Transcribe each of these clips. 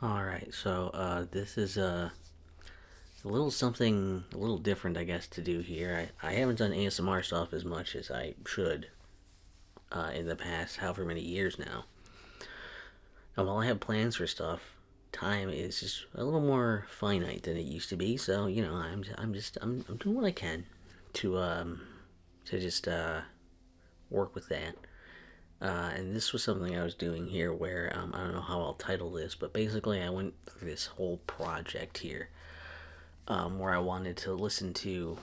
Alright, so this is a little something a little different, I guess, to do here. I haven't done ASMR stuff as much as I should in the past, however many years now. And while I have plans for stuff, time is just a little more finite than it used to be. So I'm doing what I can to just work with that. And this was something I was doing here where I don't know how I'll title this, but basically I went through this whole project here where I wanted to listen to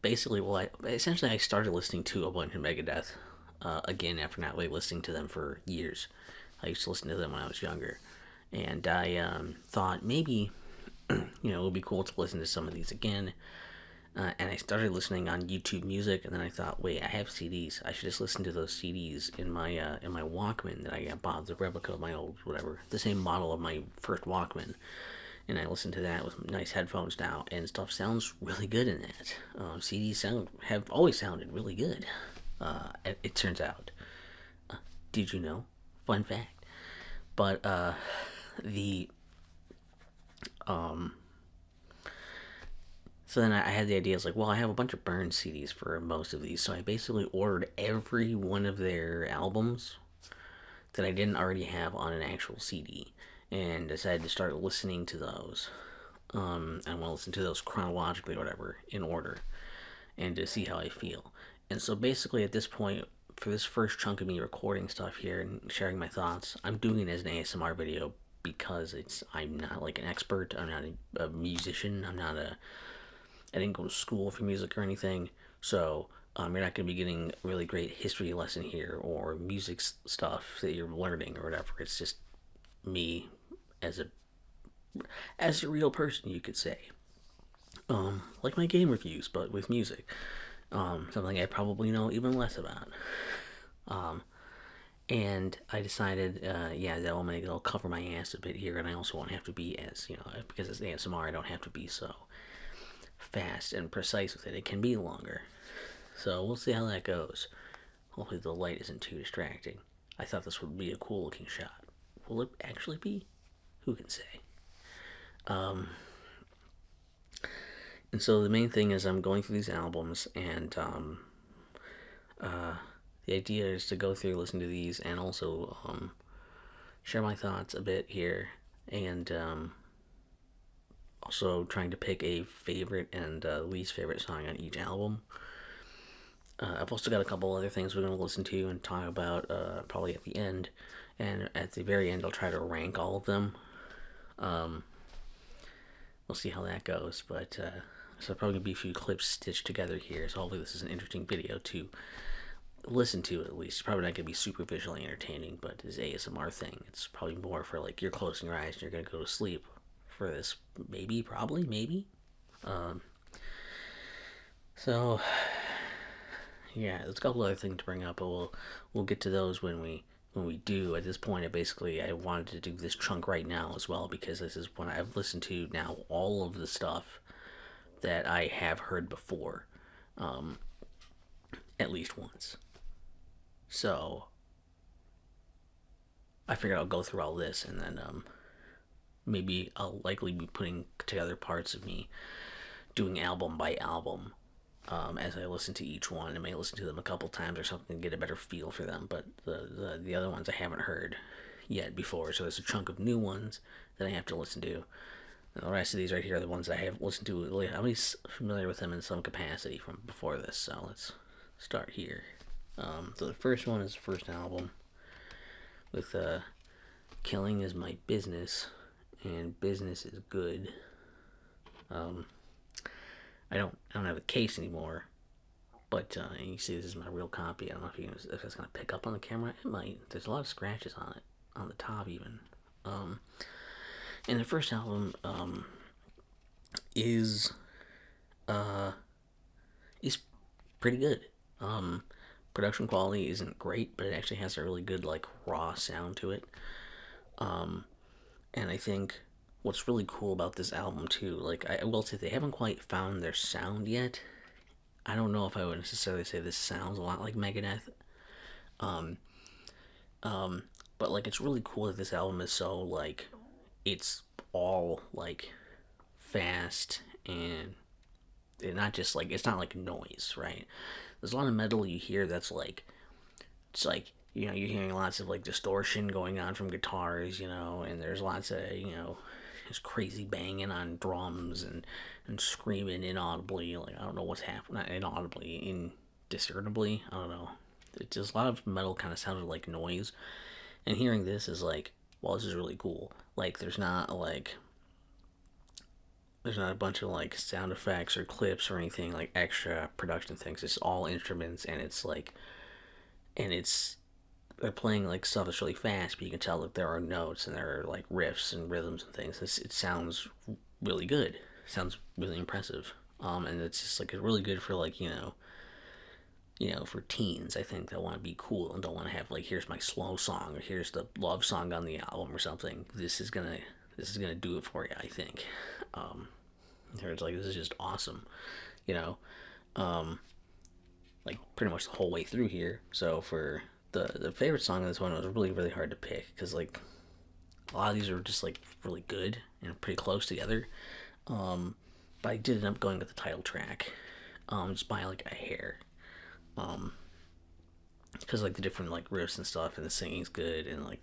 basically, well, I started listening to a bunch of Megadeth again after not really listening to them for years. I used to listen to them when I was younger, and I thought maybe it would be cool to listen to some of these again. And I started listening on YouTube Music, and then I thought, wait, I have CDs. I should just listen to those CDs in my Walkman that I got bought, the replica of my old whatever, the same model of my first Walkman. And I listen to that with nice headphones now, and stuff sounds really good in that. CDs have always sounded really good. It turns out. Did you know? Fun fact. But the um, so then I had the idea. I was like, well, I have a bunch of burned CDs for most of these, so I basically ordered every one of their albums that I didn't already have on an actual CD, and decided to start listening to those. I want to listen to those chronologically, or whatever, in order, and to see how I feel. And so basically, at this point, for this first chunk of me recording stuff here and sharing my thoughts, I'm doing it as an ASMR video because I'm not like an expert. I'm not a musician. I didn't go to school for music or anything. So you're not going to be getting a really great history lesson here or music stuff that you're learning or whatever. It's just me as a real person, you could say. Like my game reviews, but with music. Something I probably know even less about. Um, and I decided, that'll cover my ass a bit here, and I also won't have to be as because it's ASMR, I don't have to be so fast and precise with it. It can be longer, so we'll see how that goes. Hopefully, the light isn't too distracting. I thought this would be a cool looking shot. Will it actually be? Who can say? Um, and so the main thing is I'm going through these albums, and uh, the idea is to go through, listen to these, and also share my thoughts a bit here, and also trying to pick a favorite and least favorite song on each album. I've also got a couple other things we're going to listen to and talk about probably at the end. And at the very end, I'll try to rank all of them. Um, we'll see how that goes. But so probably gonna be a few clips stitched together here. So hopefully this is an interesting video to listen to at least. It's probably not gonna be super visually entertaining, but this ASMR thing, it's probably more for like you're closing your eyes and you're gonna go to sleep for this. Maybe, probably, maybe. Um, so yeah, there's a couple other things to bring up, but we'll get to those when we do. At this point, I wanted to do this chunk right now as well because this is when I've listened to now all of the stuff that I have heard before, um, at least once. So I figured I'll go through all this and then maybe I'll likely be putting together parts of me doing album by album as I listen to each one. I may listen to them a couple times or something to get a better feel for them, but the other ones I haven't heard yet before, so there's a chunk of new ones that I have to listen to. And the rest of these right here are the ones that I have listened to. I'm at least familiar with them in some capacity from before this, so let's start here. So the first one is the first album with Killing is My Business and Business is Good. Um, I don't have a case anymore, but you see this is my real copy. I don't know if it's gonna pick up on the camera. It might. There's a lot of scratches on it, on the top even. Um, and the first album is uh, is pretty good. Production quality isn't great, but it actually has a really good like raw sound to it. Um, and I think what's really cool about this album too, like I will say they haven't quite found their sound yet. I don't know if I would necessarily say this sounds a lot like Megadeth. Um, um, But like, it's really cool that this album is so like, it's all like fast and not just like, it's not like noise, right? There's a lot of metal you hear that's like, it's like, you're hearing lots of like distortion going on from guitars, and there's lots of, just crazy banging on drums and screaming inaudibly. Like, I don't know what's happening, not inaudibly, indiscernibly. I don't know. It's just a lot of metal kind of sounded like noise, and hearing this is like, well, this is really cool. Like, there's not a bunch of like sound effects or clips or anything like extra production things. It's all instruments, and it's like, and it's they're playing like stuff that's really fast, but you can tell that there are notes and there are like riffs and rhythms and things. It sounds really good. It sounds really impressive. And it's just like, it's really good for like, for teens, I think, that want to be cool and don't want to have like, here's my slow song or here's the love song on the album or something. This is gonna do it for you, I think. It's like, this is just awesome, you know. Like, pretty much the whole way through here. So for the favorite song of this one, it was really, really hard to pick because like, a lot of these are just like really good and pretty close together. But I did end up going with the title track, just by like a hair. Because like the different like riffs and stuff and the singing's good, and like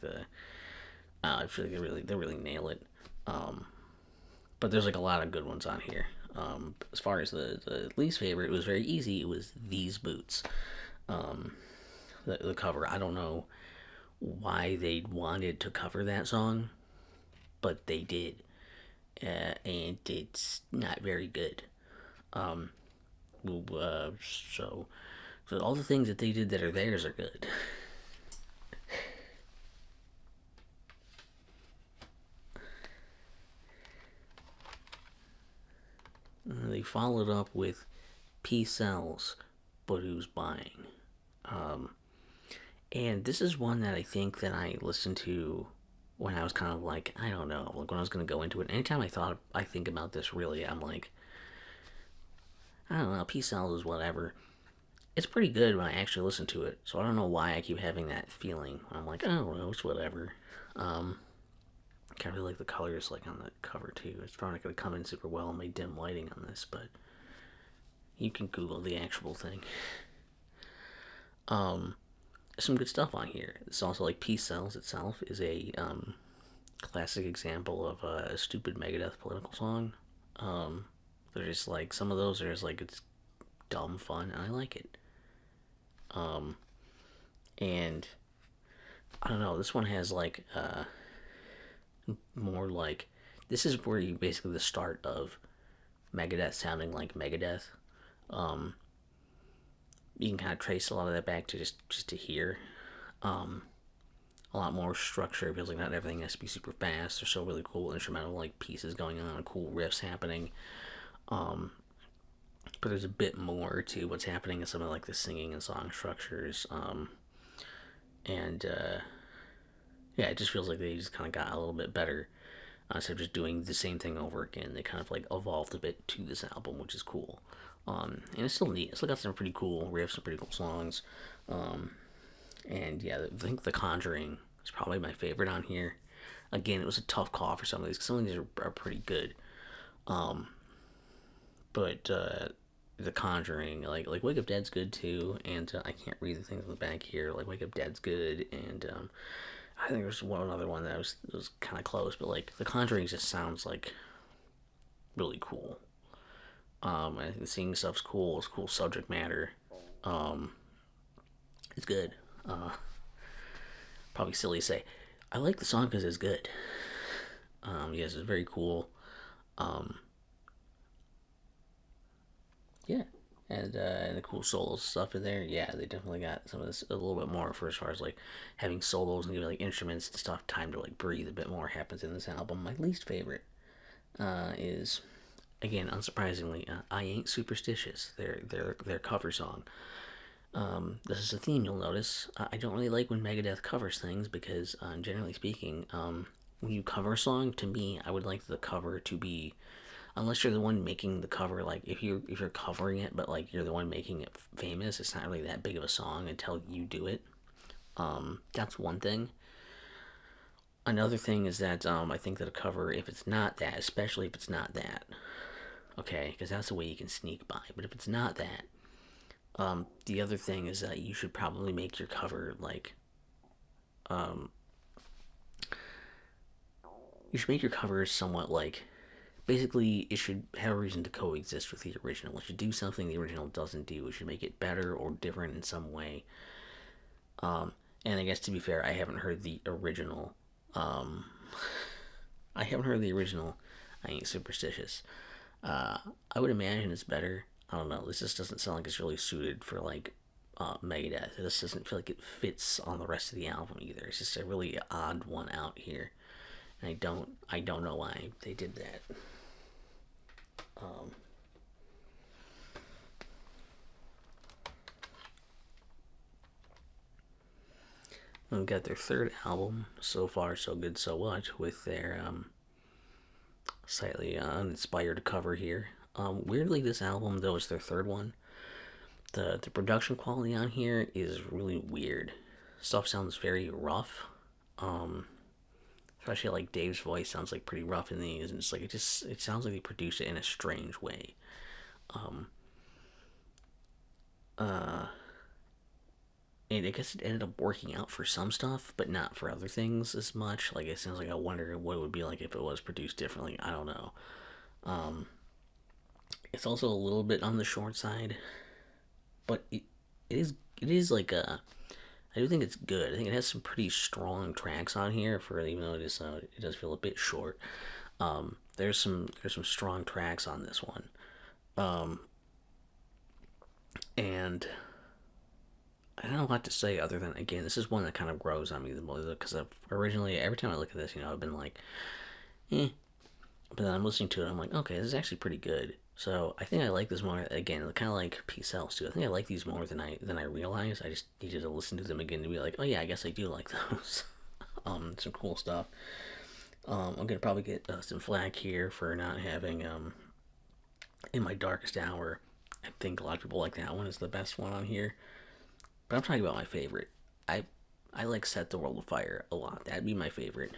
I feel like they really nail it. But there's like a lot of good ones on here. As far as the least favorite, it was very easy. It was These Boots. The cover. I don't know why they wanted to cover that song, but they did. And it's not very good. Um, so, so all the things that they did that are theirs are good. They followed up with P sells, but who's buying? Um, and this is one that I think that I listened to when I was kind of like, I don't know, like when I was gonna go into it. Anytime I think about this, really, I'm like, I don't know, P sells is whatever. It's pretty good when I actually listen to it, so I don't know why I keep having that feeling. I'm like, I don't know, it's whatever. Um, I really like the colors like on the cover too. It's probably not gonna come in super well in my dim lighting on this, but you can Google the actual thing. Um, some good stuff on here. It's also like Peace Cells itself is a classic example of a stupid Megadeth political song. Um, they're just like, some of those are just like, it's dumb fun and I like it. Um, and I don't know, this one has like more like, this is where you basically the start of Megadeth sounding like Megadeth. Um, you can kind of trace a lot of that back to just to hear. Um, a lot more structure. It feels like not everything has to be super fast. There's so really cool instrumental like pieces going on, and cool riffs happening. Um, but there's a bit more to what's happening in some of like the singing and song structures. And yeah, it just feels like they just kind of got a little bit better. Instead of just doing the same thing over again, they kind of like evolved a bit to this album, which is cool. And it's still neat. It's still got some pretty cool riffs, some pretty cool songs. And yeah, I think The Conjuring is probably my favorite on here. Again, it was a tough call for some of these, because some of these are pretty good. Um, but The Conjuring, like Wake Up Dead's good too, and I can't read the things on the back here. Like Wake Up Dead's good, and I think there's one other one that was kind of close, but like The Conjuring just sounds like really cool. I think the singing stuff's cool. It's cool subject matter. Um, it's good. Uh, Probably silly to say. I like the song because it's good. Yes, it's very cool. Um, yeah, and the cool solo stuff in there. Yeah, they definitely got some of this a little bit more for as far as like having solos and giving like instruments and stuff time to like breathe a bit more happens in this album. My least favorite is, again, unsurprisingly, I Ain't Superstitious. Their cover song. This is a theme you'll notice. I don't really like when Megadeth covers things because, generally speaking, when you cover a song, to me, I would like the cover to be, unless you're the one making the cover. Like if you're covering it, but like you're the one making it famous, it's not really that big of a song until you do it. That's one thing. Another thing is that I think that a cover, if it's not that, especially if it's not that, okay, because that's the way you can sneak by. But if it's not that, the other thing is that you should probably make your cover like, um, you should make your cover somewhat like, basically, it should have a reason to coexist with the original. It should do something the original doesn't do. It should make it better or different in some way. Um, and I guess to be fair, I haven't heard the original. Um, I haven't heard the original. I ain't superstitious. Uh, I would imagine it's better. I don't know. This just doesn't sound like it's really suited for like Megadeth. This doesn't feel like it fits on the rest of the album either. It's just a really odd one out here, and I don't know why they did that. Um, We've got their third album, So Far So Good So What, with their slightly uninspired cover here. Weirdly, this album, though, is their third one. The production quality on here is really weird. Stuff sounds very rough. Um, Especially like Dave's voice sounds like pretty rough in these, and it's like it sounds like they produced it in a strange way. Um, uh, and I guess it ended up working out for some stuff, but not for other things as much. Like it sounds like I wonder what it would be like if it was produced differently. I don't know. Um, it's also a little bit on the short side, but it is like a. I do think it's good. I think it has some pretty strong tracks on here for even though it does feel a bit short. There's some strong tracks on this one, um, and I don't know what to say other than again this is one that kind of grows on me the most because originally every time I look at this I've been like, eh, but then I'm listening to it I'm like okay this is actually pretty good. So I think I like this more again, kind of like Peace Cells too. I think I like these more than I realized. I just needed to listen to them again to be like, oh yeah, I guess I do like those. Some cool stuff. I'm gonna probably get some flack here for not having In My Darkest Hour. I think a lot of people like that one is the best one on here. But I'm talking about my favorite. I I like Set the World Afire a lot. That'd be my favorite.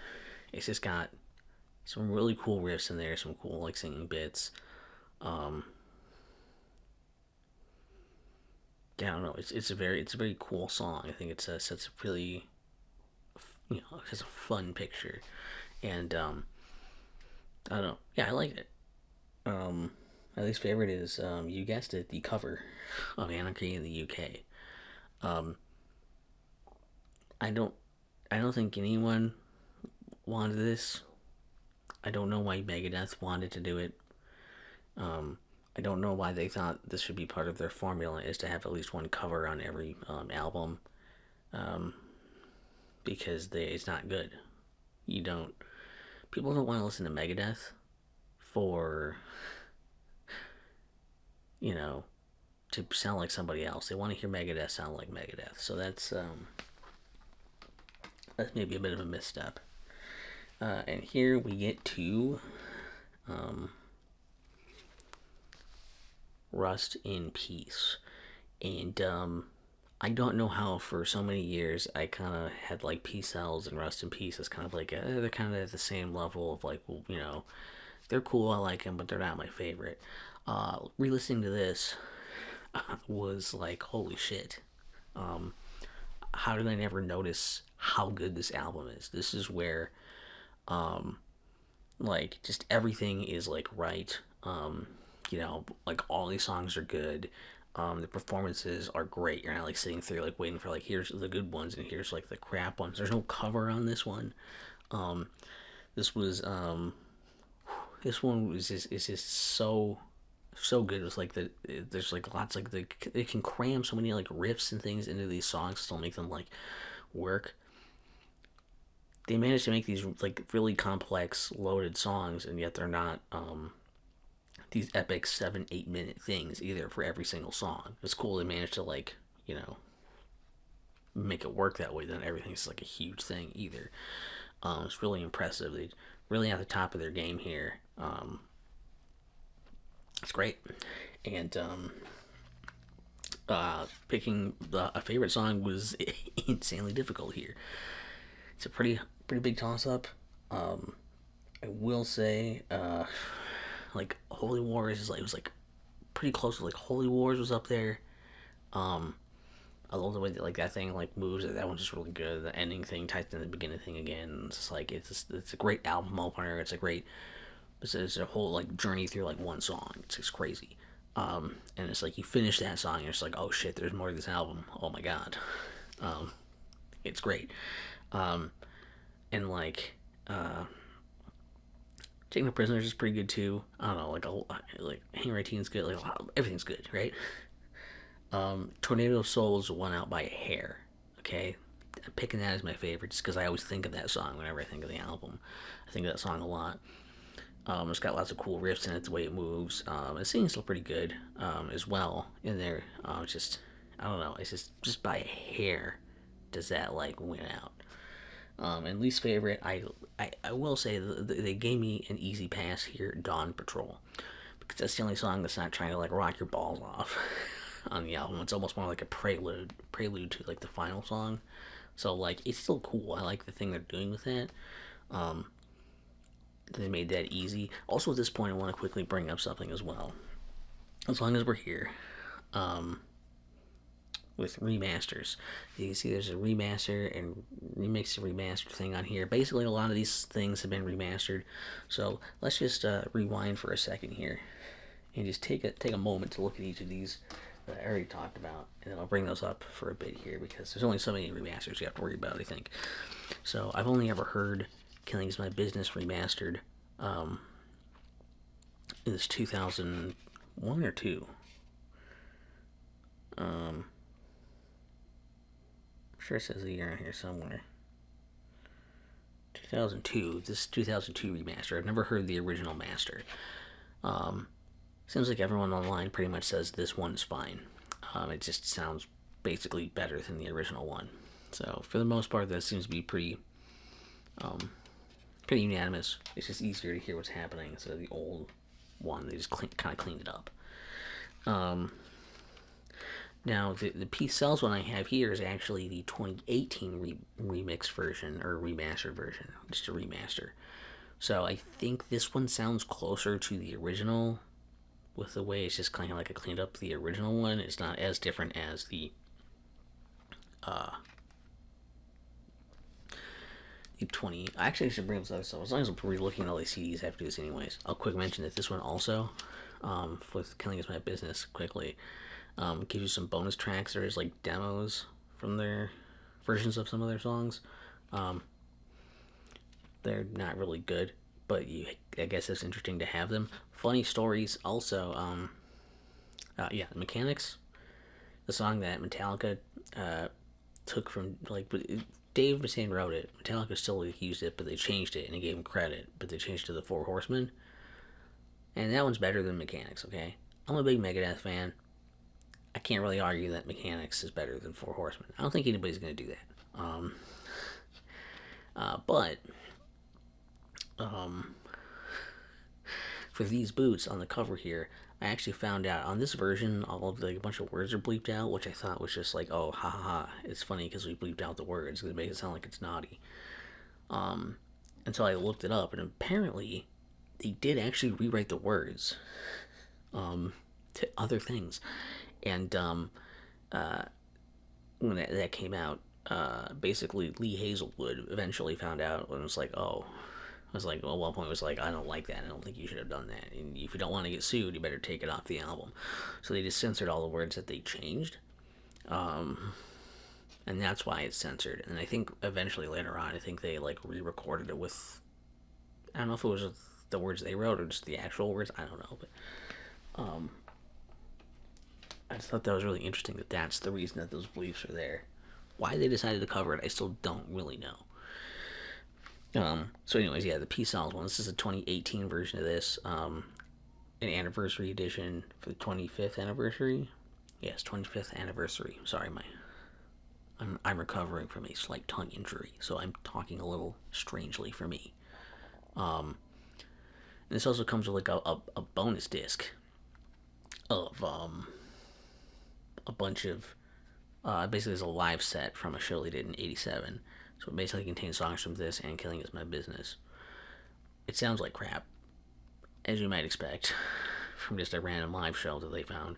It's just got some really cool riffs in there, some cool like singing bits. Um, yeah, I don't know. It's a very cool song. I think sets a really it has a fun picture, and I don't know. Yeah, I like it. Um, my least favorite is you guessed it, the cover of Anarchy in the UK. Um, I don't I don't think anyone wanted this. I don't know why Megadeth wanted to do it. Um, I don't know why they thought this should be part of their formula is to have at least one cover on every album. Um, because it's not good. You don't. People don't want to listen to Megadeth for you know to sound like somebody else. They want to hear Megadeth sound like Megadeth. So that's maybe a bit of a misstep. And here we get to um, Rust in Peace. And I don't know how for so many years I kind of had like Peace Cells and Rust in Peace as kind of like they're kind of at the same level of like, well, they're cool, I like them, but they're not my favorite. Re-listening to this was like, holy shit. Um, how did I never notice how good this album is? This is where um, like just everything is like right. Like all these songs are good. The performances are great. You're not like sitting through like waiting for like here's the good ones and here's like the crap ones. There's no cover on this one. Um, this was this one was just is just so good. It was like there's like lots like they can cram so many like riffs and things into these songs, still make them like work. They managed to make these like really complex loaded songs, and yet they're not these epic 7-8 minute things either for every single song. It's cool they managed to like make it work that way. Then everything's like a huge thing either. It's really impressive. They really at the top of their game here. It's great, and picking a favorite song was insanely difficult here. It's a pretty big toss up. Um, I will say, like Holy Wars is like, it was like pretty close to like Holy Wars was up there. Um, I love the way that like that thing like moves. That one's just really good. The ending thing ties in the beginning thing again. It's just like it's a great album opener. It's a great it's a whole like journey through like one song. It's just crazy. And it's like you finish that song, and you're just like, oh shit, there's more to this album. Oh my god, um, it's great. Um, and like Taking the Prisoners is pretty good too. I don't know, like Handwriting's good. Like everything's good, right? Tornado of Souls won out by a hair. Okay, I'm picking that as my favorite just because I always think of that song whenever I think of the album. I think of that song a lot. It's got lots of cool riffs in it, the way it moves. The singing's still pretty good as well in there. Just I don't know. It's just by a hair does that like win out. And least favorite, I will say they gave me an easy pass here, Dawn Patrol, because that's the only song that's not trying to like rock your balls off on the album. It's almost more like a prelude to like the final song. So like it's still cool. I like the thing they're doing with that. Um, they made that easy. Also, at this point, I want to quickly bring up something as well. As long as we're here, um, with remasters, you can see there's a remaster and remix and remaster thing on here. Basically, a lot of these things have been remastered. So let's just rewind for a second here and just take a moment to look at each of these that I already talked about, and then I'll bring those up for a bit here because there's only so many remasters you have to worry about, I think. So I've only ever heard Killing Is My Business remastered. Um, in this 2001 or 2. I'm sure it says a year on here somewhere. 2002. This 2002 remaster. I've never heard the original master. Um, Seems like everyone online pretty much says this one's fine. It just sounds basically better than the original one. So for the most part, that seems to be um, pretty unanimous. It's just easier to hear what's happening instead of the old one. They just kind of cleaned it up. Now, the Peace Cells one I have here is actually the 2018 remix version, or remastered version, just a remaster. So I think this one sounds closer to the original, with the way it's just kind of like a cleaned up the original one. It's not as different as uh, the 20. Actually, I should bring up this so as long as I'm re-looking at all these CDs, I have to do this anyways. I'll quick mention that this one also, with Killing Is My Business, quickly, gives you some bonus tracks. There's like demos from their versions of some of their songs. They're not really good, but I guess it's interesting to have them. Funny stories also. Yeah, the Mechanics, the song that Metallica took from like Dave Mustaine wrote it. Metallica still used it, but they changed it and they gave him credit. But they changed it to the Four Horsemen, and that one's better than Mechanics. Okay, I'm a big Megadeth fan. I can't really argue that Mechanics is better than Four Horsemen. I don't think anybody's gonna do that. But for these boots on the cover here, I actually found out on this version, all of like a bunch of words are bleeped out, which I thought was just like, oh, ha ha ha. It's funny because we bleeped out the words because it makes it sound like it's naughty. Until I looked it up, and apparently they did actually rewrite the words to other things. And when that came out, basically Lee Hazelwood eventually found out and was like, oh, I was like, well, at one point it was like, I don't like that. I don't think you should have done that. And if you don't want to get sued, you better take it off the album. So they just censored all the words that they changed. And that's why it's censored. And I think eventually later on, I think they like re-recorded it with, I don't know if it was the words they wrote or just the actual words. I don't know. But I just thought that was really interesting that that's the reason that those beliefs are there. Why they decided to cover it, I still don't really know. So anyways, yeah, the Peace Cells one. This is a 2018 version of this. An anniversary edition for the 25th anniversary. Yes, 25th anniversary. Sorry, I'm recovering from a slight tongue injury, so I'm talking a little strangely for me. This also comes with like a bonus disc of a bunch of basically it's a live set from a show they did in '87 So it basically contains songs from this and Killing Is My Business. It sounds like crap, as you might expect, from just a random live show that they found.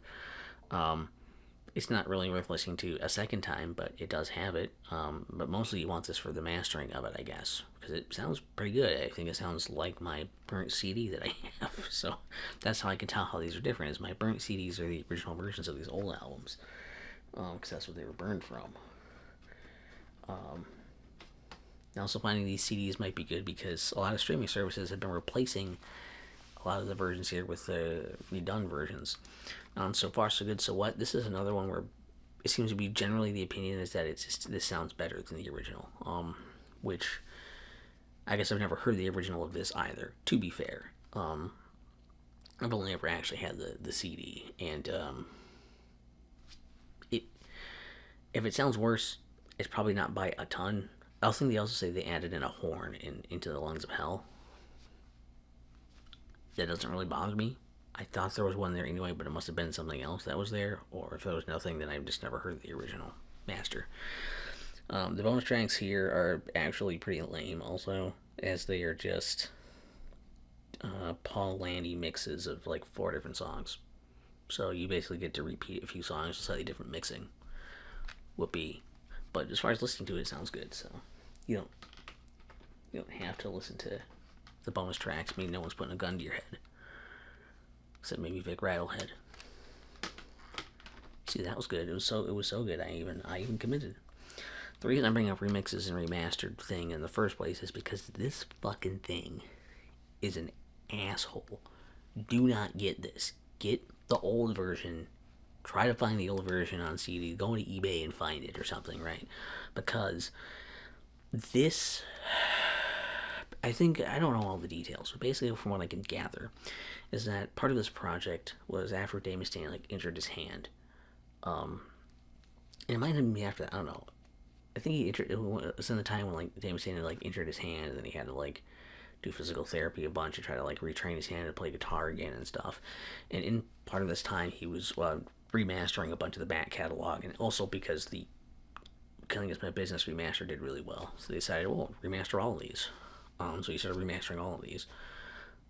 It's not really worth listening to a second time, but it does have it. But mostly you want this for the mastering of it, I guess, because it sounds pretty good. I think it sounds like my burnt CD that I have. So that's how I can tell how these are different. Is my burnt CDs are the original versions of these old albums, because that's what they were burned from. Also, finding these CDs might be good because a lot of streaming services have been replacing a lot of the versions here with the redone versions. So far, so good. So what? This is another one where it seems to be generally the opinion is that this sounds better than the original. Which I guess I've never heard the original of this either. To be fair, I've only ever actually had the CD, and if it sounds worse, it's probably not by a ton. I think they also say they added in a horn into the Lungs of Hell. That doesn't really bother me. I thought there was one there anyway, but it must have been something else that was there, or if there was nothing, then I've just never heard the original master. The bonus tracks here are actually pretty lame, also, as they are just Paul Landy mixes of like 4 different songs. So you basically get to repeat a few songs with slightly different mixing. Whoopee. But as far as listening to it, it sounds good. So you don't have to listen to the bonus tracks. I mean, no one's putting a gun to your head, except maybe Vic Rattlehead. See, that was good. It was so good. I even committed. The reason I bring up remixes and remastered thing in the first place is because this fucking thing is an asshole. Do not get this. Get the old version. Try to find the old version on CD. Go to eBay and find it or something, right? Because this, I think, I don't know all the details, but basically from what I can gather, is that part of this project was after Dave Mustaine like injured his hand. And it might even be after that. I don't know. I think it was in the time when like Dave Mustaine had like injured his hand, and then he had to like do physical therapy a bunch and try to like retrain his hand to play guitar again and stuff. And in part of this time, he was remastering a bunch of the back catalog, and also because the Killing Is My Business remaster did really well, so they decided, well, remaster all of these. So he started remastering all of these.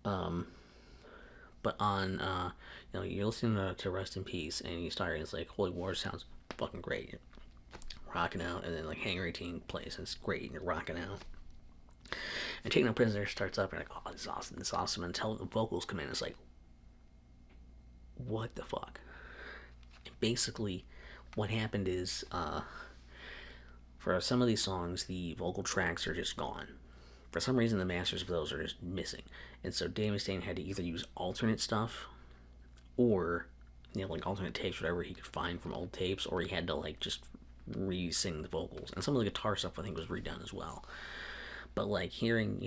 But on, you're listening to Rest in Peace, and you start, and it's like, Holy War sounds fucking great. You're rocking out, and then like Hangar 18 plays, and it's great, and you're rocking out. And Take No Prisoner starts up, and you're like, oh, this is awesome, until the vocals come in, it's like, what the fuck? And basically, what happened is, for some of these songs, the vocal tracks are just gone. For some reason, the masters of those are just missing. And so Dave Mustaine had to either use alternate stuff, or, like alternate tapes, whatever he could find from old tapes, or he had to, like, just re-sing the vocals. And some of the guitar stuff, I think, was redone as well. But, like, hearing,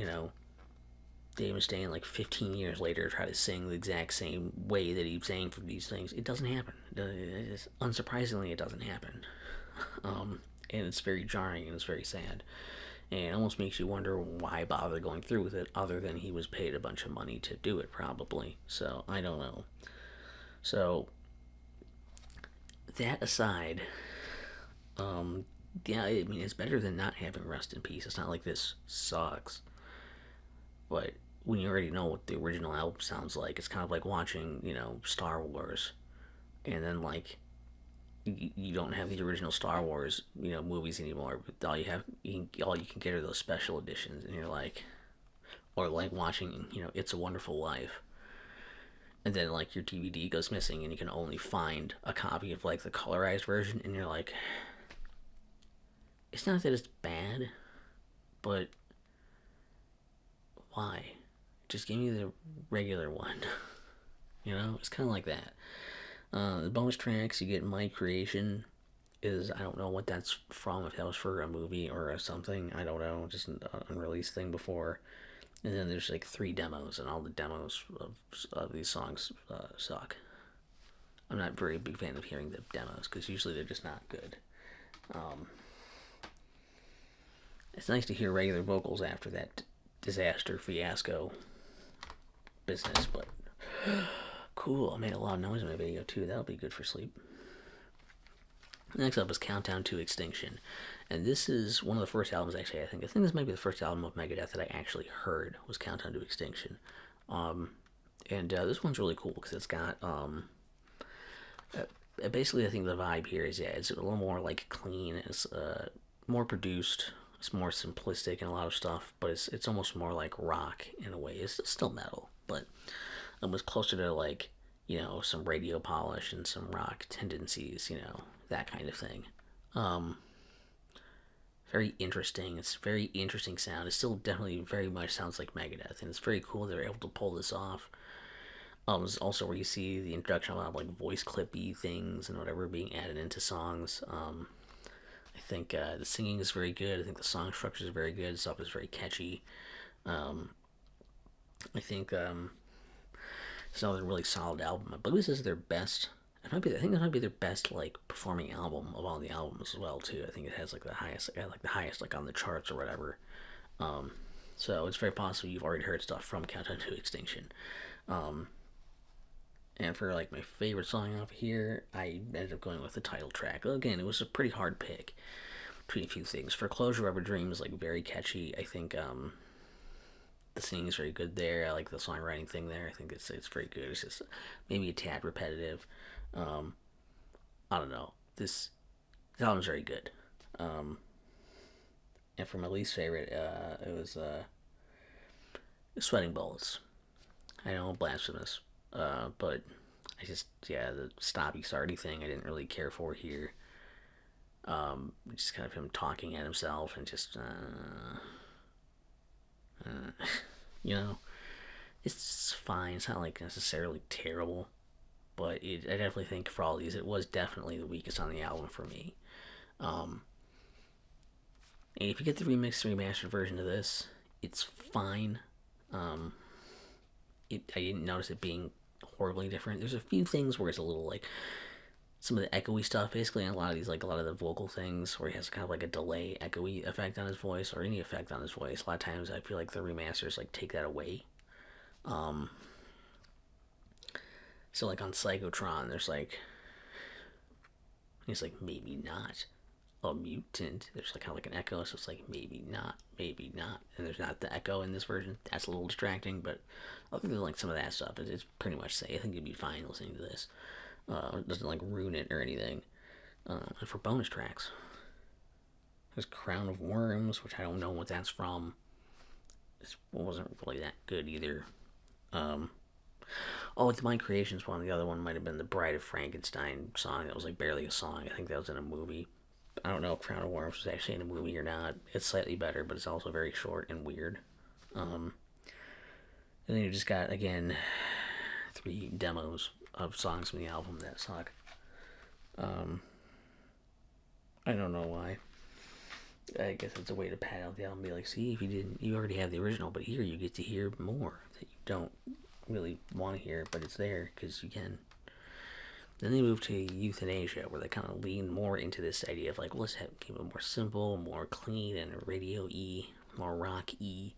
Dave Mustaine, like, 15 years later, try to sing the exact same way that he sang for these things, it doesn't happen. Unsurprisingly, it doesn't happen. And it's very jarring, and it's very sad. And it almost makes you wonder why bother going through with it, other than he was paid a bunch of money to do it, probably. So, I don't know. So, that aside, yeah, I mean, it's better than not having Rest in Peace. It's not like this sucks. But when you already know what the original album sounds like, it's kind of like watching, Star Wars. And then, like, you don't have the original Star Wars, movies anymore. But all you can get are those special editions, and you're like, or like watching, It's a Wonderful Life, and then like your DVD goes missing, and you can only find a copy of like the colorized version, and you're like, it's not that it's bad, but why? Just give me the regular one. It's kind of like that. The bonus tracks you get in My Creation is, I don't know what that's from, if that was for a movie or something, I don't know, just an unreleased thing before. And then there's like 3 demos, and all the demos of these songs suck. I'm not very big fan of hearing the demos, because usually they're just not good. It's nice to hear regular vocals after that disaster fiasco business, but cool, I made a lot of noise in my video too. That'll be good for sleep. Next up is Countdown to Extinction. And this is one of the first albums, actually, I think this might be the first album of Megadeth that I actually heard, was Countdown to Extinction. And this one's really cool because it's got, basically I think the vibe here is, it's a little more like clean, it's more produced, it's more simplistic in a lot of stuff, but it's almost more like rock in a way. It's still metal, but it was closer to like, some radio polish and some rock tendencies, that kind of thing. Um, Very interesting. It's very interesting sound. It still definitely very much sounds like Megadeth, and it's very cool they're able to pull this off. It's also where you see the introduction of a lot of like voice clippy things and whatever being added into songs. I think the singing is very good. I think the song structure is very good. Stuff is very catchy. Um, I think it's another really solid album. I believe this is their best. I think this might be their best like performing album of all the albums as well too. I think it has like the highest like on the charts or whatever. Um, so it's very possible you've already heard stuff from Countdown to Extinction. Um, and for like my favorite song off here, I ended up going with the title track. Again, it was a pretty hard pick between a few things. For Closure of a Dream is like very catchy. I think the singing is very good there. I like the songwriting thing there. I think it's very good. It's just maybe a tad repetitive. Um, I don't know. This album's very good. Um, and for my least favorite, it was Sweating Bullets. I know, blasphemous. But the stoppy starty thing I didn't really care for here. Just kind of him talking at himself and just, you know, it's fine. It's not like necessarily terrible, but I definitely think for all these, it was definitely the weakest on the album for me. Um, and if you get the remixed remastered version of this, it's fine. Um, I didn't notice it being horribly different. There's a few things where it's a little like some of the echoey stuff, basically, and a lot of these, like a lot of the vocal things where he has kind of like a delay echoey effect on his voice or any effect on his voice. A lot of times I feel like the remasters like take that away. Um, so like on Psychotron, there's like he's like maybe not a mutant. There's like kind of like an echo, so it's like maybe not, and there's not the echo in this version. That's a little distracting, but other than like some of that stuff, it's pretty much safe. I think you'd be fine listening to this. It doesn't like ruin it or anything. And for bonus tracks, there's Crown of Worms, which I don't know what that's from. This wasn't really that good either. It's My Creations one. The other one might have been the Bride of Frankenstein song. That was like barely a song. I think that was in a movie. I don't know if Crown of Worms was actually in a movie or not. It's slightly better, but it's also very short and weird. And then you just got, again, 3 demos of songs from the album that suck. I don't know why. I guess it's a way to pad out the album and be like, see, if you already have the original, but here you get to hear more that you don't really want to hear, but it's there because you can. Then they moved to Youthanasia, where they kind of lean more into this idea of like, let's keep it more simple, more clean, and radio-y, more rock-y.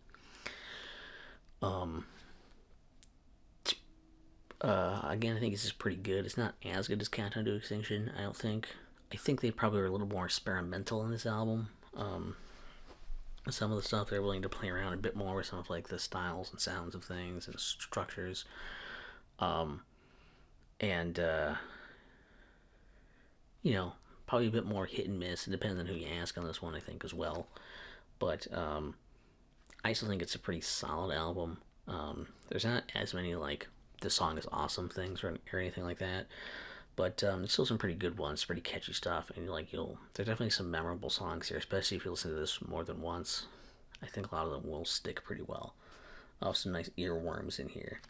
Again, I think this is pretty good. It's not as good as Countdown to Extinction, I don't think. I think they probably were a little more experimental in this album. Some of the stuff they're willing to play around a bit more with some of like the styles and sounds of things and structures. And probably a bit more hit and miss. It depends on who you ask on this one, I think, as well. But I still think it's a pretty solid album. There's not as many like the song is awesome things or anything like that, but there's still some pretty good ones, pretty catchy stuff, and there's definitely some memorable songs here, especially if you listen to this more than once. I think a lot of them will stick pretty well. Some nice earworms in here.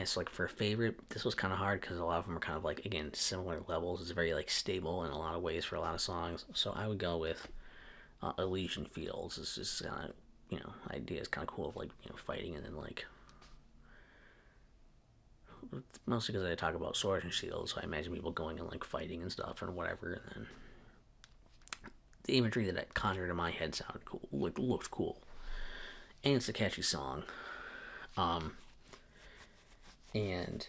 So like for a favorite, this was kind of hard because a lot of them are kind of like, again, similar levels. It's very like stable in a lot of ways for a lot of songs. So I would go with Elysian Fields. It's just kind of, idea is kind of cool of like, fighting and then like, mostly because I talk about swords and shields, so I imagine people going and like fighting and stuff and whatever, and then the imagery that it conjured in my head sounded cool, like looked cool, and it's a catchy song. And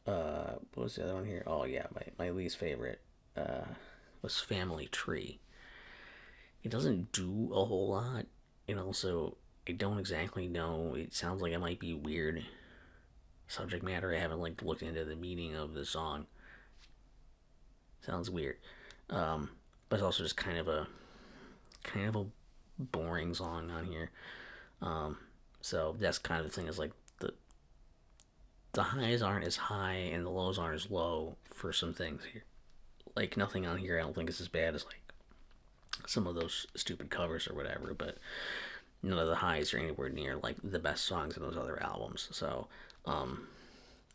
What was the other one here? Oh yeah, my least favorite was Family Tree. It doesn't do a whole lot, and also I don't exactly know. It sounds like it might be weird subject matter. I haven't like looked into the meaning of the song. Sounds weird, um, but it's also just kind of a boring song on here. Um, so that's kind of the thing is like the highs aren't as high and the lows aren't as low for some things here. Like nothing on here I don't think is as bad as like some of those stupid covers or whatever, but none of the highs are anywhere near like the best songs in those other albums. So um,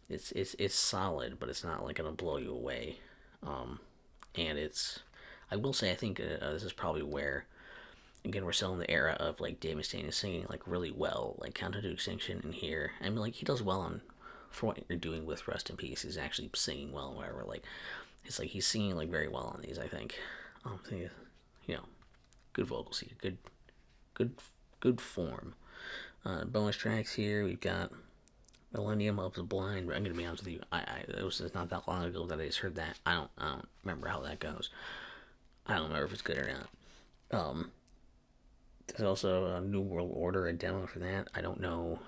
it's solid, but it's not like gonna blow you away. Um, and it's I will say I think this is probably where again we're still in the era of like Dave Mustaine is singing like really well, like Countdown to Extinction in here. I mean like he does well on for what you're doing with Rest in Peace. He's actually singing well and whatever. Like it's like he's singing like very well on these. I think. I think you know good vocals here, good good form. Bonus tracks here we've got Millennium of the Blind. I'm gonna be honest with you. It was not that long ago that I just heard that. I don't remember how that goes. I don't remember if it's good or not. There's also a New World Order, a demo for that. I don't know,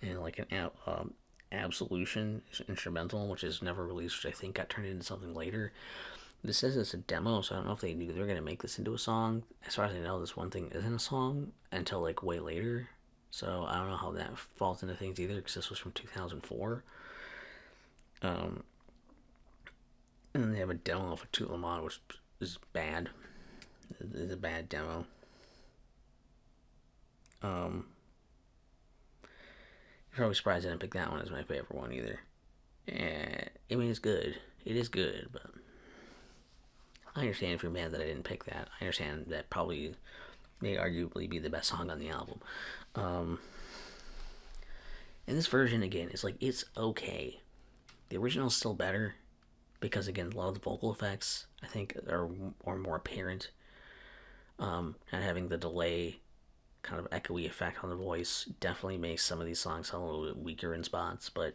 and like an Absolution instrumental, which is never released, which I think got turned into something later. This says it's a demo, so I don't know if they knew they were gonna make this into a song. As far as I know, this one thing isn't a song until like way later. So I don't know how that falls into things either, because this was from 2004. Um, and then they have a demo of a Toot Lamont, which is bad. It's a bad demo. Um, you're probably surprised I didn't pick that one as my favorite one either. I mean, it's good. It is good, but I understand if you're mad that I didn't pick that. I understand that probably may arguably be the best song on the album. Um, and this version, again, is like, it's okay. The original is still better because, again, a lot of the vocal effects, I think, are more apparent. Not having the delay kind of echoey effect on the voice definitely makes some of these songs sound a little bit weaker in spots, but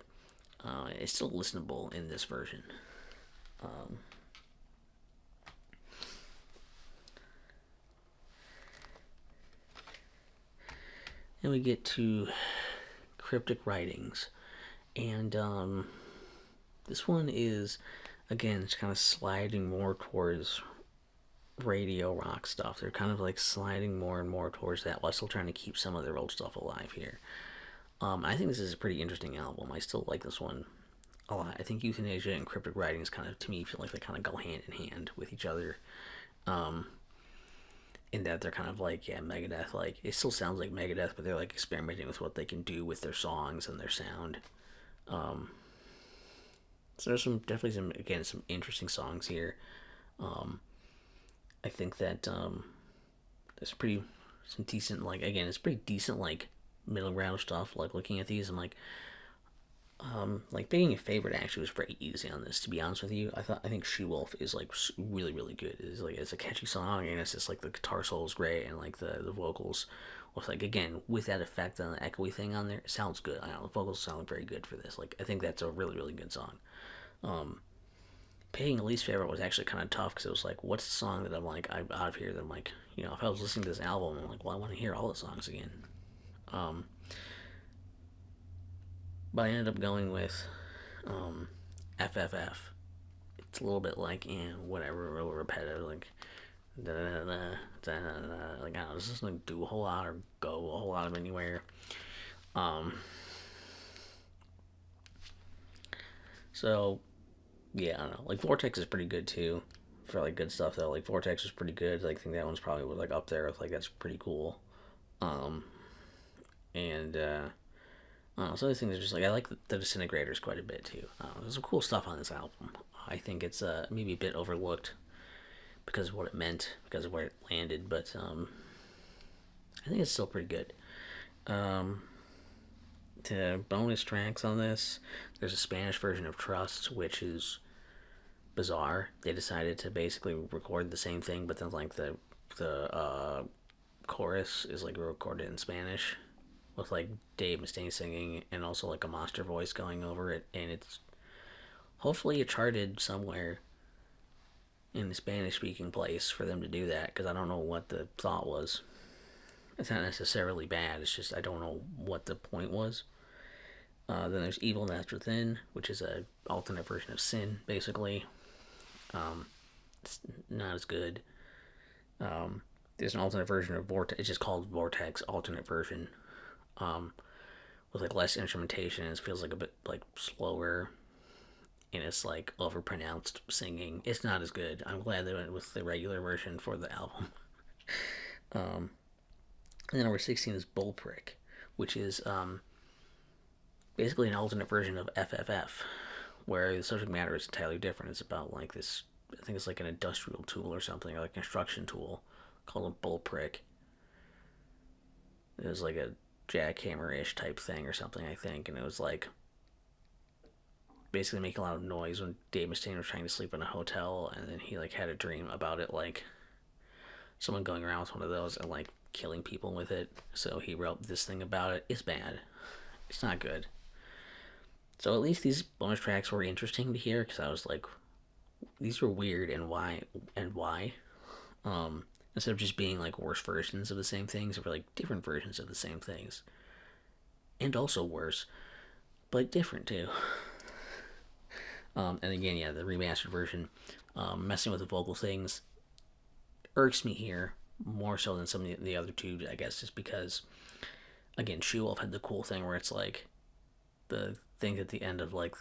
it's still listenable in this version. Um, and we get to Cryptic Writings, and this one is again it's kind of sliding more towards radio rock stuff. They're kind of like sliding more and more towards that while still trying to keep some of their old stuff alive here. I think this is a pretty interesting album. I still like this one a lot. I think Youthanasia and Cryptic Writings kind of, to me, feel like they kind of go hand in hand with each other. Um, in that they're kind of like, yeah, Megadeth, like, it still sounds like Megadeth, but they're like experimenting with what they can do with their songs and their sound. Um, so there's definitely some interesting songs here. Um, I think that there's some decent, like, again, it's pretty decent, like, middle ground stuff. Like, looking at these, I'm like picking a favorite actually was pretty easy on this. To be honest with you, I think She Wolf is like really really good. It's a catchy song and it's just like the guitar solo is great and like the vocals with like again with that effect on the echoey thing on there, it sounds good. I don't know, the vocals sound very good for this. Like I think that's a really really good song. Um, Picking a least favorite was actually kind of tough because it was like, what's the song that I'm out of here that I'm like, if I was listening to this album, I'm like, well, I want to hear all the songs again. Um, but I ended up going with FFF. It's a little bit like, whatever, a little repetitive, like, da da da da da. Like, I don't know, this doesn't do a whole lot or go a whole lot of anywhere. Um, so, yeah, I don't know. Like, Vortex is pretty good too. For like good stuff though, like Vortex was pretty good. Like, I think that one's probably like up there with like that's pretty cool. Um, and I don't know, some of these things are just like I like the Disintegrators quite a bit too. There's some cool stuff on this album. I think it's maybe a bit overlooked because of what it meant, because of where it landed, but I think it's still pretty good. Um, the bonus tracks on this, there's a Spanish version of Trust, which is bizarre. They decided to basically record the same thing, but then like the chorus is like recorded in Spanish with like Dave Mustaine singing and also like a monster voice going over it, and it's Hopefully it charted somewhere in the Spanish-speaking place for them to do that, because I don't know what the thought was. It's not necessarily bad. It's just I don't know what the point was. Then there's Evil Nest Within, which is a alternate version of Sin, basically. It's not as good. There's an alternate version of Vortex. It's just called Vortex Alternate Version, with like less instrumentation. It feels like a bit like slower, and it's like overpronounced singing. It's not as good. I'm glad they went with the regular version for the album. And then number 16 is Bullprick, which is basically an alternate version of FFF, where the subject matter is entirely different. It's about like this, I think it's like an industrial tool or something, or like a construction tool called a bullprick. It was like a jackhammer-ish type thing or something, I think, and it was like basically making a lot of noise when Dave Mustaine was trying to sleep in a hotel, and then he like had a dream about it, like someone going around with one of those and like killing people with it. So he wrote this thing about it. It's bad. It's not good. So at least these bonus tracks were interesting to hear, because I was like, these were weird, and why. Instead of just being like worse versions of the same things, they were like different versions of the same things, and also worse, but different too. And again, yeah, the remastered version, messing with the vocal things irks me here more so than some of the other two, I guess, just because, again, Shoe Wolf had the cool thing where it's like the thing at the end of like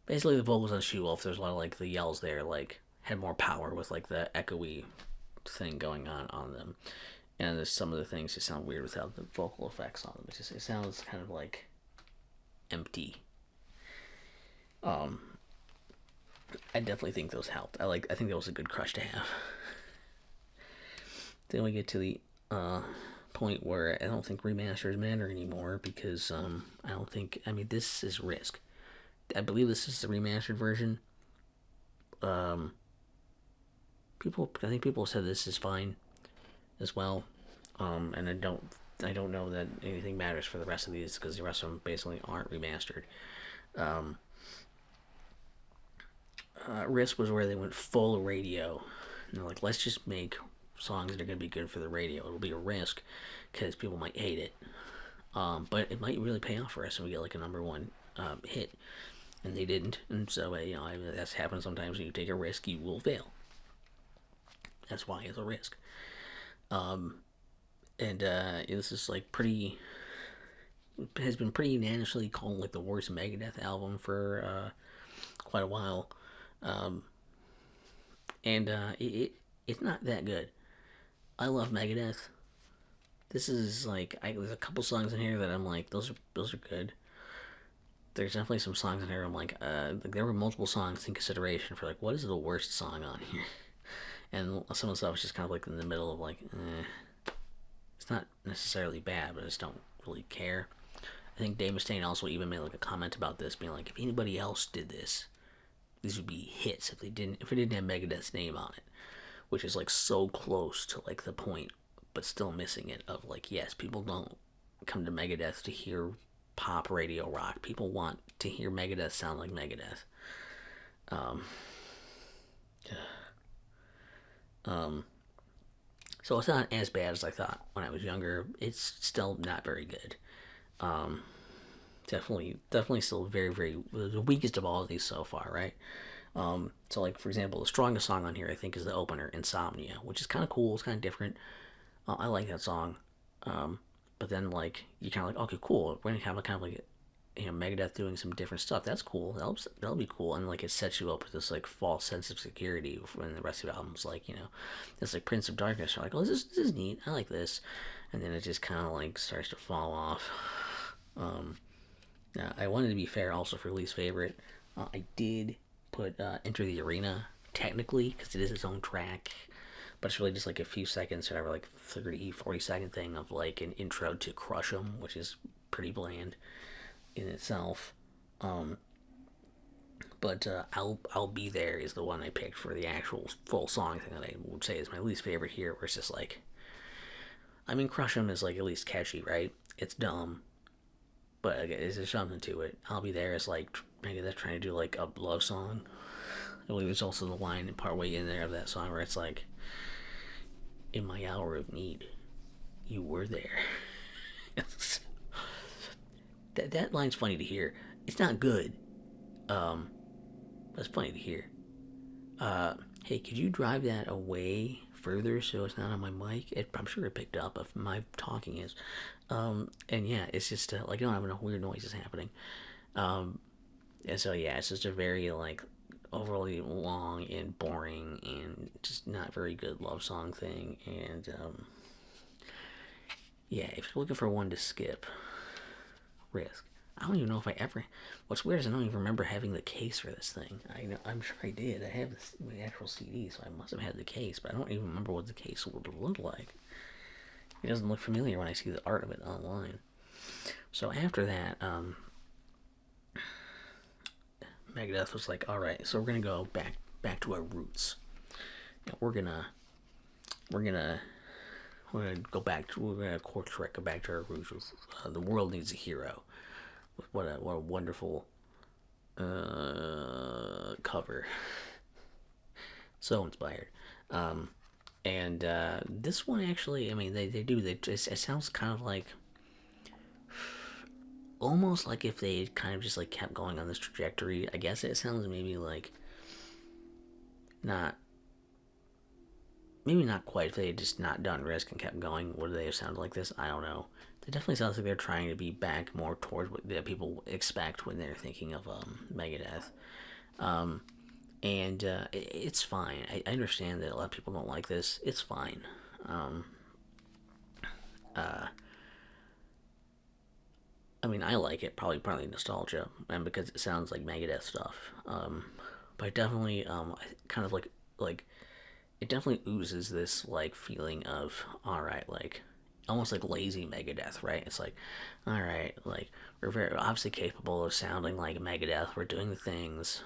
basically the vocals on Shoe Wolf, there's a lot of like the yells there, like had more power with like the echoey thing going on them, and there's some of the things just sound weird without the vocal effects on them. It sounds kind of like empty. I definitely think those helped. I think that was a good crush to have. Then we get to the point where I don't think remasters matter anymore, because I don't think, I mean, this is Risk. I believe this is the remastered version. I think people said this is fine as well. And I don't know that anything matters for the rest of these, because the rest of them basically aren't remastered. Risk was where they went full radio. And they're like, let's just make songs that are going to be good for the radio. It'll be a risk, because people might hate it. But it might really pay off for us, and we get like a number one hit. And they didn't. And so, that's happened sometimes. When you take a risk, you will fail. That's why it's a risk. This is like has been pretty unanimously called like the worst Megadeth album for quite a while. It's not that good. I love Megadeth. This is like, there's a couple songs in here that I'm like, those are good. There's definitely some songs in here I'm like, there were multiple songs in consideration for like, what is the worst song on here? And some of the stuff is just kind of like in the middle of like, it's not necessarily bad, but I just don't really care. I think Dave Mustaine also even made like a comment about this, being like, if anybody else did this, these would be hits if it didn't have Megadeth's name on it, which is like so close to like the point, but still missing it of like, yes, people don't come to Megadeth to hear pop radio rock. People want to hear Megadeth sound like Megadeth. So it's not as bad as I thought when I was younger. It's still not very good. Definitely still very, very the weakest of all of these so far, right? So like, for example, the strongest song on here I think is the opener, Insomnia, which is kind of cool. It's kind of different. I like that song. But then like, you're kind of like, okay, cool. We're gonna have a kind of like, Megadeth doing some different stuff. That's cool. That'll be cool. And like, it sets you up with this like false sense of security when the rest of the album's like, it's like Prince of Darkness. You're like, oh, this is neat. I like this. And then it just kind of like starts to fall off. I wanted to be fair also for least favorite. I did put Enter the Arena technically, because it is its own track, but it's really just like a few seconds, whatever, like 40-second thing of like an intro to Crush 'Em, which is pretty bland in itself. But I'll Be There is the one I picked for the actual full song thing that I would say is my least favorite here, where it's just like, I mean, Crush 'Em is like at least catchy, right? It's dumb. But is there something to it? I'll be there as like maybe they're trying to do like a love song. I believe there's also the line partway in there of that song where it's like, "In my hour of need, you were there." That line's funny to hear. It's not good. Um, but it's funny to hear. Hey, could you drive that away further so it's not on my mic? I'm sure it picked up if my talking is. And yeah, it's just like I don't have enough weird noises happening. Um, and so yeah, it's just a very like overly long and boring and just not very good love song thing. And yeah, if you're looking for one to skip, Risk. I don't even know if I ever. What's weird is I don't even remember having the case for this thing. I'm sure I did. I have the actual CD, so I must have had the case, but I don't even remember what the case would look like. It doesn't look familiar when I see the art of it online. So after that, Megadeth was like, "All right, so we're gonna go back to our roots. You know, we're gonna go back to we're gonna course correct, go back to our roots. The world needs a hero. What a wonderful cover. So inspired. And this one actually, I mean, they do. It sounds kind of like almost like if they kind of just like kept going on this trajectory. I guess it sounds maybe like not maybe not quite if they had just not done Risk and kept going. Would they have sounded like this? I don't know. It definitely sounds like they're trying to be back more towards what that people expect when they're thinking of Megadeth. Um, and it's fine. I understand that a lot of people don't like this. It's fine. Um, uh, I mean, I like it. Probably partly nostalgia, and because it sounds like Megadeth stuff. But it definitely, kind of like it definitely oozes this like feeling of all right, like almost like lazy Megadeth, right? It's like, all right, like we're very obviously capable of sounding like Megadeth. We're doing the things,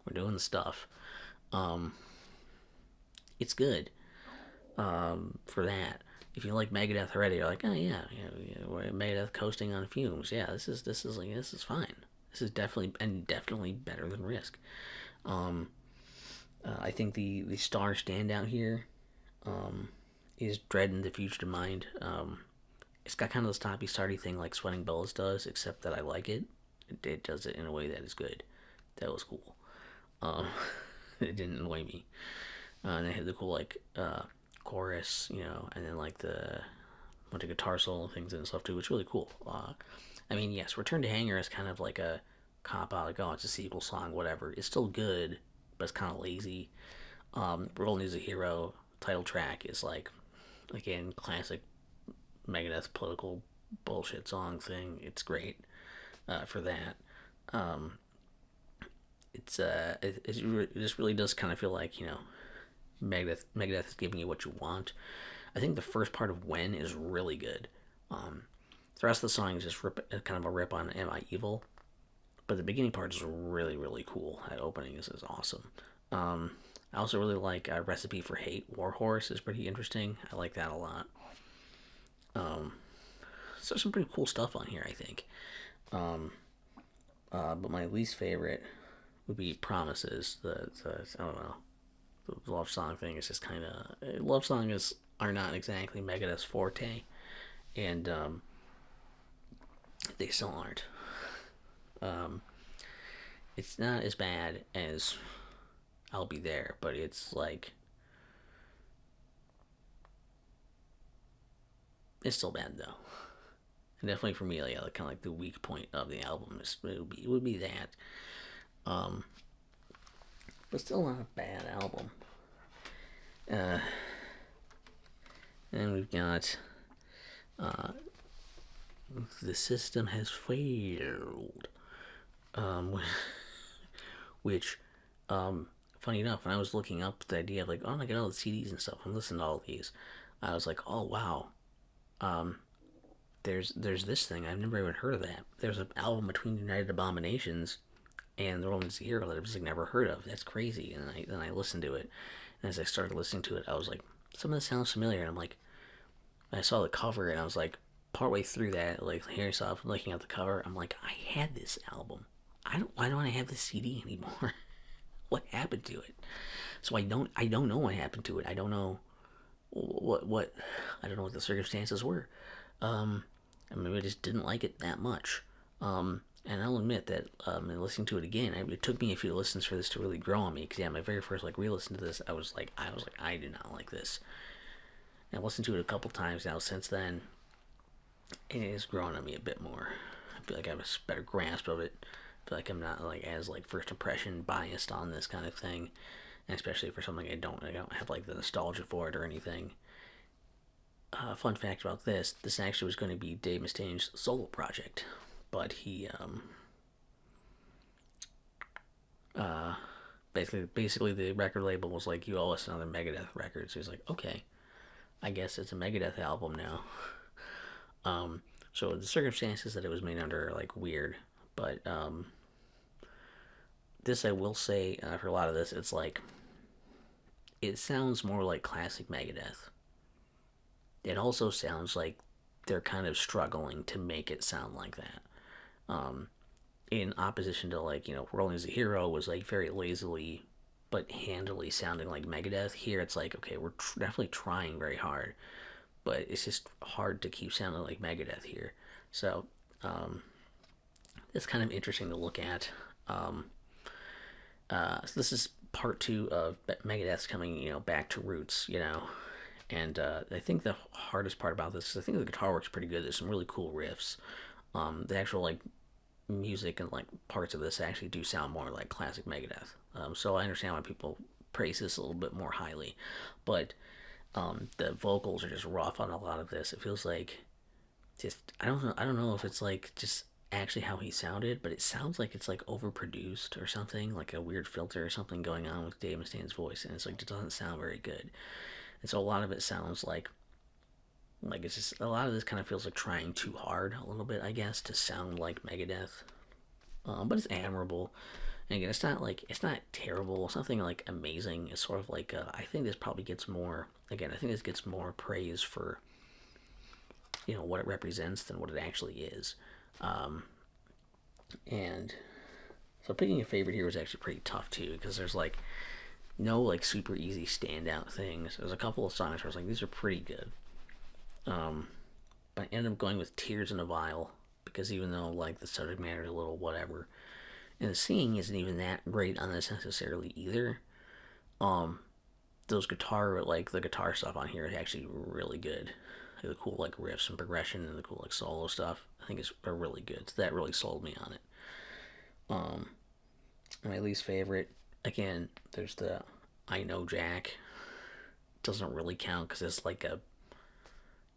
we're doing the stuff. Um, it's good. For that. If you like Megadeth already, you're like, oh yeah, we're Megadeth coasting on fumes. Yeah, this is fine. This is definitely better than Risk. Um, I think the star standout here is Dread and the Future Mind. It's got kind of the stoppy starty thing like Sweating Bullets does, except that I like it. It does it in a way that is good. That was cool. Um, it didn't annoy me. And they had the cool like chorus, and then like the bunch of guitar solo things and stuff too. It's really cool. I mean, yes, Return to Hangar is kind of like a cop out, like oh, it's a sequel song, whatever. It's still good, but it's kind of lazy. World Needs a Hero title track is like again classic Megadeth political bullshit song thing. It's great for that. Um, it just really does kind of feel like Megadeth is giving you what you want. I think the first part of When is really good. The rest of the song is just kind of a rip on Am I Evil, but the beginning part is really really cool. That opening is awesome. I also really like Recipe for Hate. Warhorse is pretty interesting. I like that a lot. Um, so there's some pretty cool stuff on here, I think. Um, but my least favorite would be Promises. The I don't know, the love song thing is just kind of love songs are not exactly Megadeth's forte, and they still aren't. Um, it's not as bad as I'll Be There, but it's like it's still bad though. And definitely for me, like kind of like the weak point of the album it would be that. Um, but still not a bad album. Uh, and we've got uh, The System Has Failed. Which, funny enough, when I was looking up the idea of like, oh, I get all the CDs and stuff, I'm listening to all of these, I was like, oh wow, um, there's this thing I've never even heard of that. There's an album between United Abominations and The Roman's Hero that I've just like, never heard of. That's crazy. And then I listened to it, and as I started listening to it, I was like, some of this sounds familiar. And I'm like, I saw the cover and I was like, partway through that, like hearing stuff, looking at the cover, I'm like, I had this album. Why don't I have this CD anymore? What happened to it? So I don't know what happened to it. I don't know what I don't know what the circumstances were. I maybe I just didn't like it that much. And I'll admit that in listening to it again, it took me a few listens for this to really grow on me. Because yeah, my very first like re-listen to this, I was like, I did not like this. And I listened to it a couple times now since then, and it has grown on me a bit more. I feel like I have a better grasp of it. I feel like I'm not like as like first impression biased on this kind of thing, and especially for something I don't have like the nostalgia for it or anything. Fun fact about this actually was going to be Dave Mustaine's solo project, but he basically the record label was like, you owe us another Megadeth record. So he's like, okay, I guess it's a Megadeth album now. So the circumstances that it was made under are like weird, but this I will say for a lot of this, it's like it sounds more like classic Megadeth. It also sounds like they're kind of struggling to make it sound like that. Um, in opposition to like Rolling as a Hero was like very lazily but handily sounding like Megadeth. Here it's like, okay, we're definitely trying very hard, but it's just hard to keep sounding like Megadeth here. So it's kind of interesting to look at. So this is part two of Megadeth's coming, back to roots, and I think the hardest part about this is I think the guitar works pretty good. There's some really cool riffs. The actual like music and like parts of this actually do sound more like classic Megadeth. So I understand why people praise this a little bit more highly, but the vocals are just rough on a lot of this. It feels like just I don't know if it's like just actually how he sounded, but it sounds like it's like overproduced or something, like a weird filter or something going on with Dave Mustaine's voice, and it's like it doesn't sound very good. And so a lot of it sounds like it's just a lot of this kind of feels like trying too hard a little bit, I guess, to sound like Megadeth. But it's admirable. And again, it's not terrible. It's nothing like amazing. It's sort of like I think this probably gets more. Again, I think this gets more praise for what it represents than what it actually is. And so picking a favorite here was actually pretty tough too, because there's like no like super easy standout things. There's a couple of songs where I was like, these are pretty good. But I ended up going with Tears in a Vial because even though like the subject matter is a little whatever, and the singing isn't even that great on this necessarily either. Um, those guitar like the guitar stuff on here is actually really good. The cool like riffs and progression and the cool like solo stuff I think is are really good. So that really sold me on it. Um, my least favorite again, there's the I Know Jack. Doesn't really count because it's like a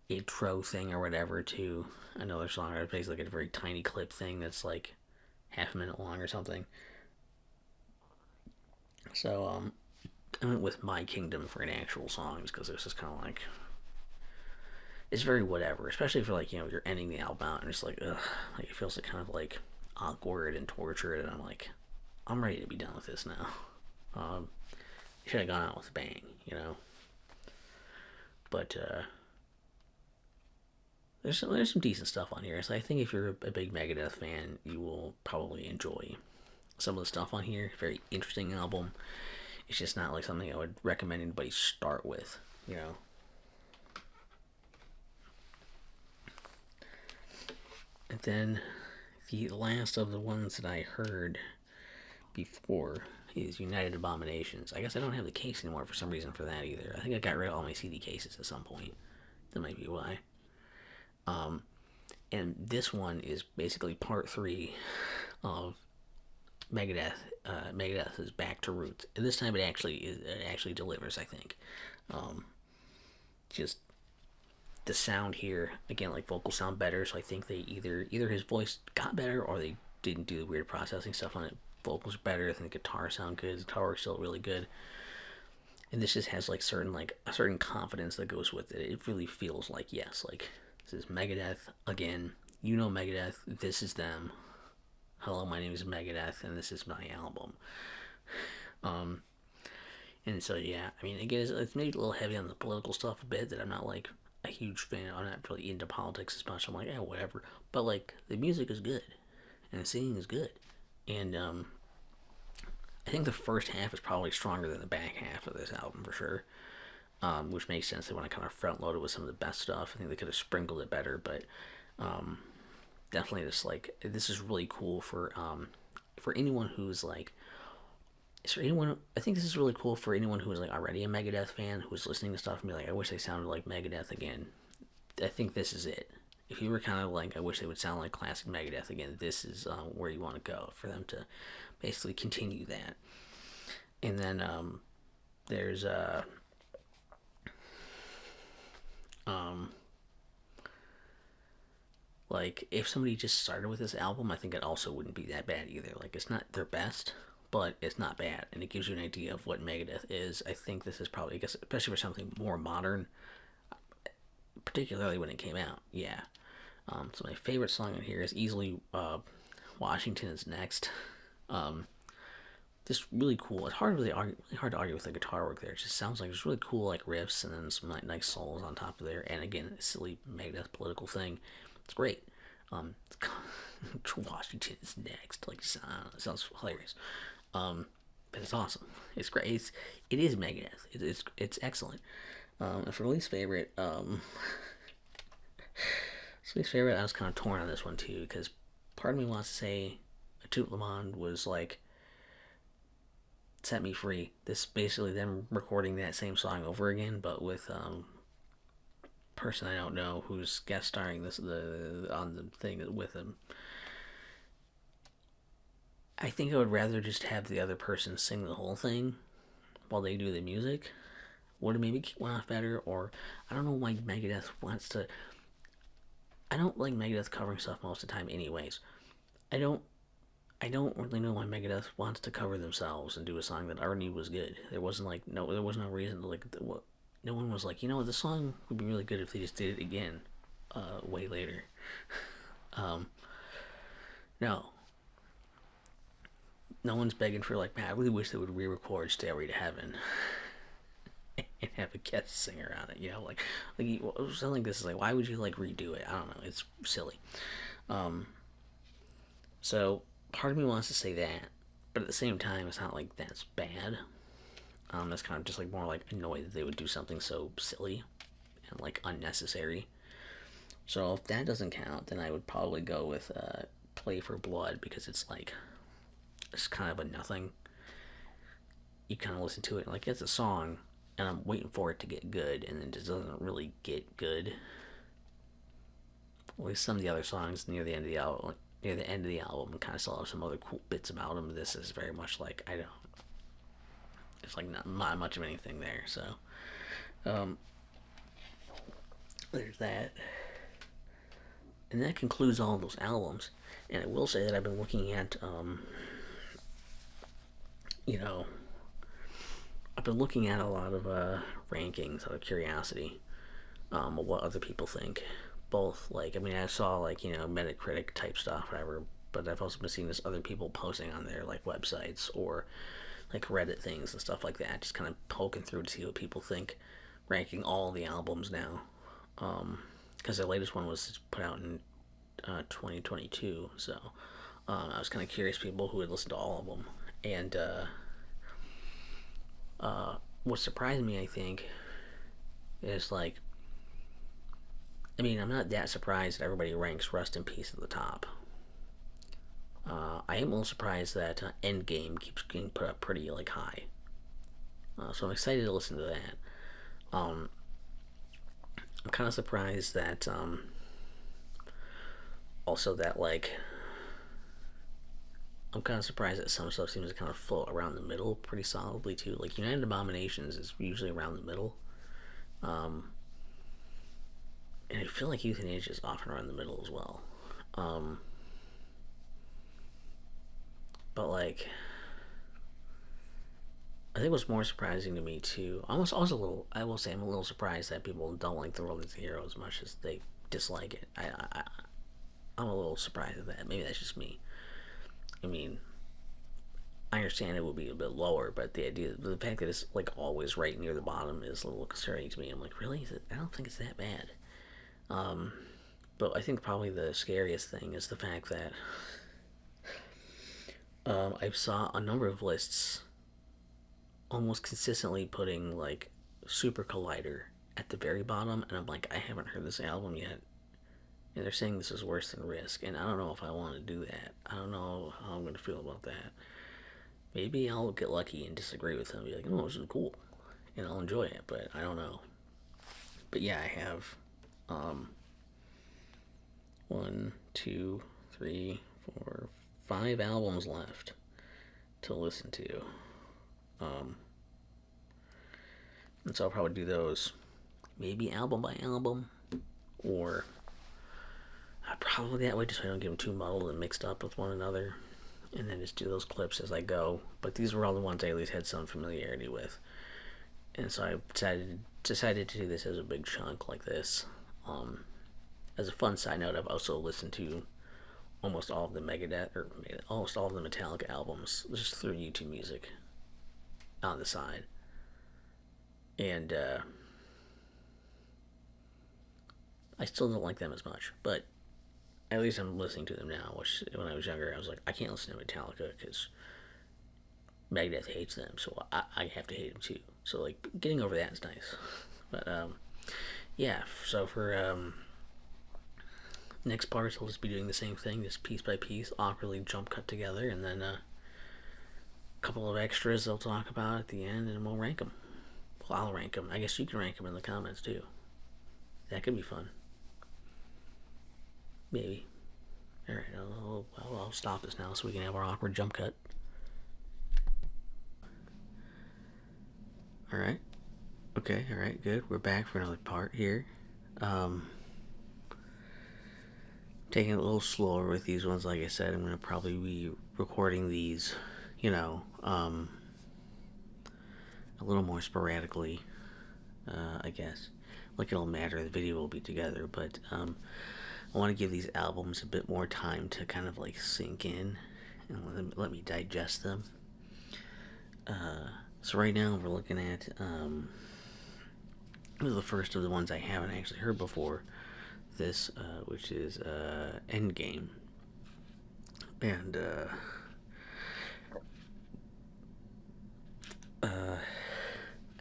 intro thing or whatever to another song. It's basically like a very tiny clip thing that's like half a minute long or something. So I went with My Kingdom for an actual song just because it was just kind of like it's very whatever, especially for like you're ending the album out and it's like ugh, like it feels like kind of like awkward and tortured, and I'm like I'm ready to be done with this now. Should have gone out with a bang. But there's some decent stuff on here. So I think if you're a big Megadeth fan, you will probably enjoy some of the stuff on here. Very interesting album. It's just not like something I would recommend anybody start with. And then the last of the ones that I heard before is United Abominations. I guess I don't have the case anymore for some reason for that either. I think I got rid of all my CD cases at some point. That might be why. And this one is basically part 3 of Megadeth. Megadeth is back to roots, and this time it actually delivers. I think. Just the sound here again, like vocals sound better. So I think they either his voice got better or they didn't do the weird processing stuff on it. Vocals are better. I think the guitar sound good. The guitar works still really good. And this just has like a certain confidence that goes with it. It really feels like yes, like this is Megadeth again. Megadeth. This is them. Hello, my name is Megadeth, and this is my album. And so yeah, I mean, again, it's maybe a little heavy on the political stuff a bit that I'm not like a huge fan. I'm not really into politics as much. I'm like, yeah, whatever. But like the music is good, and the singing is good, and I think the first half is probably stronger than the back half of this album for sure. Which makes sense. They want to kind of front load it with some of the best stuff. I think they could have sprinkled it better, but definitely just like this is really cool for anyone who's like is there anyone I think this is really cool for anyone who is like already a Megadeth fan who's listening to stuff and be like, I wish they sounded like Megadeth again. I think this is it. If you were kind of like, I wish they would sound like classic Megadeth again, this is where you want to go for them to basically continue that. And then there's um, like if somebody just started with this album, I think it also wouldn't be that bad either. Like it's not their best, but it's not bad, and it gives you an idea of what Megadeth is. I think this is probably, I guess, especially for something more modern, particularly when it came out. Yeah. So my favorite song on here is easily "Washington Is Next." Um, just really cool. It's really hard to argue with the guitar work there. It just sounds like there's really cool like riffs and then some like nice solos on top of there. And again, a silly Megadeth political thing. It's great. Washington is next. Like it sounds hilarious. But it's awesome. It's great. It is Megadeth. It's excellent. And for least favorite, I was kind of torn on this one too because part of me wants to say, "A Tout Le Monde" was like set me free. This basically them recording that same song over again, but with person I don't know who's guest starring this on the thing with him. I think I would rather just have the other person sing the whole thing while they do the music. Would it maybe went off better? Or I don't know why Megadeth wants to. I don't like Megadeth covering stuff most of the time, anyways. I don't. I don't really know why Megadeth wants to cover themselves and do a song that already was good. There wasn't like no. There was no reason to like. No one was like, the song would be really good if they just did it again, way later. No, no one's begging for like, man, I really wish they would re-record "Stairway to Heaven" and have a guest singer on it. Something like this is like, why would you like redo it? I don't know. It's silly. Um, so part of me wants to say that, but at the same time, it's not like that's bad. That's kind of just like more like annoyed that they would do something so silly and like unnecessary. So if that doesn't count, then I would probably go with "Play for Blood" because it's like it's kind of a nothing. You kind of listen to it and like it's a song, and I'm waiting for it to get good, and then it just doesn't really get good. At least some of the other songs near the end of the album, kind of still have some other cool bits about them. This is very much like I don't. It's like not much of anything there. So there's that, and that concludes all of those albums. And I will say that I've been looking at I've been looking at a lot of rankings out of curiosity, of what other people think. Both like I saw like Metacritic type stuff, whatever. But I've also been seeing this other people posting on their like websites or like Reddit things and stuff like that. Just kind of poking through to see what people think, ranking all the albums now. Because the latest one was put out in 2022, so I was kind of curious people who had listened to all of them. And what surprised me, I think, is like, I'm not that surprised that everybody ranks Rust in Peace at the top. I am a little surprised that Endgame keeps getting put up pretty like high. So I'm excited to listen to that. I'm kind of surprised that also that like I'm kind of surprised that some stuff seems to kind of float around the middle pretty solidly too. Like United Abominations is usually around the middle, and I feel like Youthanasia is often around the middle as well. But like, I think what's more surprising to me too, I was also a little, I will say I'm a little surprised that people don't like The World Is a Hero as much as they dislike it. I'm a little surprised at that. Maybe that's just me. I understand it would be a bit lower, but the fact that it's like always right near the bottom is a little concerning to me. I'm like, really? I don't think it's that bad. Um, but I think probably the scariest thing is the fact that I saw a number of lists almost consistently putting like Super Collider at the very bottom, and I'm like, I haven't heard this album yet, and they're saying this is worse than Risk, and I don't know if I want to do that. I don't know how I'm going to feel about that. Maybe I'll get lucky and disagree with them, be like, oh, this is cool, and I'll enjoy it, but I don't know. But yeah, I have um, 5 albums left to listen to. Um, and so I'll probably do those maybe album by album, or probably that way just so I don't get them too muddled and mixed up with one another, and then just do those clips as I go. But these were all the ones I at least had some familiarity with, and so I decided to do this as a big chunk like this. As a fun side note, I've also listened to almost all of the Megadeth or almost all of the Metallica albums just through YouTube Music on the side, and I still don't like them as much, but at least I'm listening to them now. Which when I was younger, I was like, I can't listen to Metallica because Megadeth hates them, so I have to hate them too. So like getting over that is nice, but yeah. So for next part, I'll just be doing the same thing, just piece by piece, awkwardly jump cut together, and then a couple of extras I'll talk about at the end, and we'll rank them. Well, I'll rank them. I guess you can rank them in the comments too. That could be fun. Maybe. Alright, I'll stop this now so we can have our awkward jump cut. Alright. Okay, alright, good. We're back for another part here. Taking it a little slower with these ones, like I said. I'm going to probably be recording these, a little more sporadically, I guess. Like it'll matter, the video will be together, but I want to give these albums a bit more time to kind of like sink in and let me digest them. So right now we're looking at the first of the ones I haven't actually heard before, this, which is Endgame. And I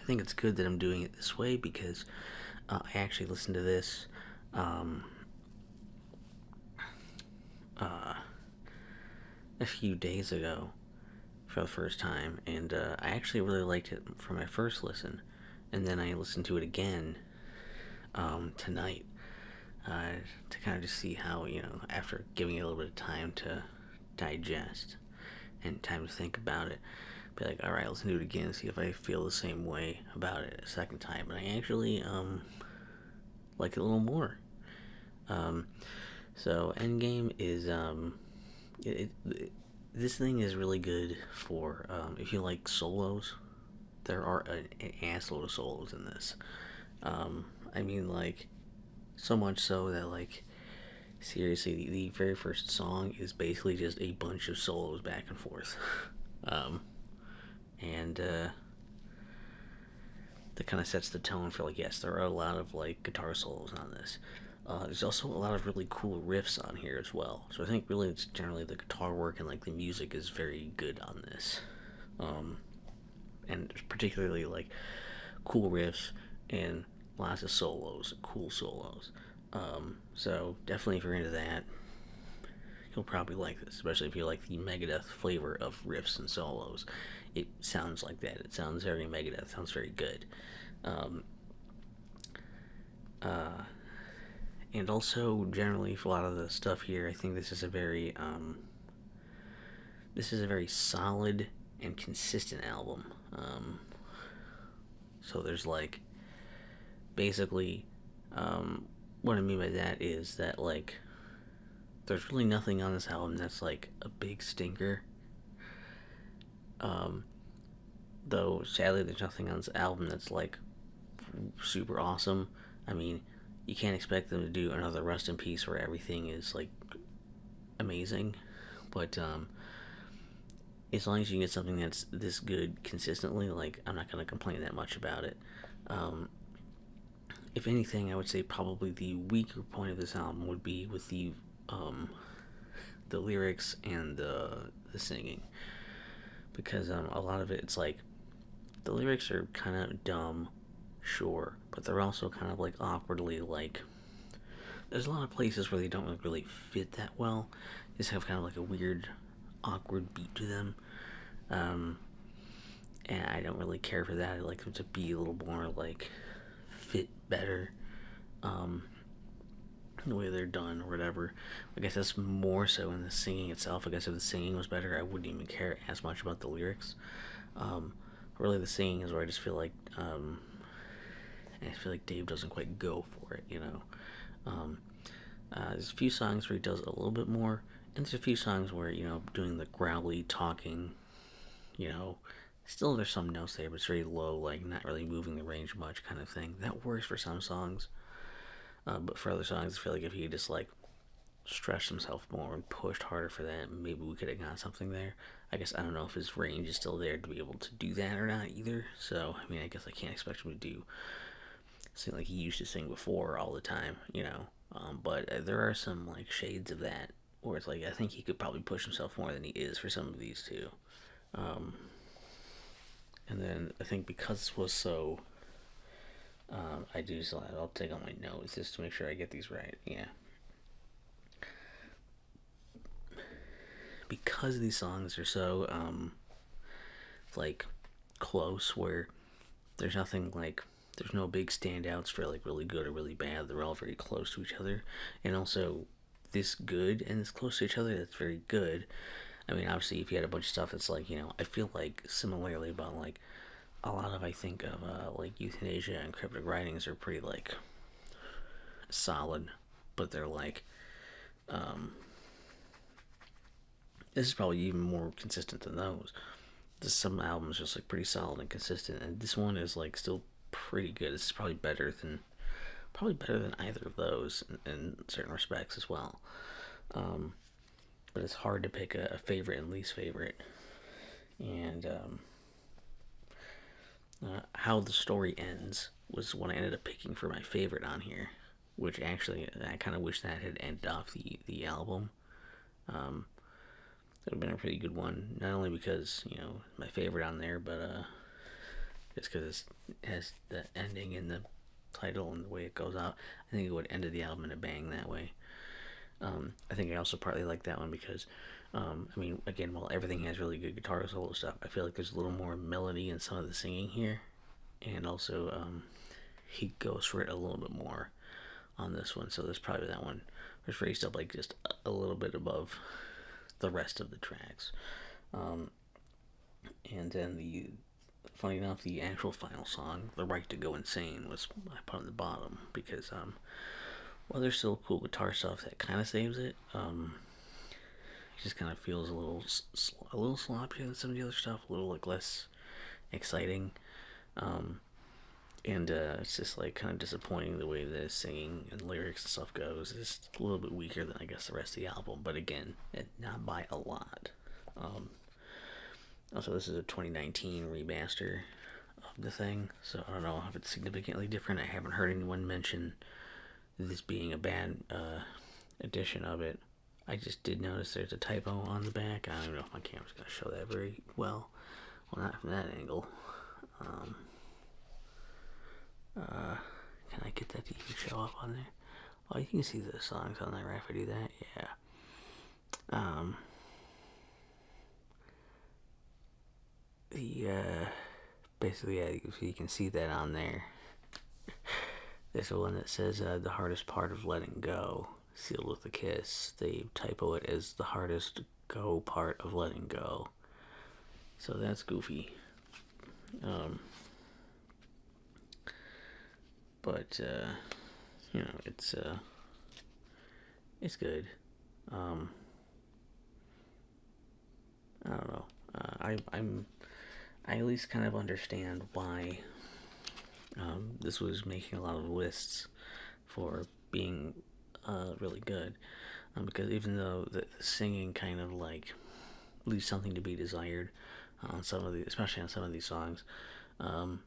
think it's good that I'm doing it this way because I actually listened to this a few days ago for the first time, and I actually really liked it for my first listen, and then I listened to it again tonight to kind of just see how, after giving it a little bit of time to digest and time to think about it, be like, all right, let's do it again and see if I feel the same way about it a second time. And I actually like it a little more. So Endgame is this thing is really good for if you like solos. There are an assload of solos in this. I mean, like, so much so that, like, seriously, the very first song is basically just a bunch of solos back and forth. And that kind of sets the tone for, like, yes, there are a lot of, like, guitar solos on this. There's also a lot of really cool riffs on here as well. So I think really it's generally the guitar work and, like, the music is very good on this. And particularly, like, cool riffs and lots of solos, cool solos. So definitely if you're into that, you'll probably like this, especially if you like the Megadeth flavor of riffs and solos. It sounds like that. It sounds very Megadeth. It sounds very good. And also generally for a lot of the stuff here, I think this is a very solid and consistent album. So there's like basically what I mean by that is that, like, there's really nothing on this album that's like a big stinker. Though sadly there's nothing on this album that's like super awesome. I mean, you can't expect them to do another Rust in Peace where everything is like amazing, but as long as you get something that's this good consistently, like, I'm not gonna complain that much about it. Um, if anything, I would say probably the weaker point of this album would be with the lyrics and the singing, because a lot of it, it's like the lyrics are kind of dumb, sure, but they're also kind of like awkwardly like. There's a lot of places where they don't really fit that well. They just have kind of like a weird, awkward beat to them. Um, and I don't really care for that. I like them to be a little more like fit better. Um, the way they're done or whatever. I guess that's more so in the singing itself. I guess if the singing was better, I wouldn't even care as much about the lyrics. Um, really, the singing is where I just feel like Dave doesn't quite go for it. Um, there's a few songs where he does a little bit more, and there's a few songs where doing the growly talking. You know, still there's some notes there, but it's very low, like not really moving the range much, kind of thing. That works for some songs. But for other songs, I feel like if he just like stretched himself more and pushed harder for that, maybe we could have got something there. I guess I don't know if his range is still there to be able to do that or not either. So I mean, I guess I can't expect him to do sing like he used to sing before all the time. But there are some like shades of that where it's like I think he could probably push himself more than he is for some of these too. Um, and then I think because this was so I do still have, I'll take on my notes just to make sure I get these right. Yeah. Because these songs are so, like, close, where there's nothing, like, there's no big standouts for, like, really good or really bad. They're all very close to each other. And also, this good and this close to each other, that's very good. I mean, obviously, if you had a bunch of stuff that's, like, I feel like similarly about, like, a lot of I think of like Youthanasia and Cryptic Writings are pretty like solid, but they're like this is probably even more consistent than those. Some albums just like pretty solid and consistent, and this one is like still pretty good. This is probably better than either of those in certain respects as well. Um, but it's hard to pick a favorite and least favorite, and how the story ends was what I ended up picking for my favorite on here, which actually I kind of wish that had ended off the album. Um, it would have been a pretty good one, not only because my favorite on there, but just because it has the ending in the title and the way it goes out. I think it would have ended the album in a bang that way. I think I also partly like that one because, I mean, again, while everything has really good guitar solo stuff, I feel like there's a little more melody in some of the singing here, and also he goes for it a little bit more on this one. So there's probably that one was raised up like just a little bit above the rest of the tracks. And then funny enough, the actual final song, "The Right to Go Insane," was I put on the bottom because well, there's still cool guitar stuff that kind of saves it. It just kind of feels a little sloppier than some of the other stuff, a little like less exciting. And it's just like kind of disappointing the way the singing and lyrics and stuff goes. It's a little bit weaker than I guess the rest of the album, but again, not by a lot. Also, this is a 2019 remaster of the thing, so I don't know if it's significantly different. I haven't heard anyone mention this being a bad edition of it. I just did notice there's a typo on the back. I don't know if my camera's going to show that very well. Well, not from that angle. Can I get that to even show up on there? Oh, you can see the songs on there, right? If I do that, yeah. Basically, yeah, you can see that on there. There's a one that says the hardest part of letting go, sealed with a kiss. They typo it as the hardest go part of letting go. So that's goofy. But it's good. I don't know. I at least kind of understand why this was making a lot of lists for being really good. Because even though the singing kind of like leaves something to be desired on some of the, especially on some of these songs. Um,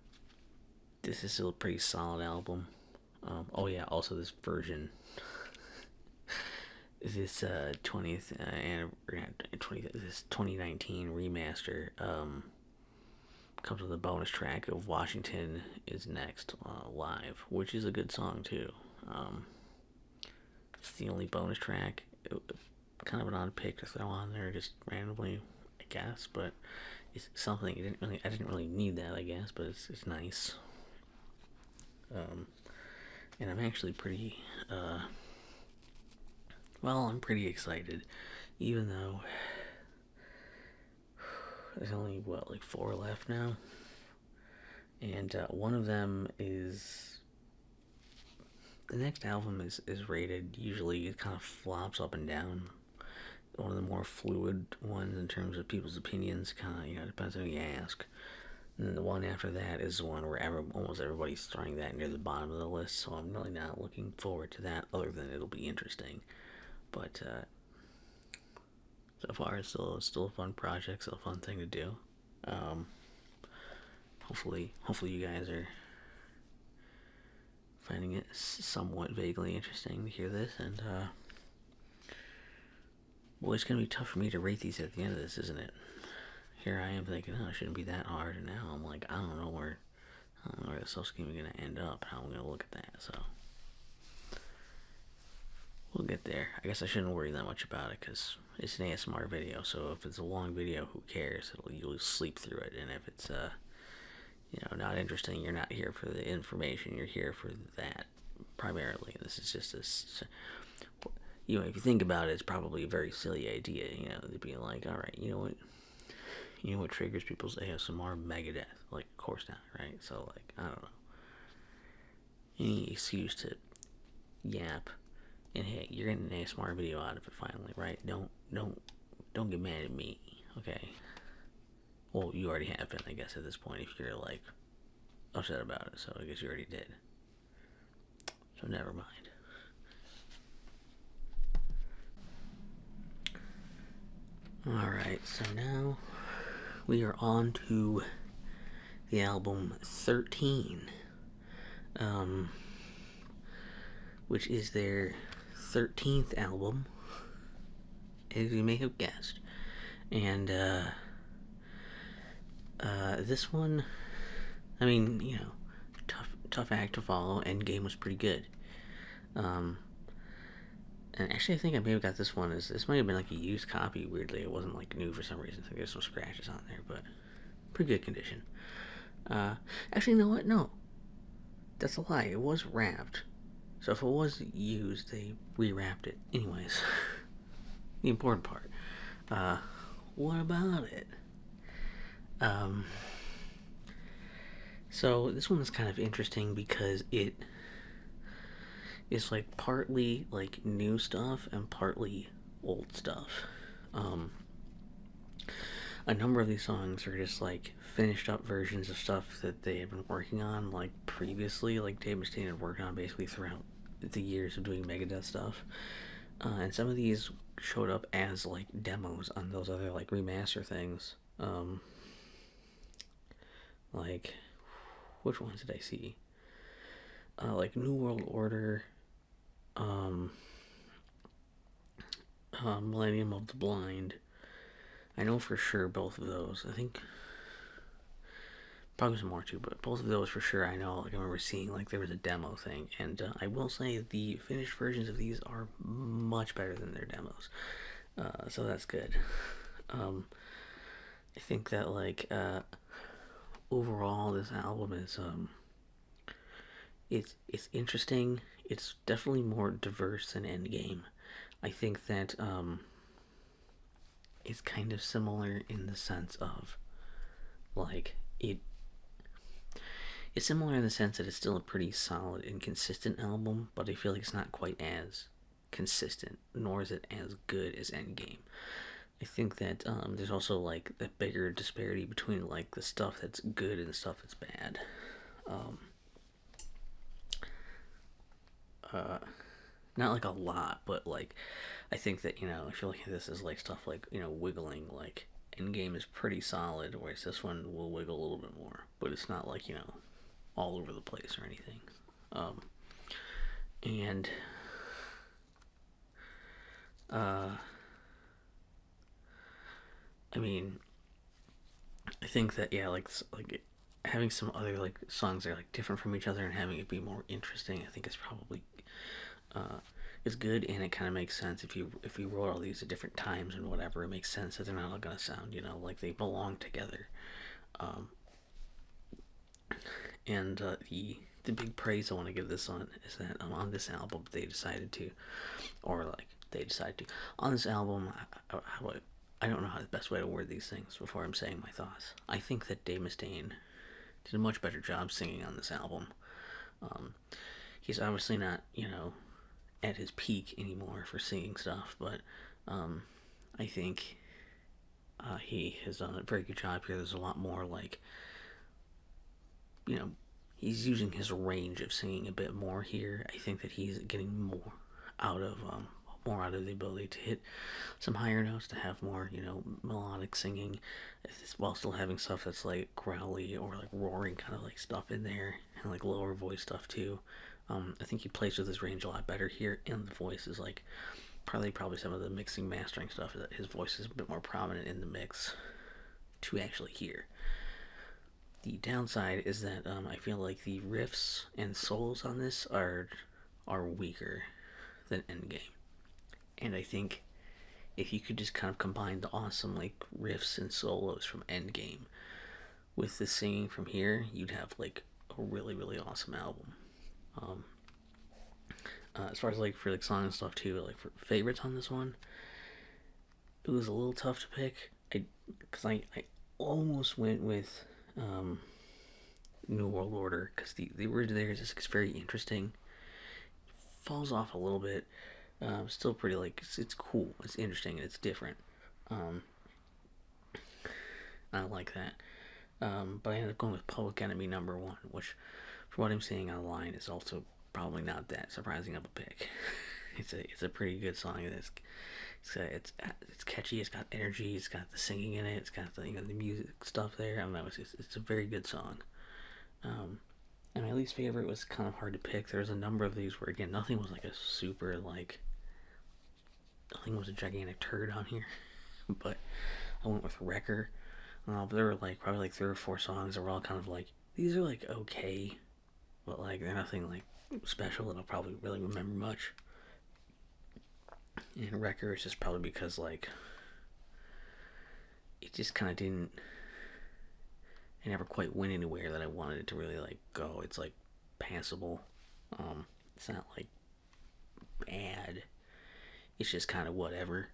this is still a pretty solid album. Oh yeah, also this version, this 20th and 20th, this 2019 remaster comes with a bonus track of Washington is Next live, which is a good song too. It's the only bonus track. Kind of an odd pick to throw on there just randomly, I guess, but it's something. I didn't really need that, I guess, but it's nice. And I'm actually pretty I'm pretty excited, even though there's only like 4 left now, and one of them is the next album is rated. Usually, it kind of flops up and down. One of the more fluid ones in terms of people's opinions. Kind of depends on who you ask. And then the one after that is the one where almost everybody's throwing that near the bottom of the list. So I'm really not looking forward to that, other than it'll be interesting. But so far, it's still a fun project, still a fun thing to do. Hopefully you guys are finding it somewhat vaguely interesting to hear this. And well, it's gonna be tough for me to rate these at the end of this, isn't it? Here I am thinking, oh, it shouldn't be that hard, and now I'm like, I don't know where the social scheme is gonna end up. How I'm gonna look at that. So we'll get there. I guess I shouldn't worry that much about it because it's an ASMR video. So if it's a long video, who cares? You'll sleep through it. And if it's not interesting, you're not here for the information. You're here for that primarily. This is just this. If you think about it, it's probably a very silly idea. To be like, all right, you know what triggers people's ASMR? Megadeth. Like, of course not, right? So like, I don't know. Any excuse to yap. And hey, you're getting an ASMR video out of it finally, right? Don't get mad at me, okay? Well, you already have been, I guess, at this point, if you're like upset about it. So I guess you already did. So never mind. All right, so now we are on to the album 13, which is their 13th album, as you may have guessed. And this one, I mean, tough act to follow. Endgame was pretty good. And actually, I think I may have got this one. This might have been like a used copy. Weirdly, it wasn't like new for some reason. I think there's some scratches on there, but pretty good condition. Actually, you know what? No, that's a lie. It was wrapped. So if it was used, they rewrapped it. Anyways, the important part. What about it? So this one is kind of interesting because it is like partly like new stuff and partly old stuff. A number of these songs are just like finished up versions of stuff that they had been working on like previously, like Dave Mustaine had worked on basically throughout the years of doing Megadeth stuff. And some of these showed up as like demos on those other like remaster things. Like, which ones did I see? Like New World Order, Millennium of the Blind. I know for sure both of those. I think probably some more too, but both of those for sure. I know. Like I remember seeing like there was a demo thing, and I will say the finished versions of these are much better than their demos. So that's good. I think that like overall this album is it's interesting. It's definitely more diverse than Endgame. I think that it's kind of similar in the sense of like it's similar in the sense that it's still a pretty solid and consistent album, but I feel like it's not quite as consistent, nor is it as good as Endgame. I think that there's also like a bigger disparity between like the stuff that's good and the stuff that's bad. not like a lot, but like I think that if you look at this as like stuff like wiggling, like Endgame is pretty solid, whereas this one will wiggle a little bit more, but it's not like all over the place or anything. Um, and uh, I mean, I think that yeah, like having some other like songs that are like different from each other and having it be more interesting, I think is probably uh, is good, and it kind of makes sense if you wrote all these at different times and whatever. It makes sense that they're not all gonna sound like they belong together. Um, and the big praise I want to give this on is that on this album they decided to, or like they decided to, on this album. I don't know how the best way to word these things before I'm saying my thoughts. I think that Dave Mustaine did a much better job singing on this album. Um, he's obviously not, at his peak anymore for singing stuff, but I think he has done a very good job here. There's a lot more like, you know, he's using his range of singing a bit more here. I think that he's getting out of more out of the ability to hit some higher notes, to have more melodic singing, while still having stuff that's like growly or like roaring kind of like stuff in there, and like lower voice stuff too. I think he plays with his range a lot better here, and the voice is like probably some of the mixing mastering stuff that his voice is a bit more prominent in the mix to actually hear. The downside is that I feel like the riffs and solos on this are weaker than Endgame, and I think if you could just kind of combine the awesome like riffs and solos from Endgame with the singing from here, you'd have like a really really awesome album. Um, as far as like for like song and stuff too, like for favorites on this one, it was a little tough to pick. I almost went with New World Order because the word there is just very interesting. Falls off a little bit. Still pretty like it's cool. It's interesting and it's different. Um, I like that. But I ended up going with Public Enemy number one, which, for what I'm seeing online, is also probably not that surprising of a pick. It's a pretty good song. It's catchy. It's got energy. It's got the singing in it. It's got the music stuff there. I don't know. It's a very good song. Um, and my least favorite was kind of hard to pick. There's a number of these where again nothing was like a super like nothing was a gigantic turd on here, but I went with Wrecker. But there were like probably like 3 or 4 songs that were all kind of like these are like okay, but like they're nothing like special that I'll probably really remember much. And Wrecker is just probably because like it just kind of didn't. It never quite went anywhere that I wanted it to really like go. It's like passable. It's not like bad. It's just kind of whatever.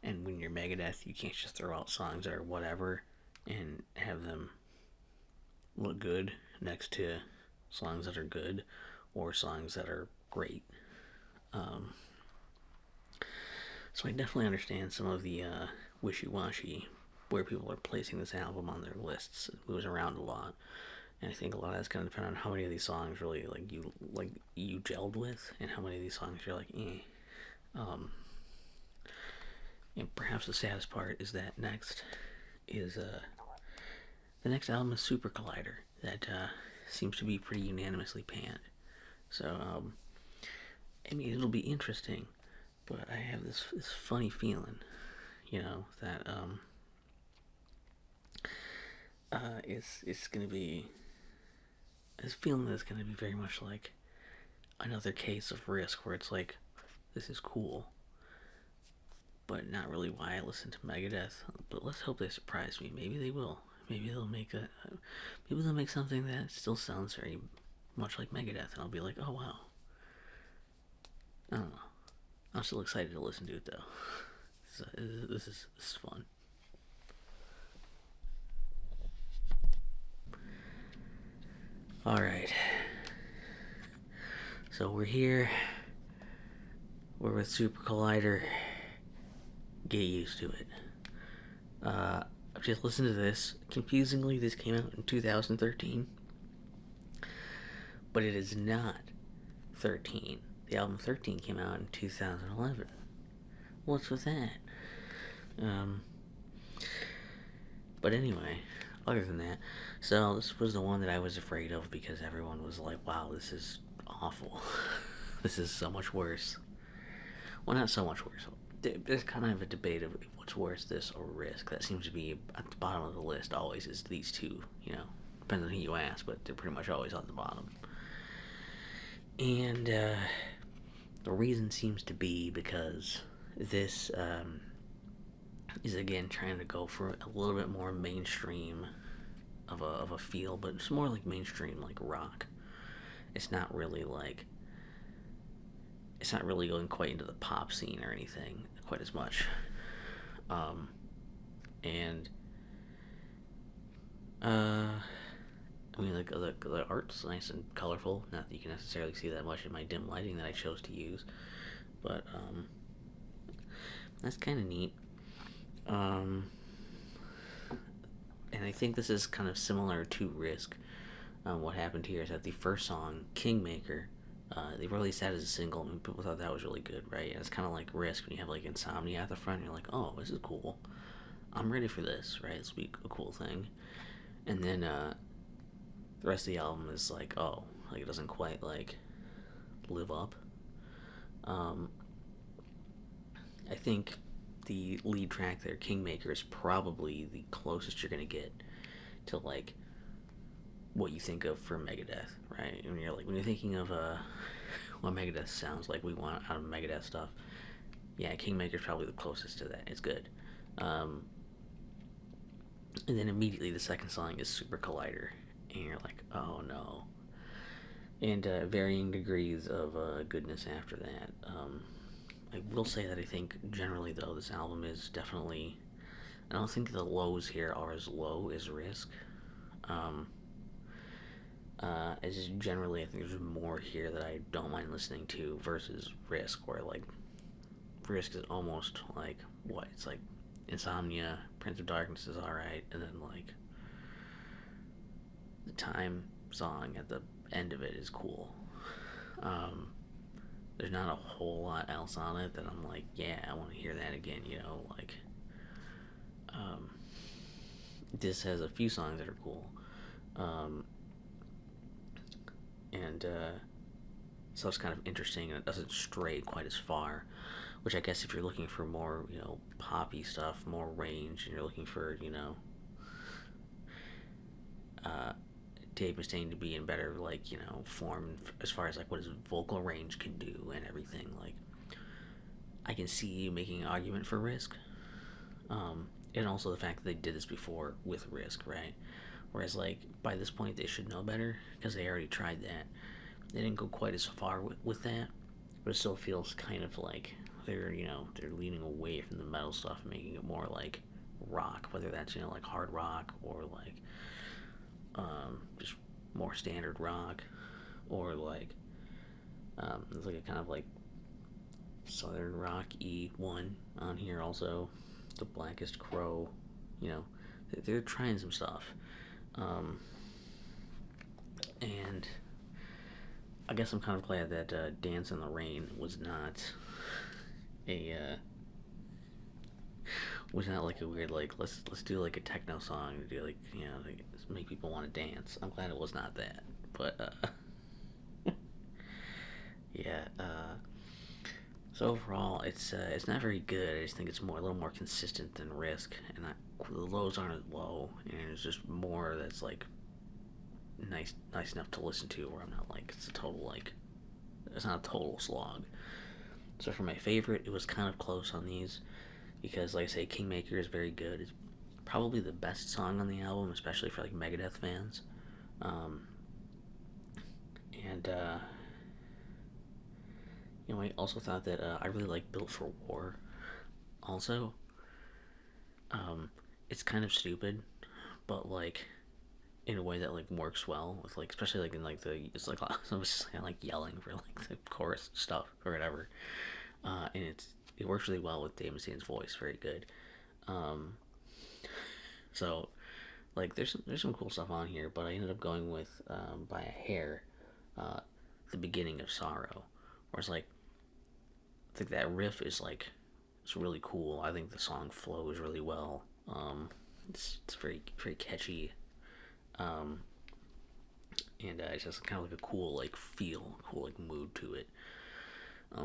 And when you're Megadeth, you can't just throw out songs that are whatever and have them look good next to songs that are good or songs that are great. Um, so I definitely understand some of the wishy-washy where people are placing this album on their lists. It moves around a lot, and I think a lot of that's going to depend on how many of these songs really you gelled with, and how many of these songs you're like, eh. Um, and perhaps the saddest part is that the next album is Super Collider, that seems to be pretty unanimously panned. So I mean it'll be interesting, but I have this funny feeling, that it's gonna be this feeling that it's gonna be very much like another case of Risk, where it's like this is cool, but not really why I listen to Megadeth. But let's hope they surprise me. Maybe they will. Maybe they'll make something that still sounds very much like Megadeth, and I'll be like, oh wow. I don't know. I'm still excited to listen to it though. This is fun. All right. So we're here. We're with Super Collider. Get used to it. I've just listened to this. Confusingly, this came out in 2013. But it is not 13. the album 13 came out in 2011. What's with that? Um, but anyway, other than that, so this was the one that I was afraid of because everyone was like, wow, this is awful. This is so much worse. Well, not so much worse. There's kind of a debate of what's worse, this or Risk. That seems to be at the bottom of the list always, is these two, you know. Depends on who you ask, but they're pretty much always on the bottom. And the reason seems to be because this is again trying to go for a little bit more mainstream of a feel, but it's more like mainstream, like rock. It's not really going quite into the pop scene or anything quite as much. And I mean, like the art's nice and colorful. Not that you can necessarily see that much in my dim lighting that I chose to use, but that's kind of neat. And I think this is kind of similar to Risk. What happened here is that the first song, Kingmaker, they released that as a single, and people thought that was really good, right? And it's kind of like Risk when you have like Insomnia at the front. You're like, oh, this is cool. I'm ready for this, right? This will be a cool thing. And then the rest of the album is like, oh, like it doesn't quite like live up. I think the lead track there, Kingmaker, is probably the closest you're gonna get to like what you think of for Megadeth, right? When you're thinking of what Megadeth sounds like, we want out of Megadeth stuff. Yeah, Kingmaker's probably the closest to that. It's good. And then immediately the second song is Super Collider, and you're like, oh no. And varying degrees of goodness after that. I will say that I think generally though this album is definitely, I don't think the lows here are as low as Risk. It's just generally I think there's more here that I don't mind listening to versus Risk, where like Risk is almost like what it's like Insomnia, Prince of Darkness is alright, and then like the Time song at the end of it is cool. There's not a whole lot else on it that I'm like, yeah, I want to hear that again, you know, like this has a few songs that are cool. And so it's kind of interesting, and it doesn't stray quite as far, which I guess if you're looking for more, you know, poppy stuff, more range, and you're looking for, you know, Dave Mustaine to be in better, like, you know, form as far as like what his vocal range can do and everything, like I can see you making an argument for Risk. And also the fact that they did this before with Risk, right? Whereas like by this point they should know better because they already tried that. They didn't go quite as far with that, but it still feels kind of like they're, you know, they're leaning away from the metal stuff and making it more like rock, whether that's, you know, like hard rock or like just more standard rock, or like there's like a kind of like southern rock-y one on here also, the Blackest Crow, you know, they're trying some stuff. And I guess I'm kind of glad that Dance in the Rain was not like a weird like let's do like a techno song to do like, you know, like make people want to dance. I'm glad it was not that, but yeah. So overall, it's not very good. I just think it's a little more consistent than Risk, and the lows aren't as low, and it's just more that's like nice enough to listen to, where I'm not like it's not a total slog. So for my favorite, it was kind of close on these, because like I say, Kingmaker is very good. It's probably the best song on the album, especially for like Megadeth fans. And you know, I also thought that I really like Built for War. Also, it's kind of stupid, but like in a way that like works well with like, especially like in like it's like I was just kind of like yelling for like the chorus stuff or whatever, and it works really well with Dave Mustaine's voice, very good. So like there's some cool stuff on here, but I ended up going with by a hair, the Beginning of Sorrow, Whereas like I think that riff is like it's really cool. I think the song flows really well. It's very catchy. Um, and it's just kind of like a cool like feel, cool like mood to it.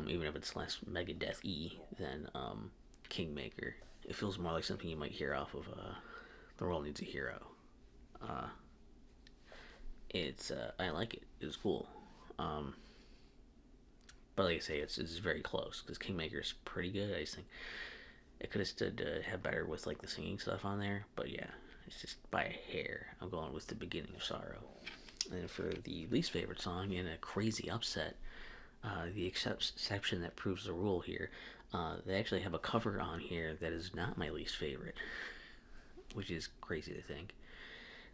Even if it's less Megadeth-y than Kingmaker, it feels more like something you might hear off of The World Needs a Hero. Uh, it's I like it. It's cool. Um, but like I say, it's very close because Kingmaker is pretty good. I just think it could have stood to have better with like the singing stuff on there. But yeah, it's just by a hair. I'm going with the beginning of Sorrow. And for the least favorite song in a crazy upset, the exception that proves the rule here, they actually have a cover on here that is not my least favorite, which is crazy to think.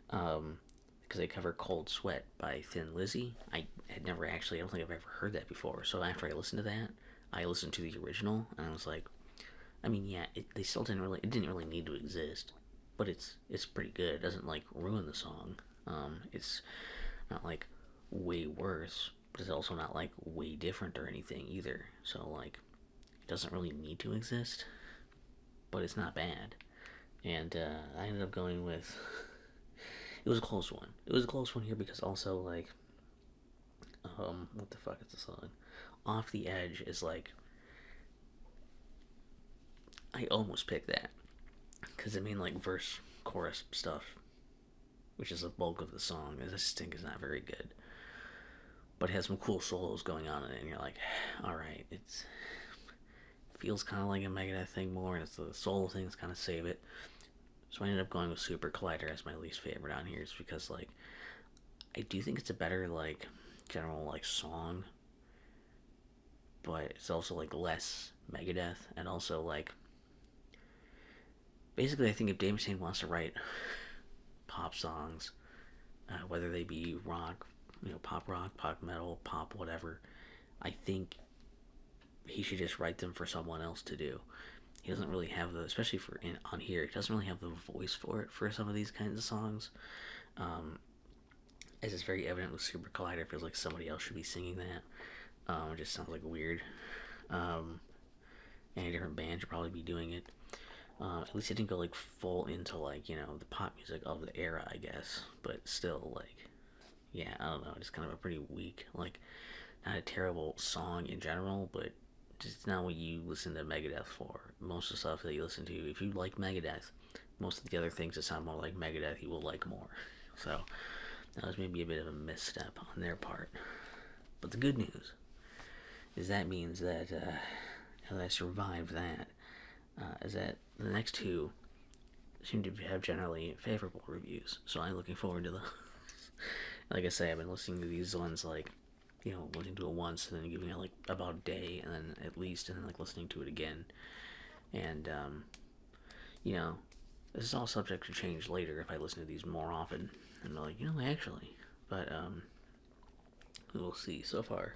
Because they cover Cold Sweat by Thin Lizzy. I had never actually, I don't think I've ever heard that before. So after I listened to that, I listened to the original, and I was like, I mean, yeah, they still it didn't really need to exist, but it's pretty good. It doesn't like ruin the song. It's not like way worse, but it's also not like way different or anything either. So like, it doesn't really need to exist, but it's not bad. And I ended up going with. It was a close one. It was a close one here because also like, what the fuck is the song? Off the Edge is like. I almost picked that because I mean like verse chorus stuff, which is the bulk of the song. I just think is not very good, but it has some cool solos going on in it, and you're like, all right, it feels kind of like a Megadeth thing more, and it's the solo things kind of save it. So I ended up going with Super Collider as my least favorite on here, is because like I do think it's a better like general like song, but it's also like less Megadeth, and also like basically I think if Dave Mustaine wants to write pop songs, whether they be rock, pop rock, pop metal, pop whatever, I think he should just write them for someone else to do. He doesn't really have the, especially on here, he doesn't really have the voice for it for some of these kinds of songs. As it's very evident with Super Collider, it feels like somebody else should be singing that. It just sounds like weird. Any different band should probably be doing it. At least it didn't go like full into like the pop music of the era, I guess. But still, like, yeah, I don't know. It's kind of a pretty weak, like, not a terrible song in general, but just not what you listen to Megadeth for. Most of the stuff that you listen to, if you like Megadeth, most of the other things that sound more like Megadeth, you will like more. So that was maybe a bit of a misstep on their part. But the good news is that means that I survived that. Is that the next two seem to have generally favorable reviews. So I'm looking forward to those. Like I say, I've been listening to these ones like, listening to it once and then giving it like about a day and then at least and then like listening to it again. And, this is all subject to change later if I listen to these more often. And I'm like, actually. But, we'll see. So far,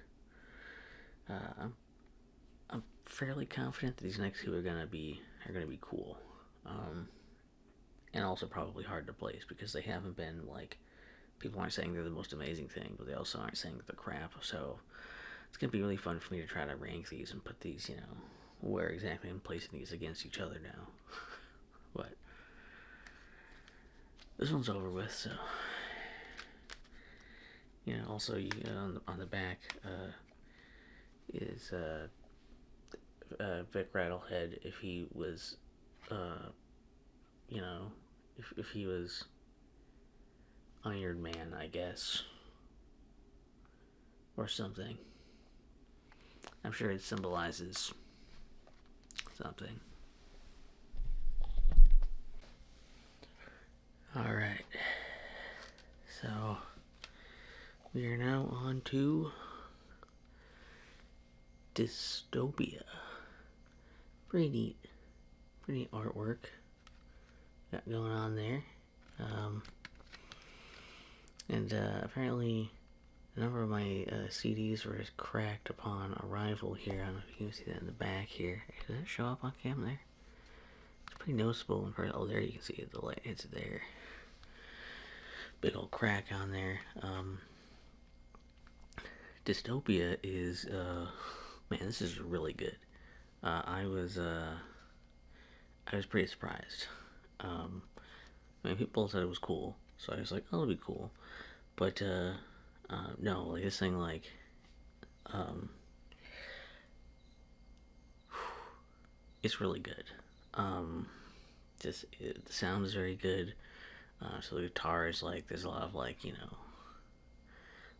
I'm fairly confident that these next two are gonna be cool. And also probably hard to place because they haven't been like, people aren't saying they're the most amazing thing, but they also aren't saying they're crap. So it's gonna be really fun for me to try to rank these and put these, where exactly I'm placing these against each other now. But this one's over with, so also on the back is Vic Rattlehead if he was if he was Iron Man, I guess, or something. I'm sure it symbolizes something. Alright, so we are now on to Dystopia. Pretty neat artwork got going on there. And apparently a number of my CDs were cracked upon arrival here. I don't know if you can see that in the back here. Does that show up on cam there? It's pretty noticeable in person. Oh, there you can see it. The light hits it there. Big old crack on there. Dystopia is man, this is really good. Uh, I was uh, I was pretty surprised. Um, I mean, people said it was cool, so I was like, oh, it'll be cool. But no, like this thing, like um, it's really good. Um, the sound is very good. So the guitar is like there's a lot of like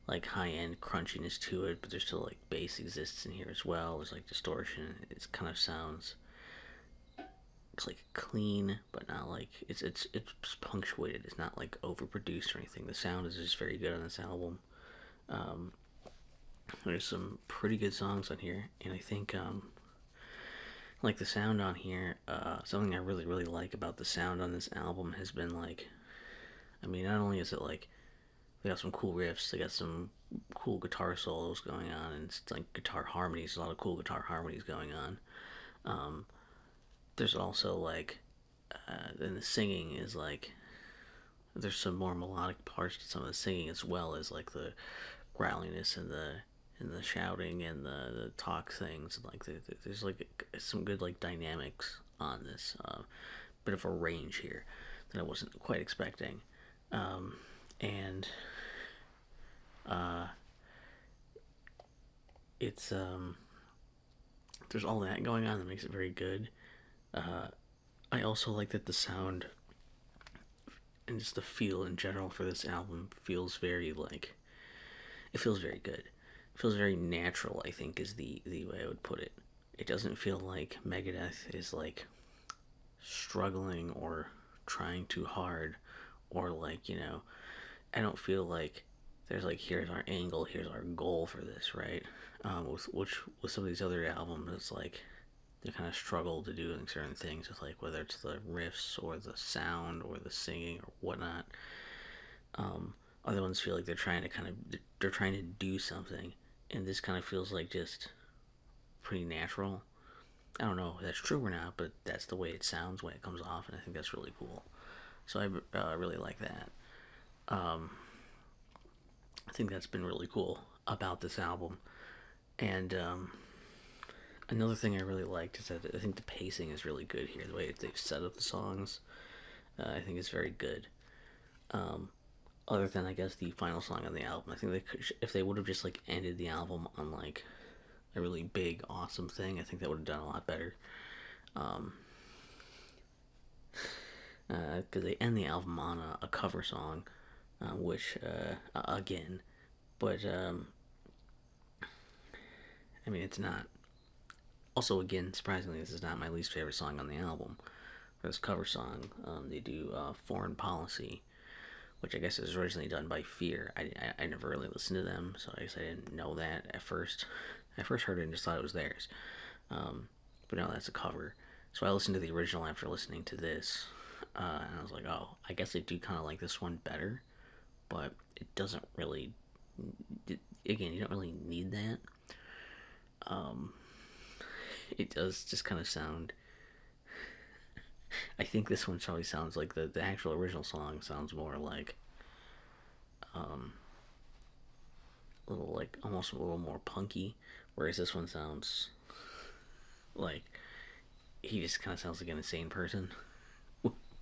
like high end crunchiness to it, but there's still like bass exists in here as well. There's like distortion. It kind of sounds it's like clean, but not like it's punctuated. It's not like overproduced or anything. The sound is just very good on this album. Um, there's some pretty good songs on here, and I think like the sound on here. Something I really like about the sound on this album has been like, I mean, not only is it like they got some cool riffs, they got some cool guitar solos going on, and it's like guitar harmonies. A lot of cool guitar harmonies going on. Um, there's also like then the singing is like there's some more melodic parts to some of the singing as well as like the growliness and the shouting and the talk things. Like there's like some good like dynamics on this bit of a range here that I wasn't quite expecting. And uh, it's there's all that going on that makes it very good. Uh, I also like that the sound and just the feel in general for this album feels very like it feels very good. It feels very natural. I think is the way I would put it. It doesn't feel like Megadeth is like struggling or trying too hard or like I don't feel like there's like here's our angle, here's our goal for this, right? With some of these other albums, it's like they kind of struggle to do certain things with like whether it's the riffs or the sound or the singing or whatnot. Um, Other ones feel like they're trying to do something, and this kind of feels like just pretty natural. I don't know if that's true or not, but that's the way it sounds when it comes off, and I think that's really cool. So I really like that. Um, I think that's been really cool about this album. And another thing I really liked is that I think the pacing is really good here. The way they've set up the songs, I think is very good. Um, Other than I guess the final song on the album, I think they could, if they would have just like ended the album on like a really big, awesome thing, I think that would have done a lot better. Um, because they end the album on a cover song, which again, but I mean it's not. Also, again, surprisingly, this is not my least favorite song on the album. For this cover song, they do "Foreign Policy," which I guess is originally done by Fear. I never really listened to them, so I guess I didn't know that at first. I first heard it and just thought it was theirs. But no, that's a cover. So I listened to the original after listening to this, and I was like, oh, I guess I do kind of like this one better, but it doesn't really. Again, you don't really need that. Um, it does just kind of sound. I think this one probably sounds like the actual original song sounds more like um, a little like almost a little more punky, whereas this one sounds like he just kind of sounds like an insane person.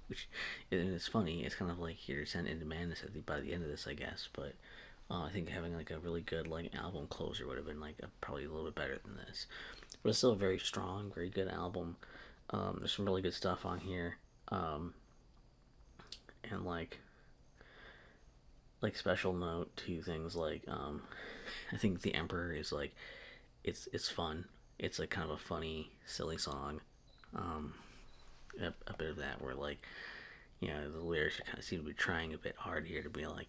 Which and it's funny. It's kind of like you're sent into madness by the end of this, I guess. But I think having like a really good like album closer would have been like probably a little bit better than this. But it's still a very strong, very good album. There's some really good stuff on here, um, and like special note to things like I think the Emperor is like it's fun. It's like kind of a funny, silly song. Um, a bit of that where like the lyrics kind of seem to be trying a bit hard here to be like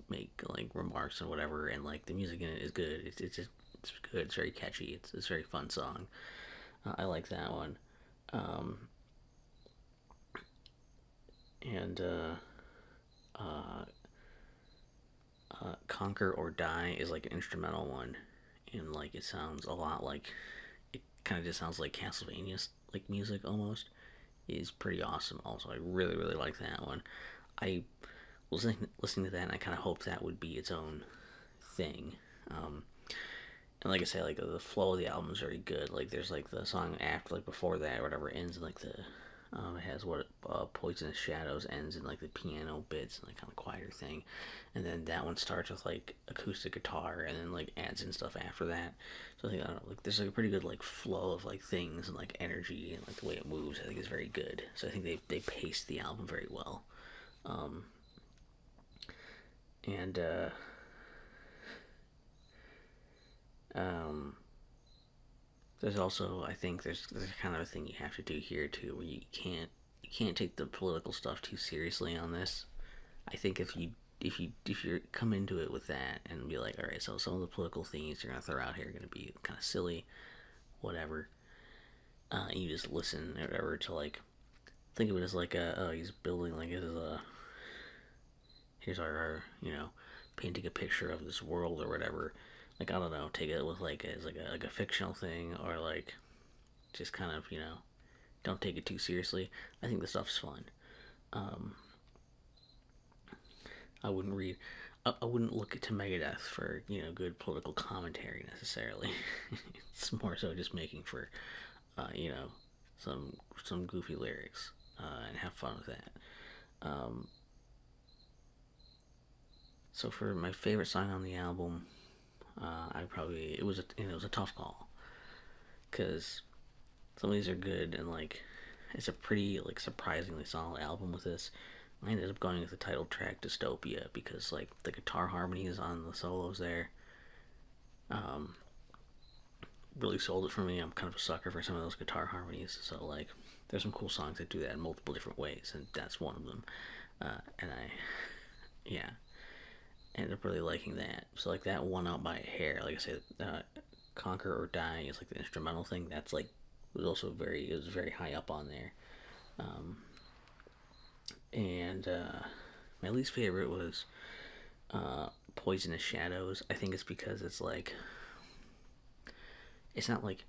make like remarks and whatever, and like the music in it is good. It's just it's good. It's very catchy. It's a very fun song. I like that one. Um, and uh, Conquer or Die is like an instrumental one, and like it sounds a lot like it kind of just sounds like Castlevania like music almost. Is pretty awesome. Also, I really like that one. I was listening to that, and I kind of hoped that would be its own thing. And like I say, like the flow of the album is very good. Like there's like the song after, like before that, or whatever, ends in like the it has what Poisonous Shadows ends in like the piano bits and like kind of quieter thing, and then that one starts with like acoustic guitar and then like adds in stuff after that. So I think I don't know, like there's like a pretty good like flow of like things and like energy and like the way it moves. I think is very good. So I think they paced the album very well. Um, and um, there's also, I think there's kind of a thing you have to do here too, where you can't take the political stuff too seriously on this. I think if you come into it with that and be like, all right, so some of the political themes you're gonna throw out here are gonna be kind of silly, whatever. You just listen or whatever to like think of it as like he's building like his here's our painting a picture of this world or whatever. Like I don't know, take it with like as like a fictional thing or like just kind of don't take it too seriously. I think the stuff's fun. Um, I wouldn't read. I wouldn't look to Megadeth for good political commentary necessarily. It's more so just making for you know some goofy lyrics and have fun with that. Um, so for my favorite song on the album, I probably it was a tough call because some of these are good and like it's a pretty like surprisingly solid album with this. I ended up going with the title track Dystopia because like the guitar harmonies on the solos there um, really sold it for me. I'm kind of a sucker for some of those guitar harmonies, so like there's some cool songs that do that in multiple different ways, and that's one of them. And I, yeah, ended up really liking that. So like that won out by a hair. Like I said, Conquer or Die is like the instrumental thing. That's like it was very high up on there. Um, and my least favorite was Poisonous Shadows. I think it's because it's not like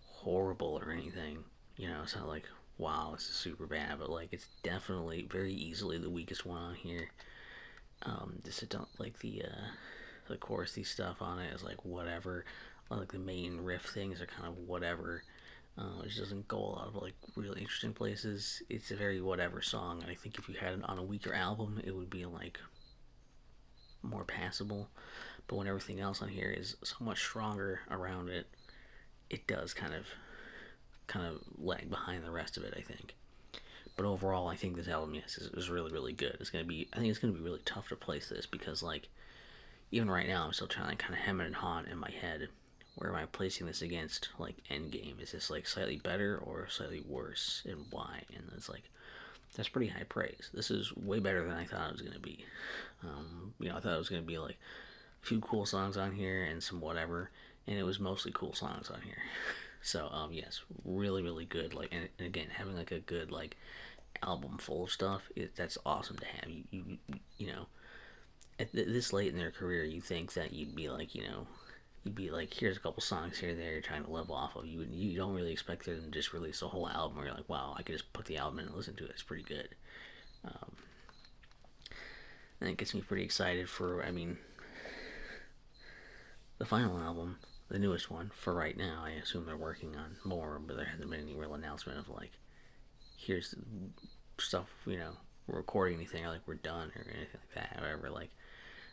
horrible or anything. It's not like wow, this is super bad, but like it's definitely very easily the weakest one on here. Just I don't like the chorusy stuff on it is like whatever. Like the main riff things are kind of whatever. It just doesn't go a lot of like really interesting places. It's a very whatever song, and I think if you had it on a weaker album, it would be like more passable. But when everything else on here is so much stronger around it, it does kind of lag behind the rest of it. I think. But overall, I think this album, yes, is really really good. I think it's gonna be really tough to place this because like even right now, I'm still trying to kind of hem and haw in my head. Where am I placing this against like Endgame? Is this like slightly better or slightly worse, and why? And it's like that's pretty high praise. This is way better than I thought it was gonna be. I thought it was gonna be like a few cool songs on here and some whatever, and it was mostly cool songs on here. So yes, really really good. Like and again, having like a good like album full of stuff, that's awesome to have. You know at this late in their career, you think that you'd be like, here's a couple songs here there you're trying to live off of. You don't really expect them to just release a whole album where you're like, wow, I could just put the album in and listen to it. It's pretty good. Um, and it gets me pretty excited for, I mean, the final album, the newest one, for right now. I assume they're working on more, but there hasn't been any real announcement of like, here's stuff, we're recording anything or like we're done or anything like that. However, like,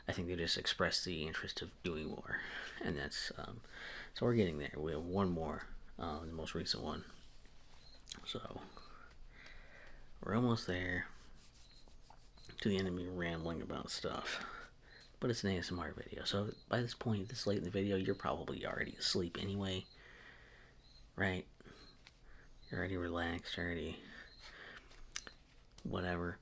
I think they just expressed the interest of doing more, and that's so we're getting there. We have one more, the most recent one, so we're almost there to the end of me rambling about stuff. But it's an ASMR video, so by this point, this late in the video, you're probably already asleep anyway, right? You're already relaxed, already whatever.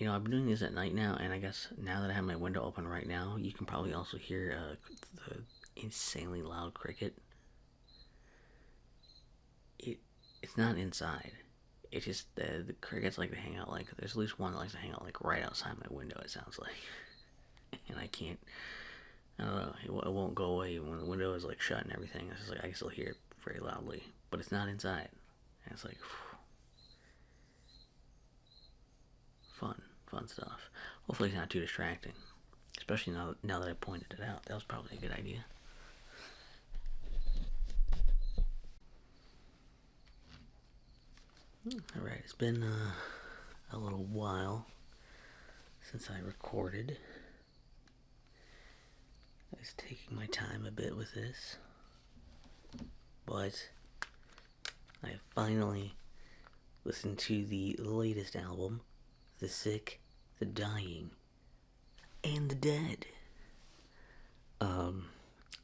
I've been doing this at night now, and I guess now that I have my window open right now, you can probably also hear the insanely loud cricket. It's not inside. It's just the crickets like to hang out like there's at least one that likes to hang out like right outside my window. It sounds like, and I can't. I don't know. It won't go away when the window is like shut and everything. It's just like I can still hear it very loudly, but it's not inside. And it's like. Fun stuff. Hopefully it's not too distracting. Especially now that I pointed it out. That was probably a good idea. Alright, it's been a little while since I recorded. I was taking my time a bit with this, but I have finally listened to the latest album, The Sick, The Dying, and The Dead.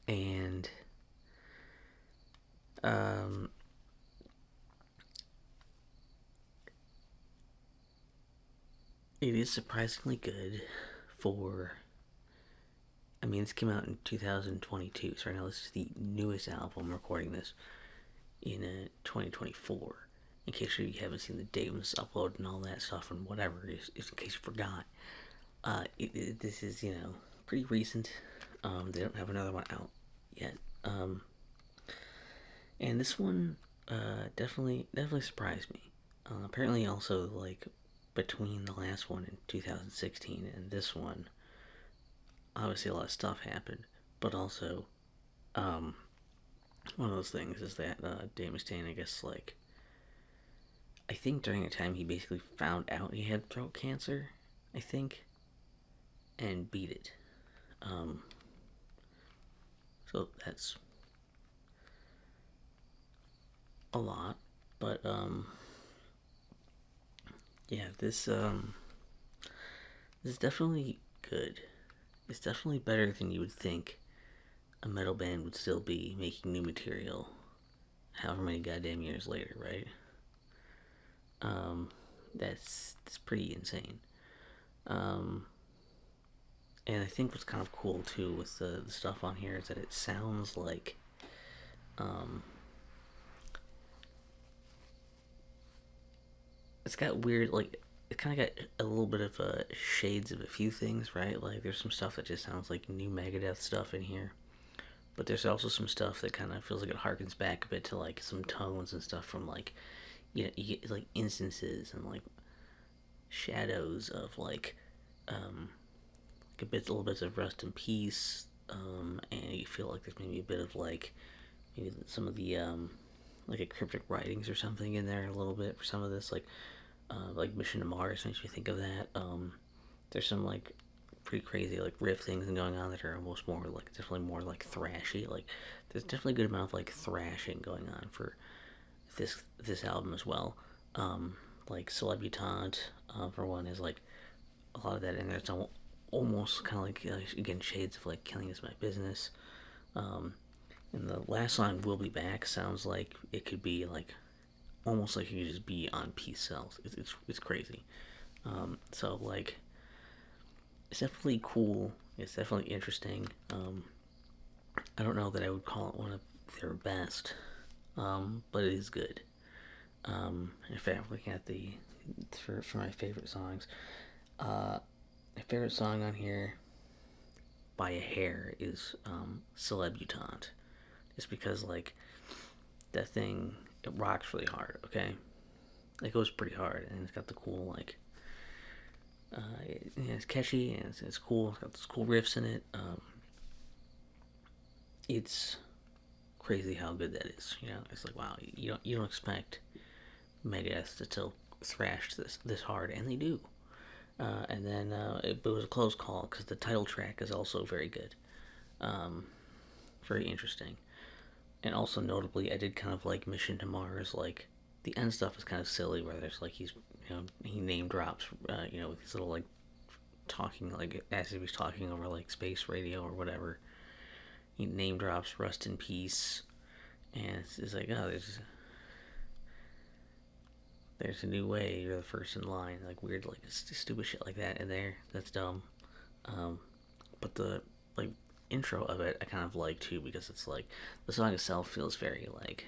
And it is surprisingly good for... I mean, this came out in 2022, so right now this is the newest album. I'm recording this in 2024. In case you haven't seen the date when it's uploaded and all that stuff and whatever, just in case you forgot. This is, pretty recent. They don't have another one out yet. And this one definitely surprised me. Apparently also, like, between the last one in 2016 and this one, obviously a lot of stuff happened, but also one of those things is that Dave Mustaine, I guess, like, I think during the time he basically found out he had throat cancer, I think, and beat it. So that's a lot, but yeah, this is definitely good. It's definitely better than you would think a metal band would still be making new material however many goddamn years later, right? That's pretty insane. And I think what's kind of cool too with the stuff on here is that it sounds like it's got weird, like, it kind of got a little bit of shades of a few things, right? Like, there's some stuff that just sounds like new Megadeth stuff in here, but there's also some stuff that kind of feels like it harkens back a bit to like some tones and stuff from, like, you get like instances and like shadows of like little bits of Rust in Peace, and you feel like there's maybe a bit of like maybe some of the like a Cryptic Writings or something in there a little bit for some of this, like Mission to Mars makes me think of that. There's some like pretty crazy like riff things going on that are almost more like definitely more like thrashy. Like there's definitely a good amount of like thrashing going on for this album as well. Like Celebutante, for one, is like a lot of that in there. It's almost kind of like again shades of like Killing Is My Business. And the last song, We'll Be Back, sounds like it could be like almost like it could just be on Peace Cells. It's crazy. So like it's definitely cool. It's definitely interesting. I don't know that I would call it one of their best, but it is good. In fact, looking at the for my favorite songs, my favorite song on here by a hair is Celebutante, just because like that thing, it rocks really hard. Okay, it goes pretty hard, and it's got the cool like it's catchy and it's cool. It's got those cool riffs in it. It's crazy how good that is. It's like, wow, you don't expect Megadeth to still thrash this hard, and they do. And then it was a close call because the title track is also very good, very interesting, and also notably, I did kind of like Mission to Mars. Like the end stuff is kind of silly, where there's like he name drops, with these little like talking like as if he's talking over like space radio or whatever. He name drops Rust in Peace, and it's like, oh, there's a new way, you're the first in line, like weird like stupid shit like that in there. That's dumb. But the like intro of it I kind of like too, because it's like the song itself feels very like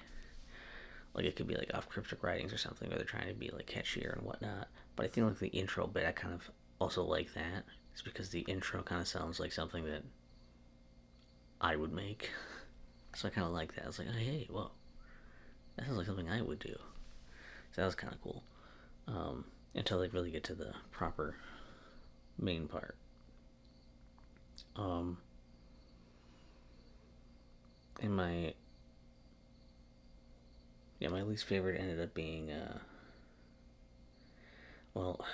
it could be like off Cryptic Writings or something, where they're trying to be like catchier and whatnot. But I think like the intro bit I kind of also like that. It's because the intro kind of sounds like something that I would make. So I kind of like that. It's like, oh, hey, whoa, that sounds like something I would do. So that was kind of cool. Until they really get to the proper main part. And my least favorite ended up being well,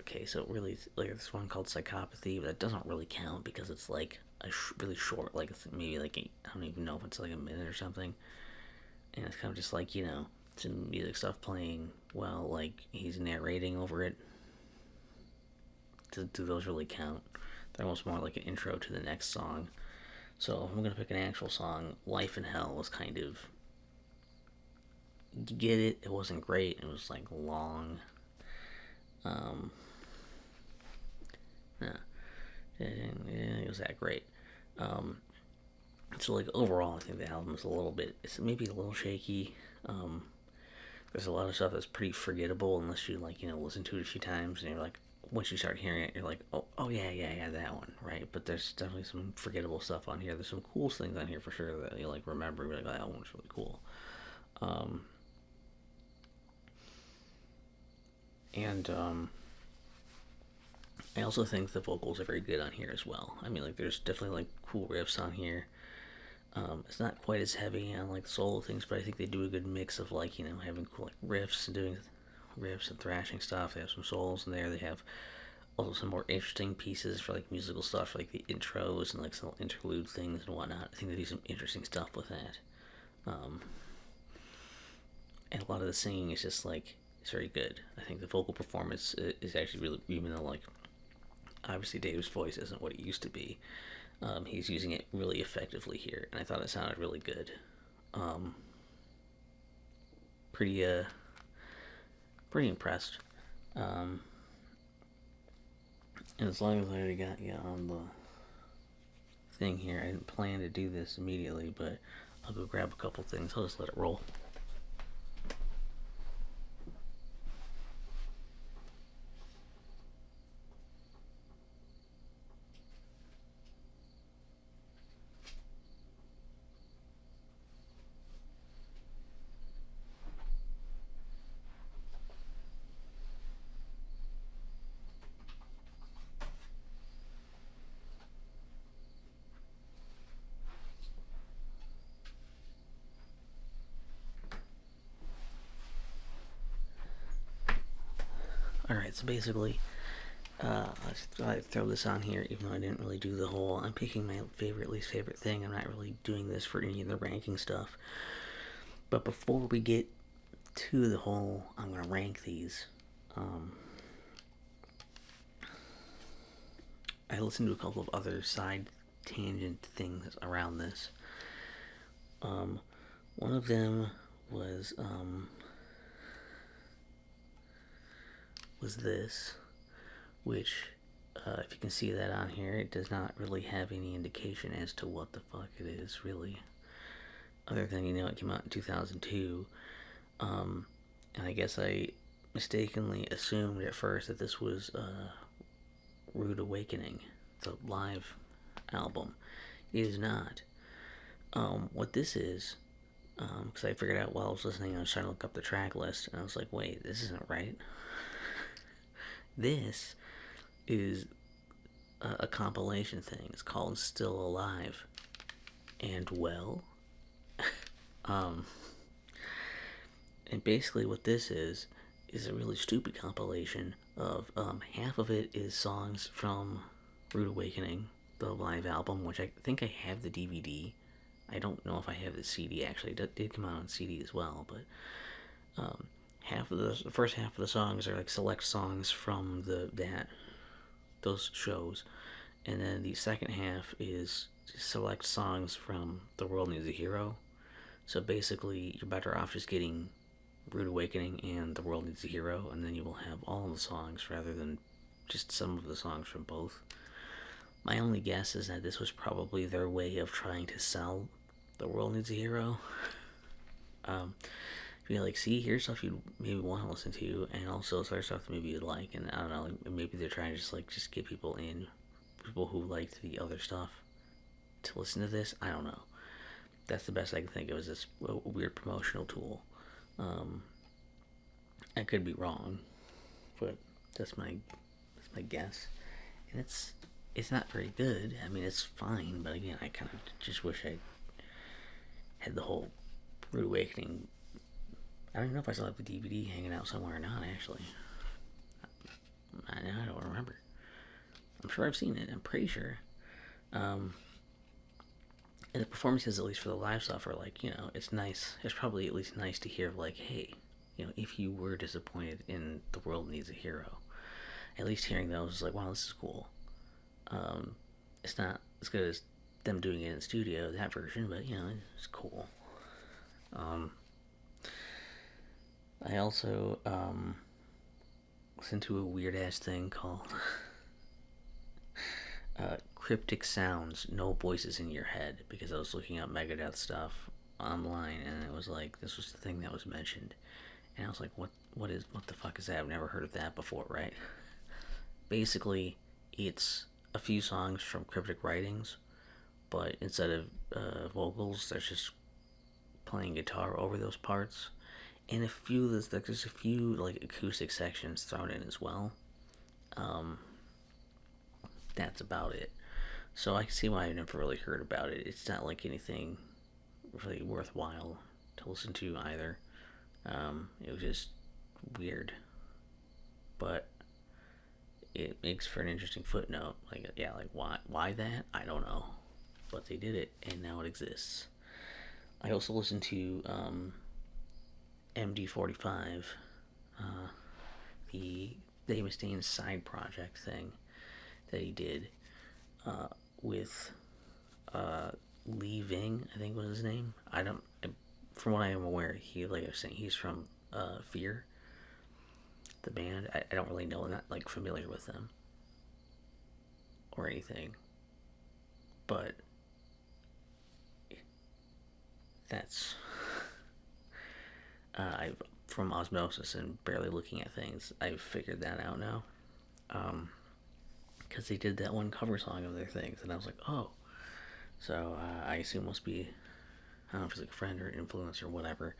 okay, so really, like this one called Psychopathy, but that doesn't really count because it's like a really short, like it's maybe like I don't even know if it's like a minute or something, and it's kind of just like some music stuff playing while like he's narrating over it. Do those really count? They're almost more like an intro to the next song. So if I'm gonna pick an actual song, "Life in Hell" was kind of, you get it. It wasn't great. It was like long. Um, yeah, it was that great. Um, so like overall, I think the album is a little bit. It's maybe a little shaky. Um, there's a lot of stuff that's pretty forgettable unless you like listen to it a few times and you're like, once you start hearing it, you're like, oh yeah, that one, right? But there's definitely some forgettable stuff on here. There's some cool things on here for sure that you like remember. You're like, oh, that one's really cool. Um, and I also think the vocals are very good on here as well. I mean, like, there's definitely like cool riffs on here. It's not quite as heavy on like solo things, but I think they do a good mix of like having cool like riffs and doing riffs and thrashing stuff. They have some solos in there. They have also some more interesting pieces for like musical stuff, like the intros and like some interlude things and whatnot. I think they do some interesting stuff with that. Um, and a lot of the singing is just like it's very good. I think the vocal performance is actually really, even though like obviously Dave's voice isn't what it used to be. He's using it really effectively here, and I thought it sounded really good. Um, pretty pretty impressed. Um, and as long as I already got you on the thing here, I didn't plan to do this immediately, but I'll go grab a couple things. I'll just let it roll. Alright, so basically, I throw this on here, even though I didn't really do the whole, I'm picking my favorite, least favorite thing. I'm not really doing this for any of the ranking stuff. But before we get to the whole, I'm going to rank these, I listened to a couple of other side tangent things around this. Um, one of them was this, which, if you can see that on here, it does not really have any indication as to what the fuck it is, really. Other than, it came out in 2002. And I guess I mistakenly assumed at first that this was Rude Awakening, the live album. It is not. What this is, because I figured out while I was listening, I was trying to look up the track list, and I was like, wait, this isn't right. This is a compilation thing. It's called Still Alive. And well, and basically what this is a really stupid compilation of, half of it is songs from Rude Awakening, the live album, which I think I have the DVD. I don't know if I have the CD, actually. It did come out on CD as well, but half of the first half of the songs are like select songs from those shows, and then the second half is select songs from The World Needs a Hero. So basically, you're better off just getting Rude Awakening and The World Needs a Hero, and then you will have all of the songs rather than just some of the songs from both. My only guess is that this was probably their way of trying to sell The World Needs a Hero. Be like, see, here's stuff you'd maybe want to listen to, and also other stuff that maybe you'd like, and I don't know, maybe they're trying to just get people who liked the other stuff to listen to this. I don't know. That's the best I can think of, is this weird promotional tool. I could be wrong, but that's my guess, and it's not very good. I mean, it's fine, but again, I kind of just wish I had the whole Rude Awakening I don't even know if I still have the DVD hanging out somewhere or not, actually. I don't remember. I'm sure I've seen it. I'm pretty sure. And the performances, at least for the live stuff, are like, it's nice. It's probably at least nice to hear, like, hey, if you were disappointed in The World Needs a Hero, at least hearing those is like, wow, this is cool. It's not as good as them doing it in the studio, that version, but, it's cool. I also listened to a weird ass thing called Cryptic Sounds, No Voices in Your Head, because I was looking up Megadeth stuff online, and it was like, this was the thing that was mentioned. And I was like, what the fuck is that? I've never heard of that before, right? Basically, it's a few songs from Cryptic Writings, but instead of vocals, there's just playing guitar over those parts. And there's a few like acoustic sections thrown in as well. That's about it. So I can see why I never really heard about it. It's not like anything really worthwhile to listen to either. It was just weird, but it makes for an interesting footnote. Like, yeah, like why that? I don't know, but they did it, and now it exists. I also listened to MD45, the Dave Mustaine's side project thing that he did with Leaving, I think was his name. From what I am aware, he, like I was saying, he's from Fear, the band. I don't really know, I'm not like familiar with them or anything, but that's I've from osmosis and barely looking at things, I've figured that out now. Because they did that one cover song of their things, and I was like, oh, so I assume it must be, I don't know if it's like a friend or influence or whatever,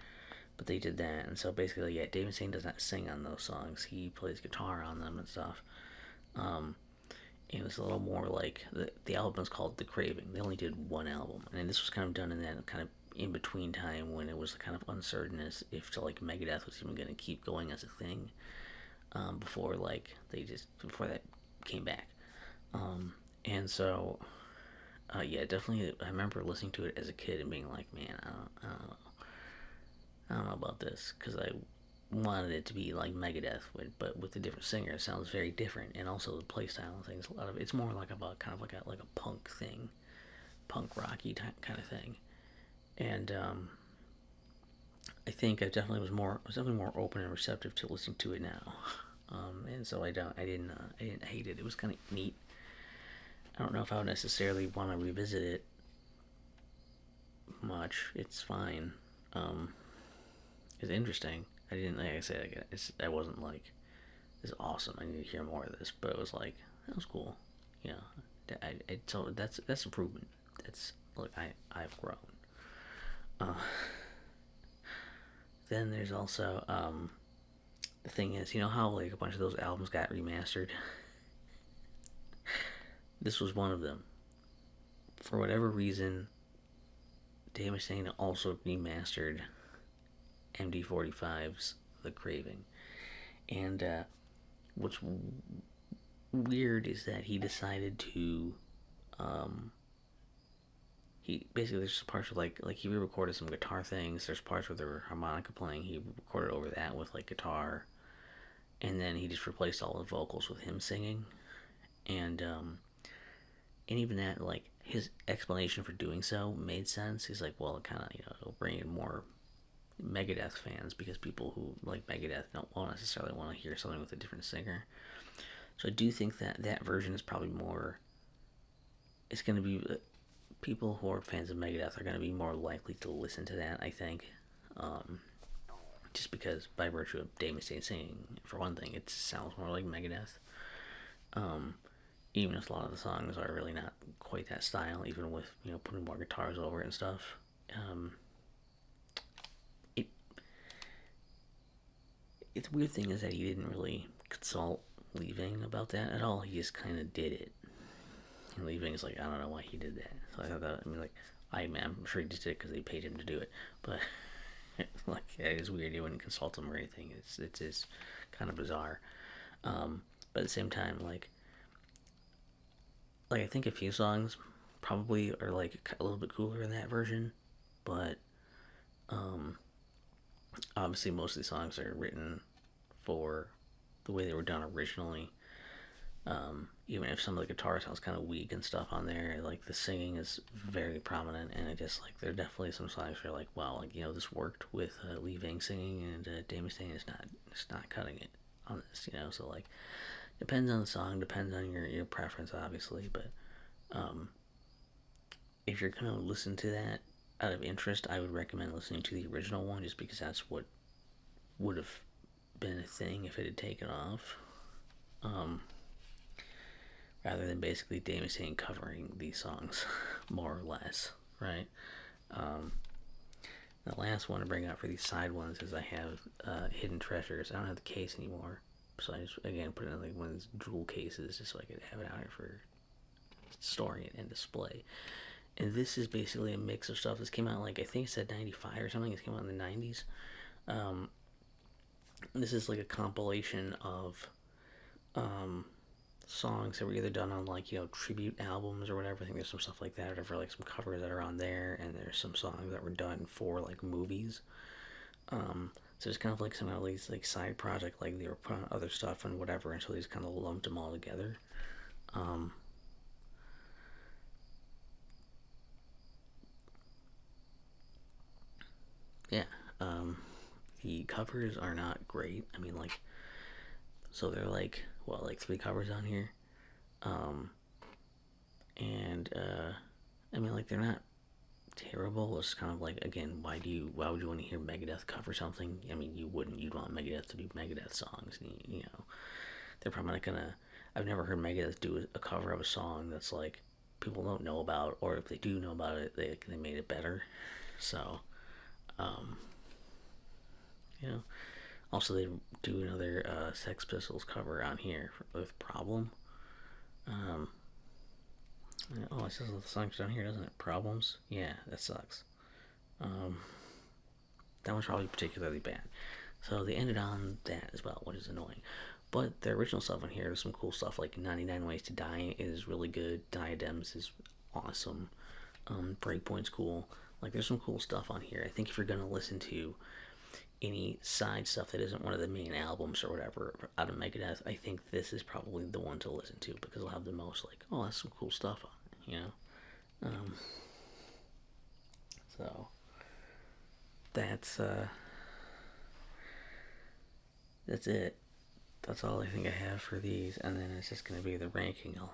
but they did that. And so basically, yeah, David Sane does not sing on those songs, he plays guitar on them and stuff. It was a little more like, the album is called The Craving. They only did one album, and this was kind of done in that kind of in between time when it was kind of uncertain as if to like Megadeth was even going to keep going as a thing, before that came back. And so yeah, definitely I remember listening to it as a kid and being like, man, I don't know about this, because I wanted it to be like Megadeth, but with a different singer. It sounds very different, and also the playstyle and things. A lot of it's more like about kind of like a punk thing, punk rocky kind of thing. And I think I definitely was more open and receptive to listening to it now. And so I didn't hate it. It was kind of neat. I don't know if I would necessarily want to revisit it much. It's fine. It's interesting. I didn't, like I said, I wasn't like, this is awesome, I need to hear more of this, but it was like, that was cool. So that's improvement. That's, look, I've grown. Then there's also the thing is, how like a bunch of those albums got remastered. This was one of them. For whatever reason, Dave Mustaine also remastered MD45's The Craving. And what's weird is that he decided to he basically, there's parts where like he re-recorded some guitar things. There's parts where there were harmonica playing. He recorded over that with like guitar, and then he just replaced all the vocals with him singing. And even that, like, his explanation for doing so made sense. He's like, well, it kind of, it'll bring in more Megadeth fans, because people who like Megadeth won't necessarily want to hear something with a different singer. So I do think that version is probably more, it's going to be, people who are fans of Megadeth are going to be more likely to listen to that, I think. Just because, by virtue of Dave Mustaine singing, for one thing, it sounds more like Megadeth. Even if a lot of the songs are really not quite that style, even with, putting more guitars over it and stuff. The weird thing is that he didn't really consult Leaving about that at all. He just kind of did it. And Leaving is like, I don't know why he did that. So I thought that, I'm sure he just did it because they paid him to do it. But Like, it is weird. You wouldn't consult them or anything. It's just kind of bizarre. But at the same time, like I think a few songs probably are like a little bit cooler in that version, but um, obviously most of these songs are written for the way they were done originally. Even if some of the guitar sounds kind of weak and stuff on there, like the singing is very prominent, and it just like there are definitely some songs where like, wow, like this worked with Lee Vang singing, and Dave Mustaine is not cutting it on this, So like, depends on the song, depends on your preference, obviously, but if you're gonna listen to that out of interest, I would recommend listening to the original one, just because that's what would have been a thing if it had taken off. Um, Rather than basically Dave Mustaine covering these songs, more or less, right? Um, the last one to bring up for these side ones is I have Hidden Treasures. I don't have the case anymore, so I just again put it in like one of these jewel cases just so I could have it out here for storing it and display. And this is basically a mix of stuff. This came out like I think it said '95 or something. It came out in the '90s. Um, this is like a compilation of songs that were either done on like tribute albums or whatever. I think there's some stuff like that, or whatever, like some covers that are on there, and there's some songs that were done for like movies. So it's kind of like some of these like side project, like they were putting on other stuff and whatever, and so they just kind of lumped them all together. Um, yeah, the covers are not great. I mean, like, so they're like, well, like three covers on here, um, and I mean, like they're not terrible. It's kind of like, again, why would you want to hear Megadeth cover something? I mean, you wouldn't. You'd want Megadeth to do Megadeth songs. They're probably not gonna. I've never heard Megadeth do a cover of a song that's like people don't know about, or if they do know about it, they made it better. So, um, you know. Also, they do another Sex Pistols cover on here with Problem. Um, oh, it says the song's down here, doesn't it? Problems? Yeah, that sucks. Um, that one's probably particularly bad. So they ended on that as well, which is annoying. But the original stuff on here is some cool stuff, like 99 Ways to Die is really good. Diadems is awesome. Breakpoint's cool. Like, there's some cool stuff on here. I think if you're going to listen to any side stuff that isn't one of the main albums or whatever out of Megadeth, I think this is probably the one to listen to, because it'll have the most, like, oh, that's some cool stuff on it, So, that's it. That's all I think I have for these, and then it's just going to be the ranking. I'll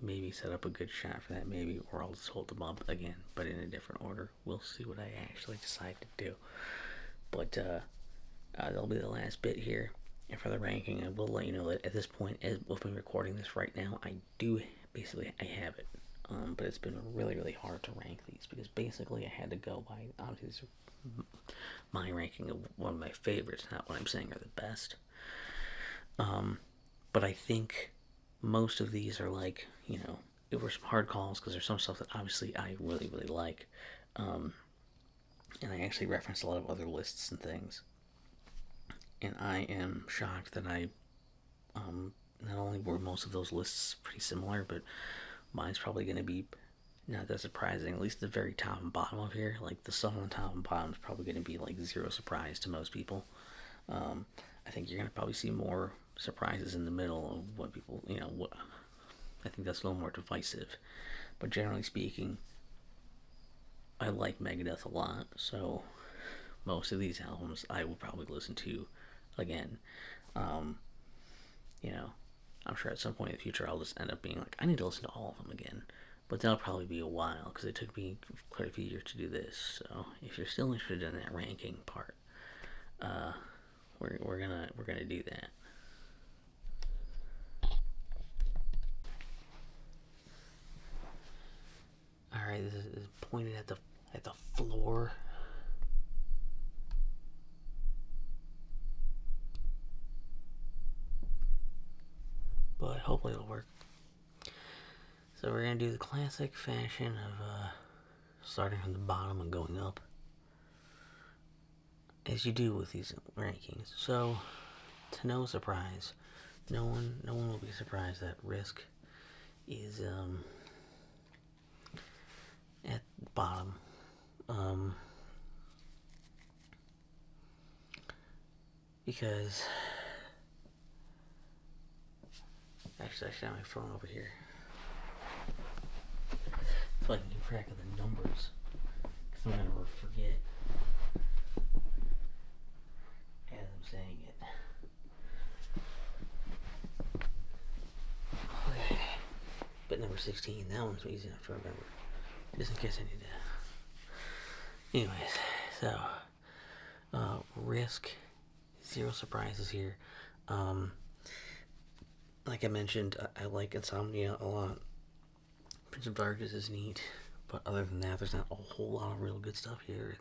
maybe set up a good shot for that, maybe, or I'll just hold them up again, but in a different order. We'll see what I actually decide to do. But that'll be the last bit here. And for the ranking, I will let you know that at this point, as with me recording this right now, I have it. But it's been really, really hard to rank these, because basically I had to go by, obviously, my ranking of one of my favorites, not what I'm saying are the best. But I think most of these are like, it were some hard calls, because there's some stuff that obviously I really, really like. And I actually referenced a lot of other lists and things. And I am shocked that not only were most of those lists pretty similar, but mine's probably going to be not that surprising. At least the very top and bottom of here, like the stuff on the top and bottom is probably going to be like zero surprise to most people. I think you're going to probably see more surprises in the middle of what people, what I think that's a little more divisive. But generally speaking, I like Megadeth a lot, so most of these albums I will probably listen to again. I'm sure at some point in the future I'll just end up being like, I need to listen to all of them again. But that'll probably be a while, because it took me quite a few years to do this. So if you're still interested in that ranking part, we're gonna do that. All right, this is pointed at the floor. But hopefully it'll work. So we're gonna do the classic fashion of starting from the bottom and going up. as you do with these rankings. So, to no surprise, no one will be surprised that Risk is at the bottom. Because actually, I should have my phone over here so I can keep track of the numbers. Because I'm gonna forget as I'm saying it. Okay. But number 16, that one's easy enough to remember. Just in case I need to. Anyways, so Risk, zero surprises here. Like I mentioned, I like Insomnia a lot. Prince of Darkness is neat, but other than that, there's not a whole lot of real good stuff here.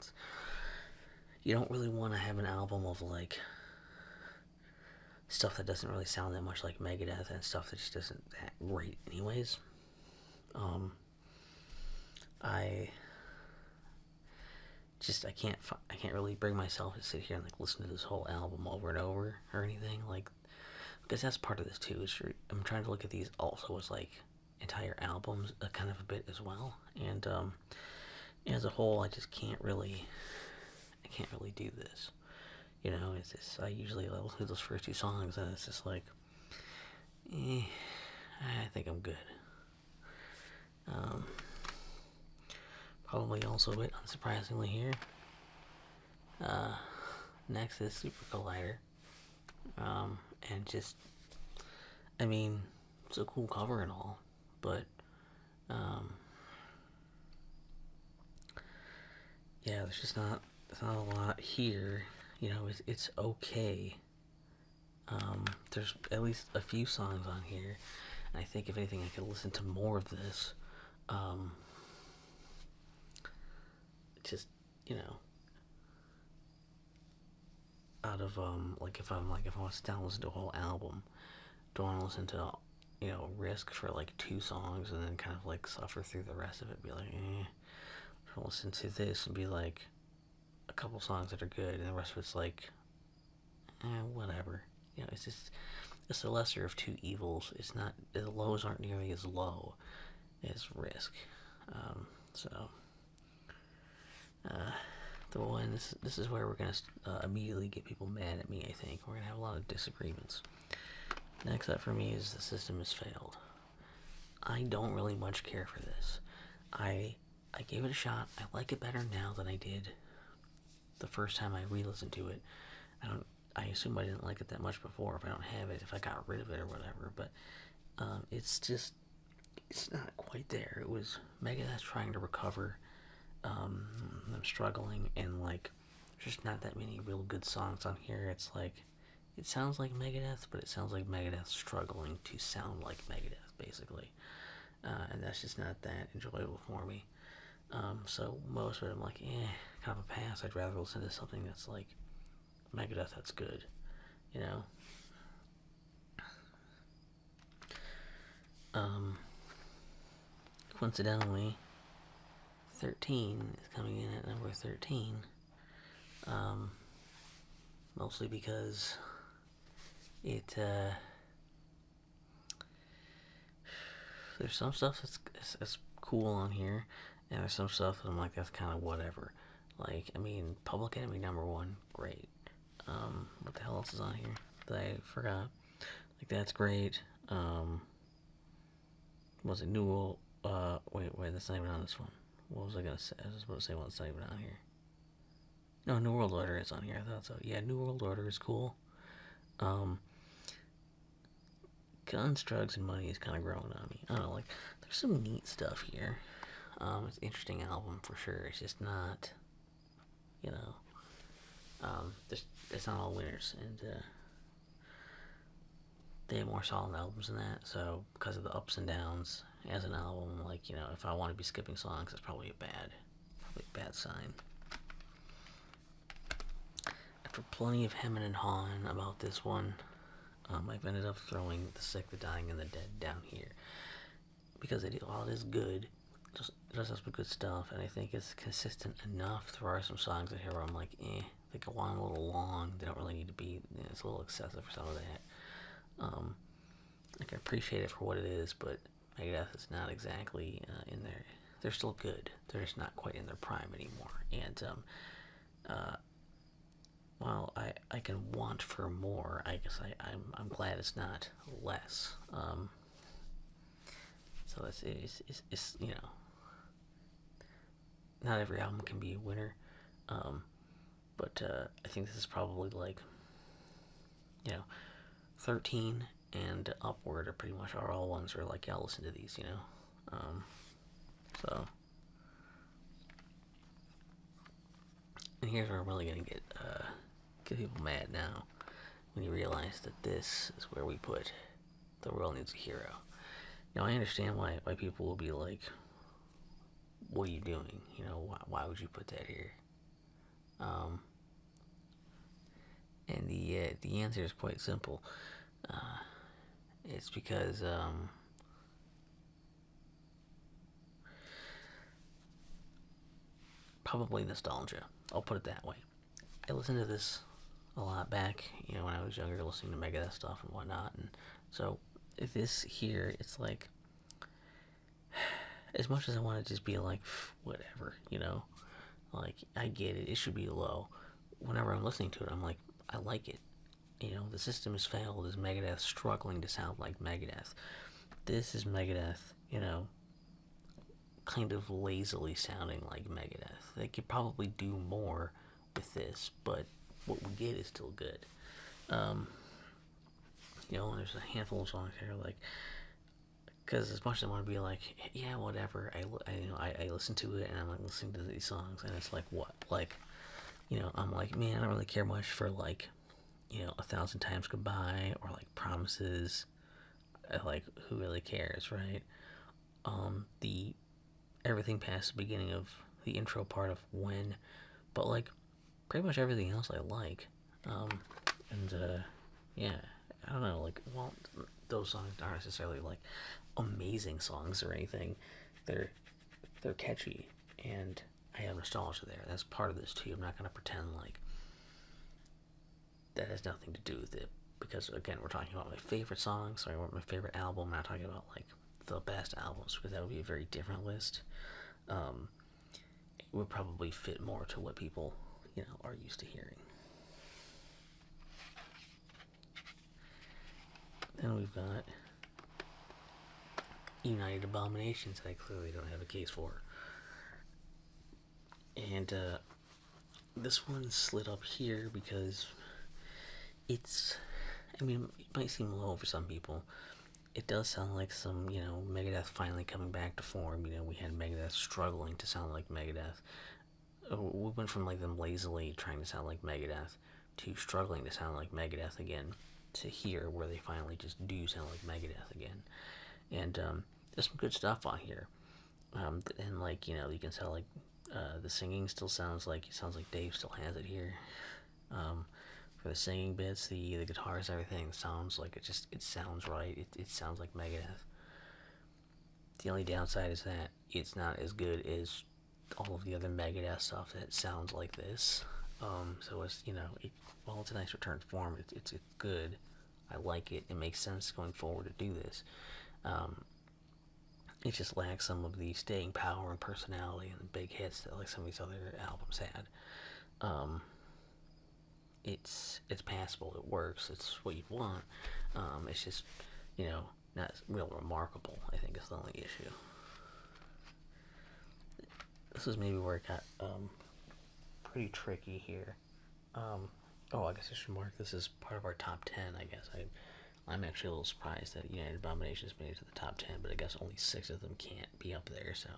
You don't really want to have an album of like stuff that doesn't really sound that much like Megadeth and stuff that just isn't that great, anyways. I can't really bring myself to sit here and like listen to this whole album over and over or anything, like, because that's part of this too. I'm trying to look at these also as like entire albums, kind of a bit as well, and as a whole, I can't really do this. You know, it's just, I usually listen to those first two songs and it's just like, I think I'm good. Probably also a bit unsurprisingly here. Next is Super Collider. And just, I mean, it's a cool cover and all, but, yeah, there's not a lot here. You know, it's okay. There's at least a few songs on here, and I think if anything, I could listen to more of this. Just, you know, out of like if I want to sit down and listen to a whole album, don't want to listen to, you know, Risk for like 2 songs and then kind of like suffer through the rest of it. Be like, I'll listen to this and be like a couple songs that are good, and the rest of it's like, whatever. You know, it's the lesser of two evils. It's not, the lows aren't nearly as low as Risk. The one, this is where we're gonna immediately get people mad at me. I think we're gonna have a lot of disagreements. Next up for me is The System Has Failed. I don't really much care for this. I gave it a shot. I like it better now than I did the first time I re-listened to it. I assume I didn't like it that much before if I don't have it, if I got rid of it or whatever, but it's not quite there. It was Megadeth trying to recover. I'm struggling, and like there's just not that many real good songs on here. It's like, it sounds like Megadeth, but it sounds like Megadeth struggling to sound like Megadeth, basically. And that's just not that enjoyable for me. So most of it I'm like, kind of a pass. I'd rather listen to something that's like Megadeth that's good, you know? Coincidentally, 13 is coming in at number 13. Mostly because it, there's some stuff that's cool on here, and there's some stuff that I'm like, that's kind of whatever. Like, I mean, Public Enemy #1, great. What the hell else is on here that I forgot? Like, that's great. Was it New World? Wait, that's not even on this one. What was I gonna say? I was supposed to say one's not even on here. No, New World Order is on here. I thought so. Yeah, New World Order is cool. Guns, Drugs, and Money is kind of growing on me. I don't know, like, there's some neat stuff here. It's an interesting album for sure. It's just not, you know, it's not all winners, and they have more solid albums than that. So because of the ups and downs as an album, like, you know, if I want to be skipping songs, that's probably a bad sign. After plenty of hemming and hawing about this one, I've ended up throwing The Sick, The Dying, and The Dead down here because while it is good, it does have some good stuff, and I think it's consistent enough. There are some songs in here where I'm like, they go on a little long. They don't really need to be. It's a little excessive for some of that. I can appreciate it for what it is, but Megadeth is not exactly in there. They're still good. They're just not quite in their prime anymore. And while I can want for more, I guess I'm glad it's not less. So it's not every album can be a winner. But I think this is probably like, 13 and upward are pretty much all ones where like, yeah, I'll listen to these, so. And here's where I'm really gonna get people mad now, when you realize that this is where we put The World Needs a Hero. Now I understand why people will be like, what are you doing? Why would you put that here? And the answer is quite simple. It's because probably nostalgia. I'll put it that way. I listened to this a lot back, when I was younger, listening to Megadeth stuff and whatnot, and so this here, it's like, as much as I want to just be like, whatever, like, I get it, it should be low. Whenever I'm listening to it, I'm like, I like it. The system has failed. Is Megadeth struggling to sound like Megadeth? This is Megadeth, kind of lazily sounding like Megadeth. They could probably do more with this, but what we get is still good. There's a handful of songs here, like, because as much as I want to be like, yeah, whatever, I listen to it, and I'm like listening to these songs, and it's like, what? Like, I'm like, man, I don't really care much for, like, 1,000 Times Goodbye, or like Promises. Like, who really cares, right? The everything past the beginning of the intro part of When, but like, pretty much everything else I like. Yeah, I don't know, like, well, those songs aren't necessarily like amazing songs or anything. They're catchy, and I have nostalgia there. That's part of this too. I'm not gonna pretend like that has nothing to do with it, because again, we're talking about my favorite songs, or my favorite album. I'm not talking about like the best albums, because that would be a very different list. It would probably fit more to what people, are used to hearing. Then we've got United Abominations that I clearly don't have a case for. And this one slid up here because it might seem low for some people. It does sound like some, Megadeth finally coming back to form. We had Megadeth struggling to sound like Megadeth. We went from like them lazily trying to sound like Megadeth to struggling to sound like Megadeth again, to here where they finally just do sound like Megadeth again. And there's some good stuff on here. And like, you can tell like the singing still sounds like Dave still has it here. For the singing bits, the guitars, everything sounds like it sounds right. It sounds like Megadeth. The only downside is that it's not as good as all of the other Megadeth stuff that sounds like this. So it's, while it's a nice return to form, it's good. I like it. It makes sense going forward to do this. It just lacks some of the staying power and personality and the big hits that like some of these other albums had. It's passable. It works. It's what you'd want. It's just, not real remarkable, I think, is the only issue. This is maybe where it got pretty tricky here. I guess I should mark this as part of our top 10, I guess. I'm actually a little surprised that United Abominations made it to the top 10, but I guess only 6 of them can't be up there, so,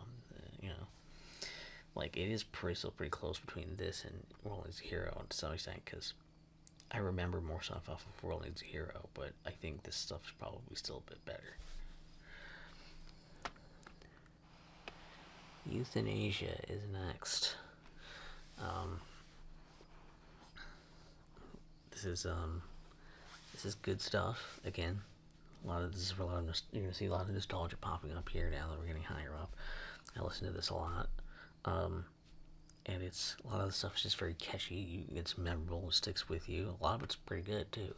like, it is still pretty close between this and World Needs a Hero to some extent, because I remember more stuff off of World Needs a Hero, but I think this stuff is probably still a bit better. Youthanasia is next. This is good stuff. Again, you're gonna see a lot of nostalgia popping up here now that we're getting higher up. I listen to this a lot, and it's a lot of the stuff is just very catchy. It's memorable, it sticks with you. A lot of it's pretty good too.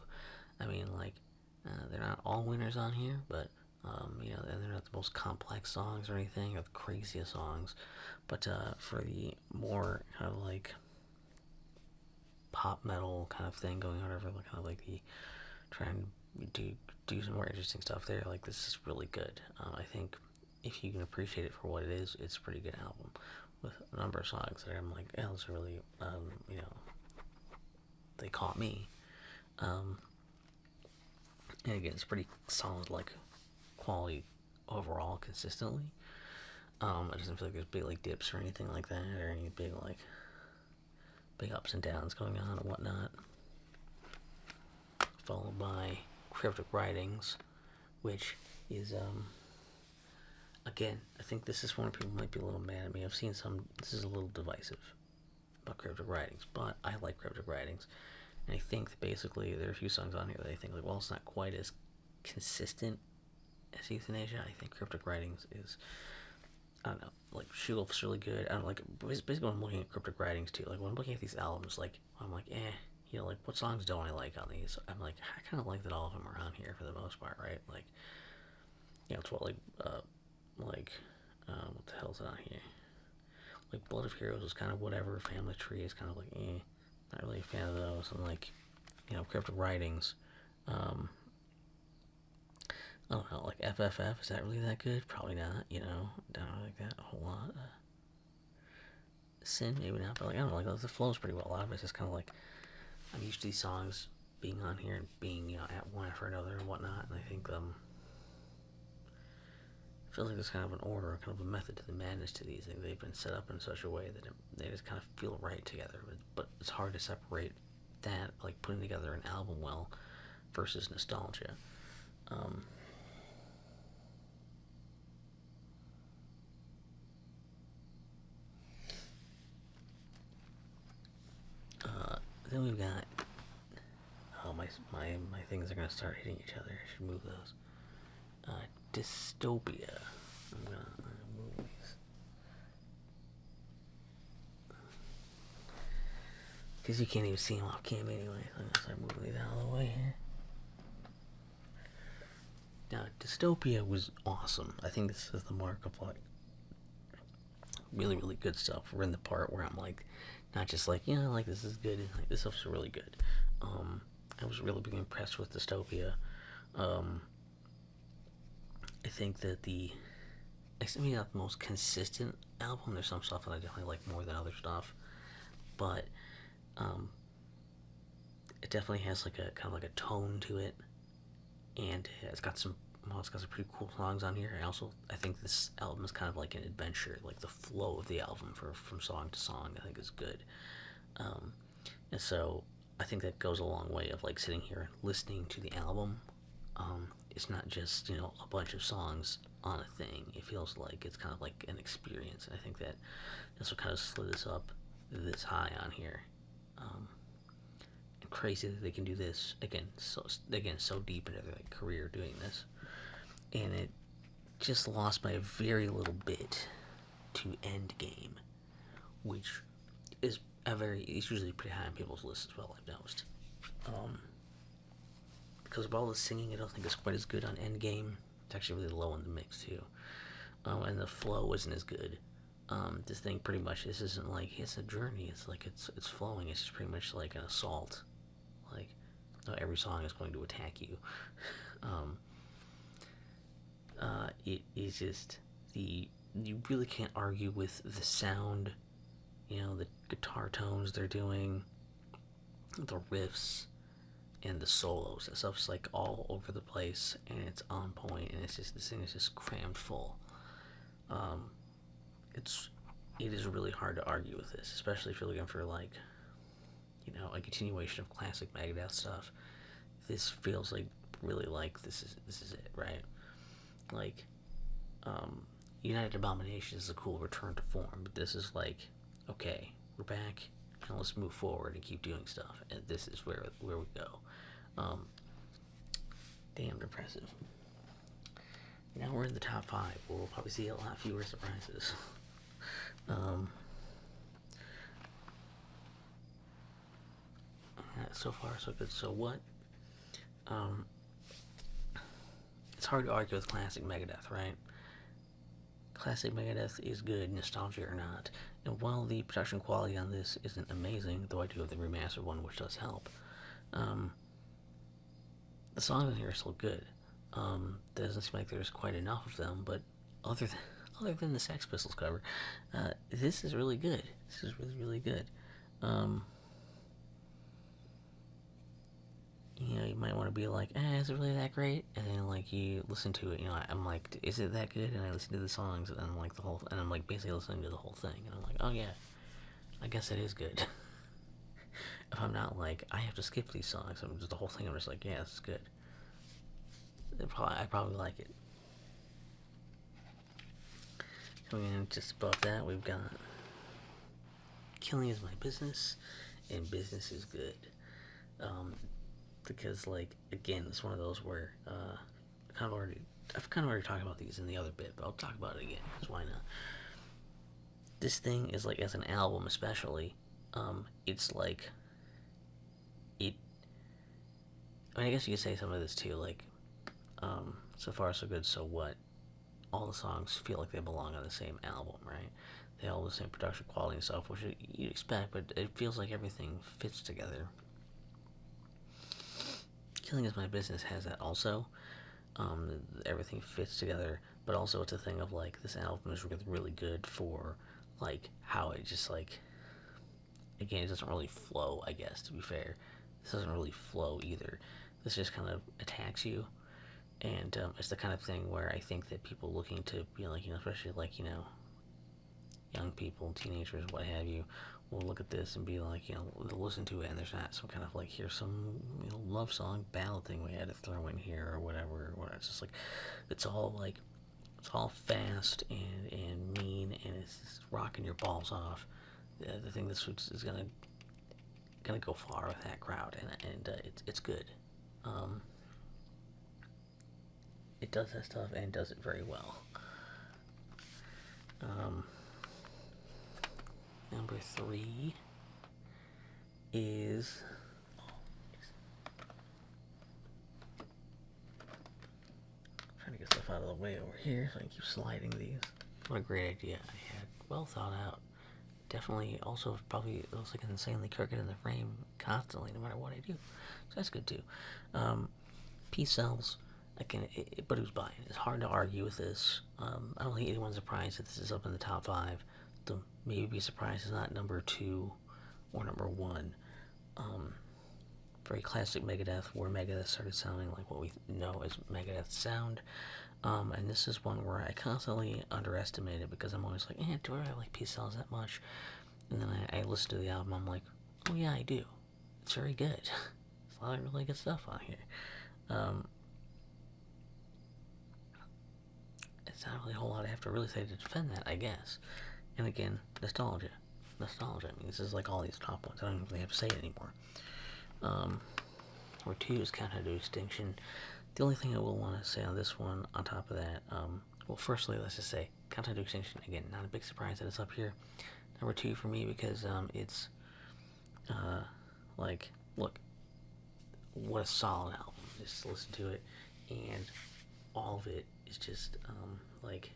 I mean, like, they're not all winners on here, but and they're not the most complex songs or anything, or the craziest songs. But for the more kind of like pop metal kind of thing going on, whatever, like kind of like the trying to do some more interesting stuff there. Like, this is really good. I think if you can appreciate it for what it is, it's a pretty good album with a number of songs that I'm like, yeah, it's really, they caught me. And again, it's pretty solid, like, quality overall consistently. It doesn't feel like there's big like dips or anything like that, or any big ups and downs going on and whatnot. Followed by Cryptic Writings, which is again, I think this is one people might be a little mad at me. I've seen some. This is a little divisive about Cryptic Writings, but I like Cryptic Writings, and I think that basically there are a few songs on here that I think like, well, it's not quite as consistent as Youthanasia. I think Cryptic Writings is, I don't know, like Shoelf's really good. I don't like basically when I'm looking at Cryptic Writings too. Like when I'm looking at these albums, like I'm like, like what songs don't I like on these? I'm like, I kind of like that all of them are on here for the most part, right? Like, it's what what the hell's on here? Like Blood of Heroes is kind of whatever. Family Tree is kind of like, not really a fan of those. And like, Cryptic Writings, I don't know, like FFF, is that really that good? Probably not, don't like that a whole lot. Sin, maybe not, but like, I don't know, like, the flow's pretty well. A lot of it's just kind of like, I'm used to these songs being on here and being, at one after another and whatnot, and I think, I feel like there's kind of an order, kind of a method to the madness to these things. They've been set up in such a way that they just kind of feel right together, but it's hard to separate that, like putting together an album well, versus nostalgia. Then we've got, my things are gonna start hitting each other. I should move those. Dystopia. I'm gonna move these because you can't even see them off cam anyway. So I'm gonna start moving these out of the way here. Now, Dystopia was awesome. I think this is the mark of like really, really good stuff. We're in the part where I'm like, not just like, like this is good. Like, this stuff's really good. I was really being impressed with Dystopia. I think that it's maybe not the most consistent album. There's some stuff that I definitely like more than other stuff, but it definitely has like a kind of like a tone to it, and it's got some pretty cool songs on here. I think this album is kind of like an adventure. Like the flow of the album from song to song, I think is good. And so I think that goes a long way of like sitting here listening to the album. It's not just a bunch of songs on a thing. It feels like it's kind of like an experience, and I think that's what kind of slid this up this high on here. And crazy that they can do this again. So deep into their career doing this, and it just lost by a very little bit to Endgame, which is it's usually pretty high on people's lists as well, I've noticed. Because of all the singing, I don't think it's quite as good on Endgame. It's actually really low in the mix too, and the flow isn't as good. This thing pretty much, this isn't like it's a journey. It's like it's flowing. It's just pretty much like an assault. Like every song is going to attack you. It is just you really can't argue with the sound. The guitar tones they're doing, the riffs, and the solos. That stuff's like all over the place, and it's on point, and it's just, this thing is just crammed full. It is really hard to argue with this, especially if you're looking for like, a continuation of classic Megadeth stuff. This feels like really like this is it, right? Like, United Abominations is a cool return to form, but this is like, okay, we're back, and let's move forward and keep doing stuff, and this is where we go. Damn depressive. Now we're in the top 5. We'll probably see a lot fewer surprises. So far so good. So what? Um, it's hard to argue with classic Megadeth, right? Classic Megadeth is good, nostalgia or not. And while the production quality on this isn't amazing, though I do have the remastered one, which does help, um, the songs in here are still good. Doesn't seem like there's quite enough of them, but other than other than the Sex Pistols cover, this is really good. This is really really good. Um, you might want to be like, is it really that great? And then like you listen to it, I'm like, is it that good? And I listen to the songs, and I'm like and I'm like basically listening to the whole thing, and I'm like, oh yeah, I guess it is good. If I'm not like, I have to skip these songs, I'm just the whole thing. I'm just like, yeah, this is good. I probably like it. Coming in just above that, we've got Killing Is My Business, and Business Is Good. Because like again, it's one of those where I've kind of already talked about these in the other bit, but I'll talk about it again because why not? This thing is like, as an album especially, it's like it. I mean, I guess you could say some of this too, like, so far so good. So what? All the songs feel like they belong on the same album, right? They all have the same production quality and stuff, which you'd expect, but it feels like everything fits together. Killing Is My Business has that also. Everything fits together, but also it's a thing of like, this album is really, really good for like how it just like, again, it doesn't really flow, I guess, to be fair. This doesn't really flow either. This just kind of attacks you, and it's the kind of thing where I think that people looking to be like, especially like, young people, teenagers, what have you, will look at this and be like, they'll listen to it, and there's not some kind of like, here's some love song ballad thing we had to throw in here or whatever. It's just like, it's all like, it's all fast and mean, and it's just rocking your balls off. The thing this is gonna go far with that crowd, and it's good. It does that stuff and does it very well. Number 3 is trying to get stuff out of the way over here so I can keep sliding these. What a great idea I had. Well thought out. Definitely also probably looks like insanely crooked in the frame constantly, no matter what I do. So that's good too. Peace sells. But who's buying? It's hard to argue with this. I don't think anyone's surprised that this is up in the top 5. To maybe be surprised it's not number 2 or number 1. Very classic Megadeth, where Megadeth started sounding like what we know as Megadeth sound. And this is one where I constantly underestimate it, because I'm always like, do I really like Peace Sells that much? And then I listen to the album, I'm like, oh yeah, I do. It's very good. There's a lot of really good stuff on here. It's not really a whole lot I have to really say to defend that, I guess. And again, nostalgia. I mean, this is like all these top ones. I don't even really have to say it anymore. Number 2 is Countdown to Extinction. The only thing I will want to say on this one, on top of that, well, firstly, let's just say Countdown to Extinction. Again, not a big surprise that it's up here. Number 2 for me, because it's like, look, what a solid album. Just listen to it, and all of it is just like,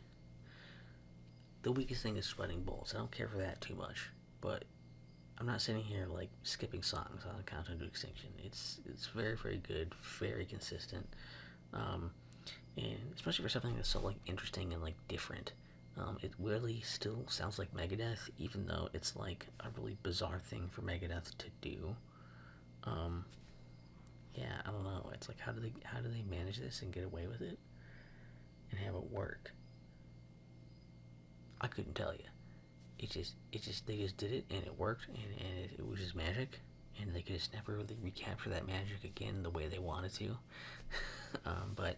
the weakest thing is Sweating Bullets. I don't care for that too much, but I'm not sitting here like skipping songs on Countdown to Extinction. It's very very good, very consistent, and especially for something that's so like interesting and like different. It really still sounds like Megadeth, even though it's like a really bizarre thing for Megadeth to do. Yeah, I don't know. It's like, how do they manage this and get away with it and have it work? I couldn't tell you. They just did it, and it worked, and it was just magic, and they could just never really recapture that magic again the way they wanted to. But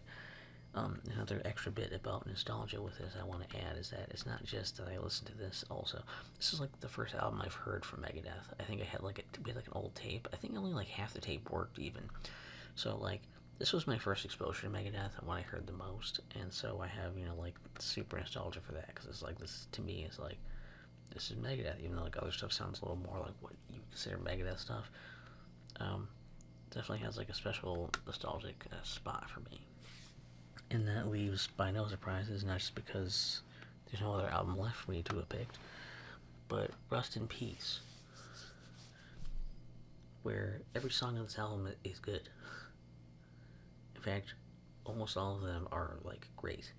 another extra bit about nostalgia with this I want to add is that it's not just that I listened to this. Also, this is like the first album I've heard from Megadeth. I think I had like an old tape. I think only like half the tape worked even. So like, this was my first exposure to Megadeth and when I heard the most, and so I have like super nostalgia for that, because it's like, this to me is like, this is Megadeth, even though like other stuff sounds a little more like what you consider Megadeth stuff. definitely has like a special nostalgic spot for me. And that leaves by no surprises, not just because there's no other album left for me to have picked, but Rust in Peace, where every song on this album is good. In fact, almost all of them are like great.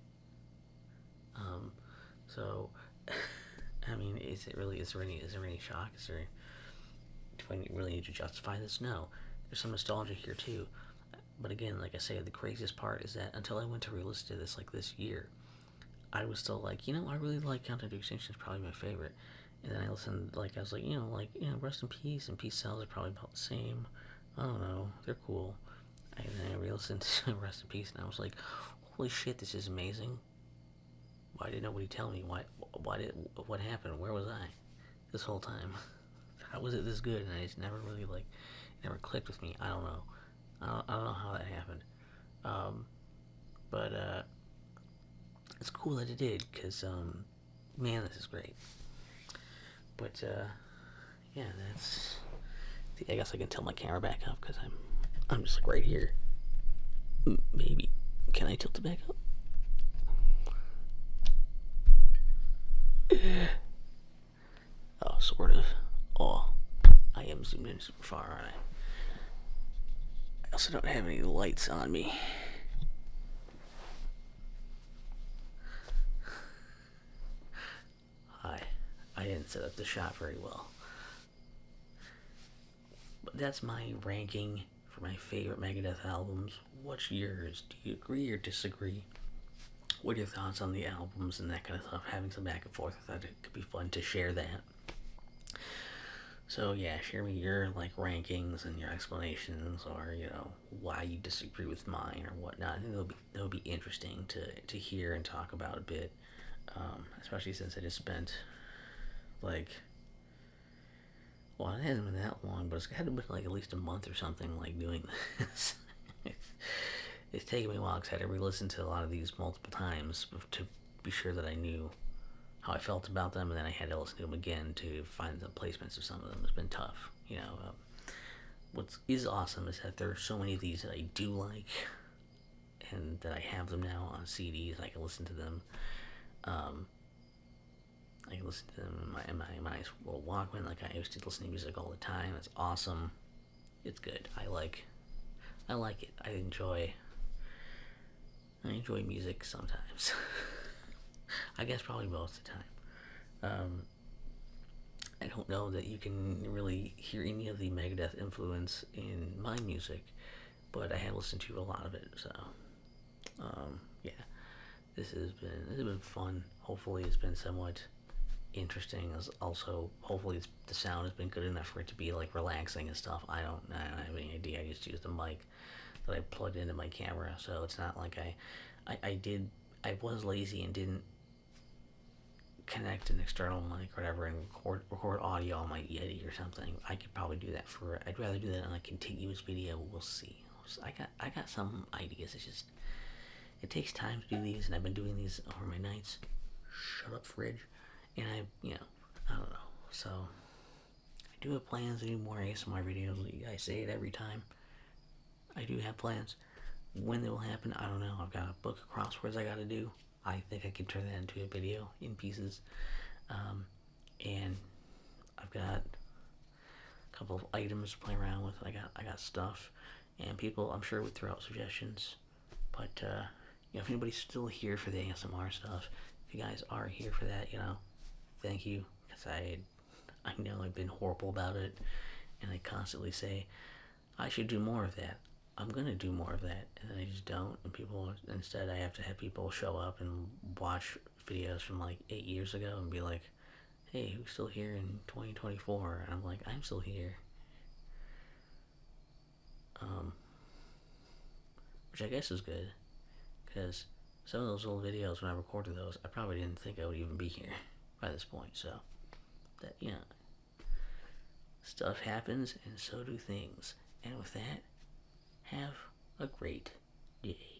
So, I mean, is there any shock? Do I really need to justify this? No. There's some nostalgia here too. But again, like I say, the craziest part is that until I went to re-listen to this like this year, I was still like, I really like Countdown to Extinction. It's probably my favorite. And then I listened, like, I was like, Rest in Peace and Peace Cells are probably about the same. I don't know, they're cool. And then I re-listened to Rest in Peace, and I was like, holy shit, this is amazing. Why did nobody tell me? What happened? Where was I this whole time? How was it this good? And I just never really, never clicked with me. I don't know. I don't know how that happened. But it's cool that it did, because, man, this is great. But, yeah, that's... I guess I can tilt my camera back up, because I'm just, like, right here. Maybe. Can I tilt it back up? Oh, sort of. Oh, I am zoomed in super far, aren't I? I also don't have any lights on me. Hi. I didn't set up the shot very well. But that's my ranking for my favorite Megadeth albums. What's yours? Do you agree or disagree? What are your thoughts on the albums and that kind of stuff? Having some back and forth, I thought it could be fun to share that. So yeah, share me your rankings and your explanations, or why you disagree with mine or whatnot. I think that would be interesting to hear and talk about a bit, especially since I just spent it hasn't been that long, but it's had to be at least a month or something doing this. It's taken me a while because I had to re-listen to a lot of these multiple times to be sure that I knew how I felt about them, and then I had to listen to them again to find the placements of some of them. It's been tough, what is awesome is that there are so many of these that I do like, and that I have them now on CDs. I can listen to them. I can listen to them in my nice little Walkman. I used to listen to music all the time. It's awesome. It's good. I like it. I enjoy music sometimes. I guess probably most of the time. I don't know that you can really hear any of the Megadeth influence in my music, but I have listened to a lot of it. So, yeah, this has been fun. Hopefully, it's been somewhat interesting. Also, hopefully, the sound has been good enough for it to be relaxing and stuff. I don't have any idea. I just used the mic that I plugged into my camera, so it's not like I was lazy and didn't connect an external mic or whatever and record audio on my Yeti or something. I could probably do that I'd rather do that on a contiguous video. We'll see. I got some ideas. It's just, it takes time to do these, and I've been doing these over my nights. Shut up, fridge. And I don't know. So, I do have plans to do more ASMR videos. I say it every time. I do have plans. When they will happen, I don't know. I've got a book of crosswords I gotta do. I think I can turn that into a video in pieces. And I've got a couple of items to play around with. I got stuff. And people, I'm sure, would throw out suggestions. But, if anybody's still here for the ASMR stuff, if you guys are here for that, thank you. Because I know I've been horrible about it. And I constantly say, I should do more of that. I'm gonna do more of that, and then I just don't. And instead I have to have people show up and watch videos from 8 years ago and be like, hey, who's still here in 2024? And I'm like, I'm still here. Which I guess is good, because some of those old videos, when I recorded those, I probably didn't think I would even be here by this point. So that, stuff happens, and so do things. And with that, have a great day.